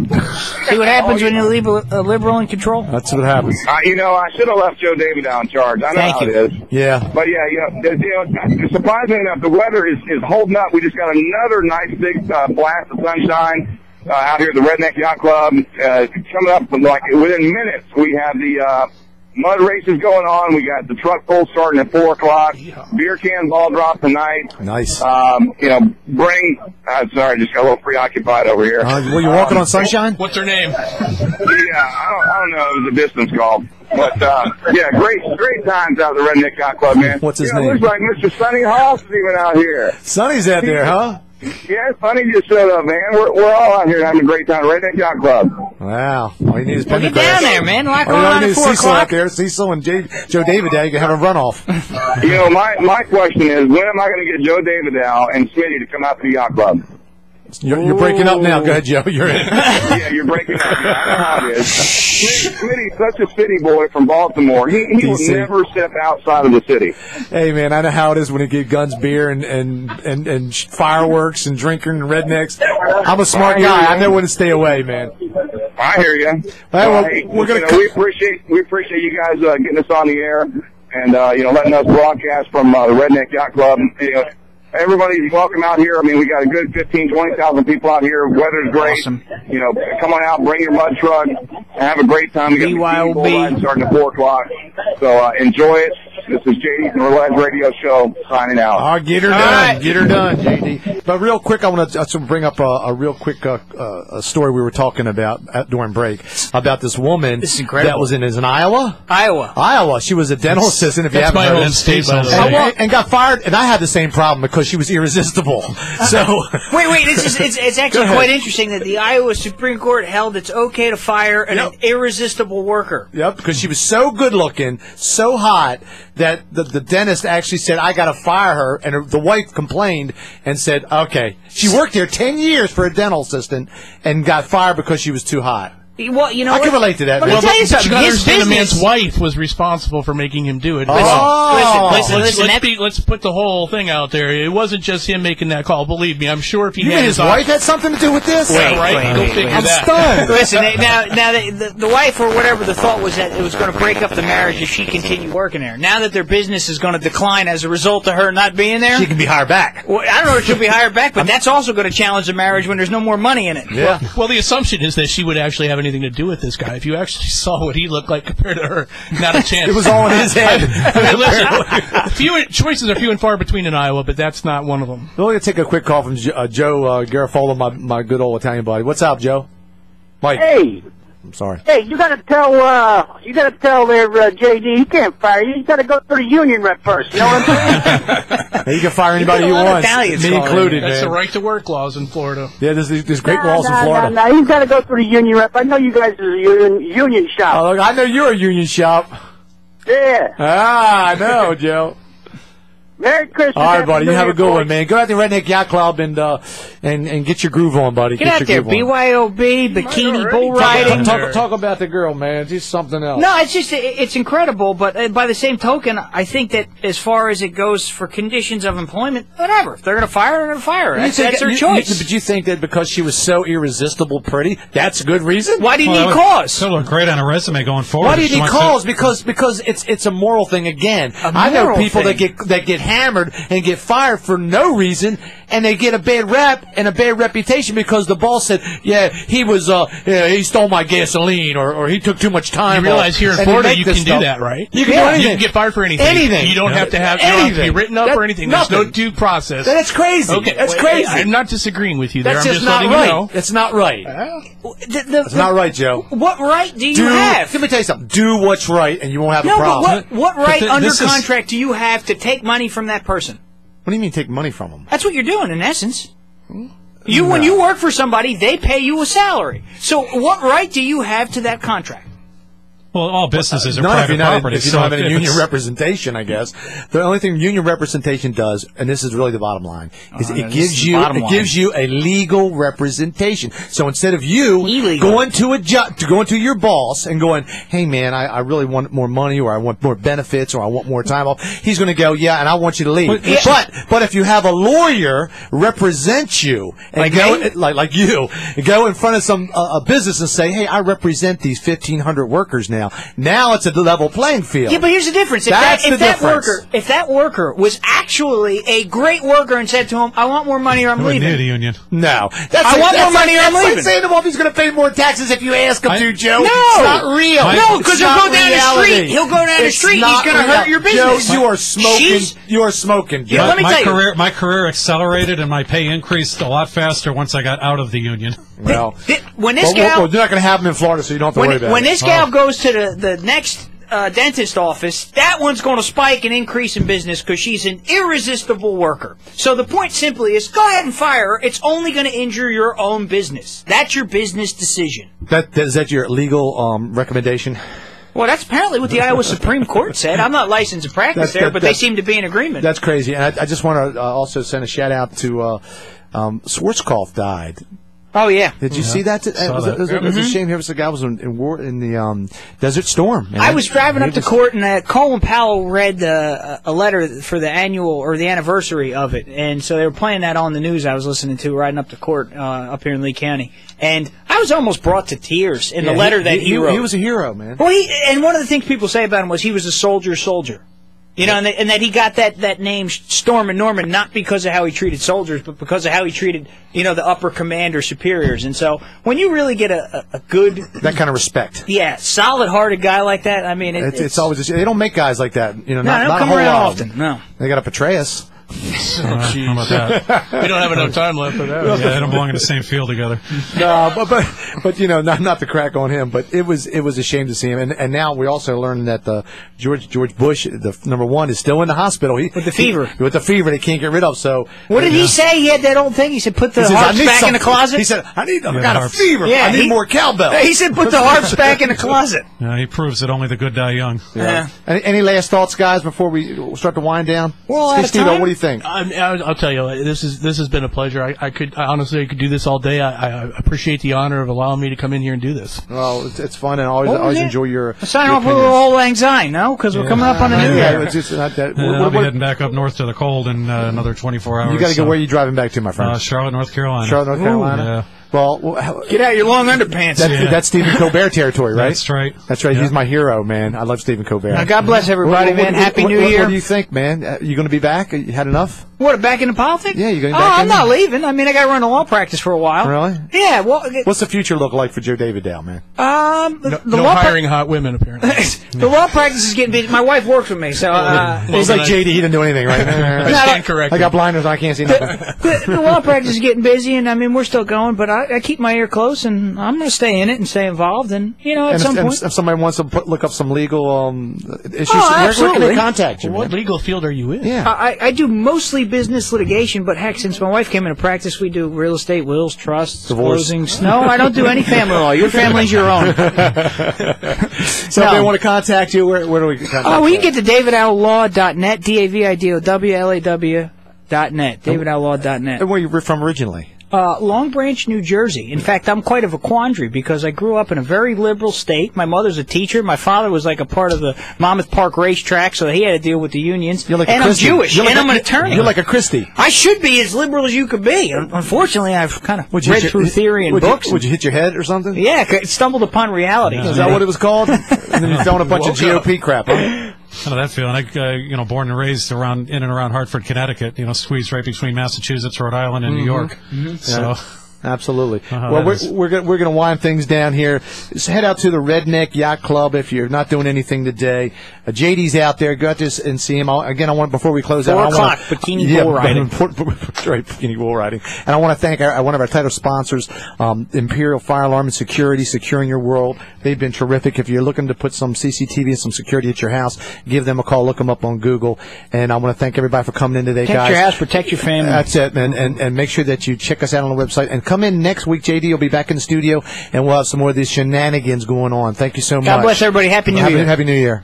See what happens when you leave a liberal in control? That's what happens. I should have left Joe Dividow in charge. I know how it is. Yeah. But surprisingly enough, the weather is holding up. We just got another nice big blast of sunshine out here at the Redneck Yacht Club. Coming up within minutes, we have the mud races going on. We got the truck pull starting at 4 o'clock. Yeah. Beer can ball drop tonight. Nice. Sorry, I just got a little preoccupied over here. Were you walking on sunshine? What's her name? Yeah, I don't know. It was a distance call. But, great times out at the Redneck Yacht Club, man. What's his name? It looks like Mr. Sonny Hoss is even out here. Sonny's out there, huh? Yeah, Sonny just showed up, man. We're all out here having a great time. Redneck Yacht Club. Wow. All you need is Get down there, man. Like all on you need at is 4 Cecil o'clock. out there. Cecil and Joe Dividow. You can have a runoff. My question is, when am I going to get Joe Dividow and Smitty to come out to the Yacht Club? You're breaking up now. Go ahead, Joe. You're in. Yeah, you're breaking up. I know how it is. Smitty's such a city boy from Baltimore. He will never step outside of the city. Hey, man, I know how it is when you get guns, beer, and fireworks and drinking and rednecks. I'm a smart guy. I know when to stay away, man. I hear you. We're gonna. We appreciate you guys getting us on the air and letting us broadcast from the Redneck Yacht Club. Everybody's welcome out here. I mean, we got a good 20,000 people out here. Weather's great. Awesome. Come on out, bring your mud truck, and have a great time. We got the bull ride starting at 4 o'clock. So enjoy it. This is JD and Relax Radio Show signing out. All right, get her done. Get her done, JD. But real quick, I want to bring up a real quick a story we were talking about during break about this woman that was in Iowa? Iowa. She was a dental assistant, if you haven't heard of it. And got fired, and I had the same problem because she was irresistible. So Wait, it's actually quite interesting that the Iowa Supreme Court held it's okay to fire an irresistible worker. Yep, because she was so good looking, so hot, that the dentist actually said, I got to fire her. And the wife complained and said, okay. She worked there 10 years for a dental assistant and got fired because she was too hot. Well, you know, I can relate to that. Let me tell you something. His The business. man's wife was responsible for making him do it. Let's put the whole thing out there. It wasn't just him making that call. Believe me, I'm sure if he had his wife had something to do with this. I'm stunned. Listen, now the wife or whatever the thought was that it was going to break up the marriage if she continued working there. Now that their business is going to decline as a result of her not being there, she can be hired back. Well, I don't know if she'll be hired back, but that's also going to challenge the marriage when there's no more money in it. Yeah. Well, the assumption is that she would actually have anything to do with this guy. If you actually saw what he looked like compared to her, not a chance. It was all in his head. Listen, choices are few and far between in Iowa, but that's not one of them. We're going to take a quick call from Joe Garofalo, my good old Italian buddy. What's up, Joe? Mike. Hey. I'm sorry. Hey, you gotta tell their JD, he can't fire you. You gotta go through the union rep first. You know what I'm saying? Hey, you can fire anybody you want, me included. That's man. the right to work laws in Florida. Yeah, there's great laws in Florida. No, he's gotta go through the union rep. I know you guys are a union shop. Oh, look, I know you're a union shop. Yeah. I know, Joe. Merry Christmas. All right, buddy. You have a good boys. one, man. Go out to the Redneck Yacht Club and get your groove on, buddy. Get out there, BYOB, bikini bull riding. Talk about the girl, man. She's something else. No, it's incredible, but by the same token, I think that as far as it goes for conditions of employment, whatever. If they're going to fire her, they're going to fire her. That's their choice. But you think that because she was so irresistible pretty, that's a good reason? Why do you need cause? She'll look great on a resume going forward. Why do you need cause? Because it's a moral thing again. I know people that get hammered and get fired for no reason, and they get a bad rap and a bad reputation because the boss said, he stole my gasoline or he took too much time. You realize here in Florida you can do that, right? You can do anything. You can get fired for anything. Anything. You don't have to have anything. Be written up or anything. There's no due process. That's crazy. Okay, that's crazy. I'm not disagreeing with you there. That's I'm just just letting not right. you know. That's not right. That's not right, Joe. What right do you have? Let me tell you something. Do what's right, and you won't have a problem. But what right under contract do you have to take money from that person? What do you mean take money from them? That's what you're doing, in essence. When you work for somebody, they pay you a salary. So what right do you have to that contract? Well, all businesses are Not private if you're not, property. if you don't have any union representation, I guess. The only thing union representation does, and this is really the bottom line, is it gives you a legal representation. So instead of you going to your boss and going, hey man, I really want more money, or I want more benefits, or I want more time off, he's going to go, yeah, and I want you to leave. But if you have a lawyer represent you and like you go in front of some a business and say, hey, I represent these 1,500 workers now. Now it's a level playing field. Yeah, but here's the difference. If that worker was actually a great worker and said to him, I want more money or I'm leaving. Need a union. No. I want more money or I'm leaving. Like saying to him he's going to pay more taxes if you ask him to, Joe. No. It's not real. No, because he'll go down the street. He'll go down the street. He's going to hurt your business. Joe, you are smoking. You are smoking, Joe. Yeah, let me tell you. My career accelerated and my pay increased a lot faster once I got out of the union. Well, when this gal, you're not going to have them in Florida, so you don't have to worry about it. When this gal goes to the next dentist office, that one's going to spike and increase in business because she's an irresistible worker. So the point simply is, go ahead and fire her. It's only going to injure your own business. That's your business decision. Is that your legal recommendation? Well, that's apparently what the Iowa Supreme Court said. I'm not licensed to practice there, but they seem to be in agreement. That's crazy. And I just want to also send a shout out to Schwarzkopf died. Oh, yeah. Did you see that? It was a shame. Here was the guy was in the Desert Storm. I was driving up to court, and Colin Powell read a letter for the annual or the anniversary of it, and so they were playing that on the news I was listening to riding up to court up here in Lee County, and I was almost brought to tears in the letter that he wrote. He was a hero, man. Well, and one of the things people say about him was he was a soldier. You know, and that he got that name, Storm and Norman, not because of how he treated soldiers, but because of how he treated, you know, the upper command or superiors. And so when you really get a good... That kind of respect. Yeah, solid-hearted guy like that, I mean... It's always... They don't make guys like that, you know, no, not come a whole around lot. often, no. They got to portray us. How about that? We don't have enough time left for that. Yeah, they don't belong in the same field together. No, but you know, not to crack on him, but it was a shame to see him. And now we also learned that George Bush, the #1, is still in the hospital. With the fever. With the fever they can't get rid of. So what did he say? He had that old thing. He said, "Put the harps back in the closet." He said, "I got a fever. Yeah, I need more cowbell." He said, "Put the harps back in the closet." Yeah, he proves that only the good die young. Yeah. Any last thoughts, guys, before we start to wind down? Well, Steve, what do you think? I'll tell you, this has been a pleasure. I honestly could do this all day. I appreciate the honor of allowing me to come in here and do this. Well, it's fun, and always enjoy your. Sign off with a little old lang syne, no? Because we're coming up on a new year. It's just not that. I'll be heading back up north to the cold in another 24 hours. You got to go. Where are you driving back to, my friend? Charlotte, North Carolina. Charlotte, North Carolina. Yeah. Well, get out your long underpants. That's Stephen Colbert territory, right? That's right. That's right. Yeah. He's my hero, man. I love Stephen Colbert. Now, God bless everybody, man. Happy New Year. What do you think, man? You going to be back? You had enough? What, back into politics? Yeah, you going back I'm not leaving. I mean, I got to run a law practice for a while. Really? Yeah. Well, what's the future look like for Joe Dividow, man? No hiring hot women, apparently. The law practice is getting busy. My wife works with me, so he's like JD. He didn't do anything, right? I stand corrected. I got blinders. I can't see nothing. The law practice is getting busy, and I mean, we're still going, but I keep my ear close, and I'm going to stay in it and stay involved. And you know, at some point, if somebody wants to look up some legal issues, where can they contact you? What legal field are you in? Yeah, I do mostly business litigation, but heck, since my wife came into practice, we do real estate, wills, trusts, divorce, closings. No, I don't do any family law. Your family's your own. So if they want to contact you, where do we contact you? Oh, you can get to davidowlaw.net, DAVIDOWLAW.net, davidowlaw.net. And where are you from originally? Long Branch, New Jersey. In fact, I'm quite of a quandary because I grew up in a very liberal state. My mother's a teacher. My father was like a part of the Monmouth Park racetrack, so he had to deal with the unions. You're like and I'm Jewish, and I'm an attorney. You're like a Christie. I should be as liberal as you could be. Unfortunately, I've kind of read through theory and books. Would you hit your head or something? Yeah, stumbled upon reality. Is that what it was called? And then you throwing a bunch of GOP crap, huh? I know that feeling. I, born and raised in and around Hartford, Connecticut. Squeezed right between Massachusetts, Rhode Island, and New York. Mm-hmm. So. Yeah. Absolutely. Well, we're going to wind things down here. Just head out to the Redneck Yacht Club if you're not doing anything today. JD's out there. Go out there and see him. Again, I want before we close 4 out. o'clock, bikini bull riding. Right, bikini bull riding. And I want to thank one of our title sponsors, Imperial Fire Alarm and Security, securing your world. They've been terrific. If you're looking to put some CCTV and some security at your house, give them a call. Look them up on Google. And I want to thank everybody for coming in today, guys. Protect your house, protect your family. That's it, and make sure that you check us out on the website and come in next week. JD will be back in the studio, and we'll have some more of these shenanigans going on. Thank you so much. God bless everybody. Happy New Year. Happy New Year.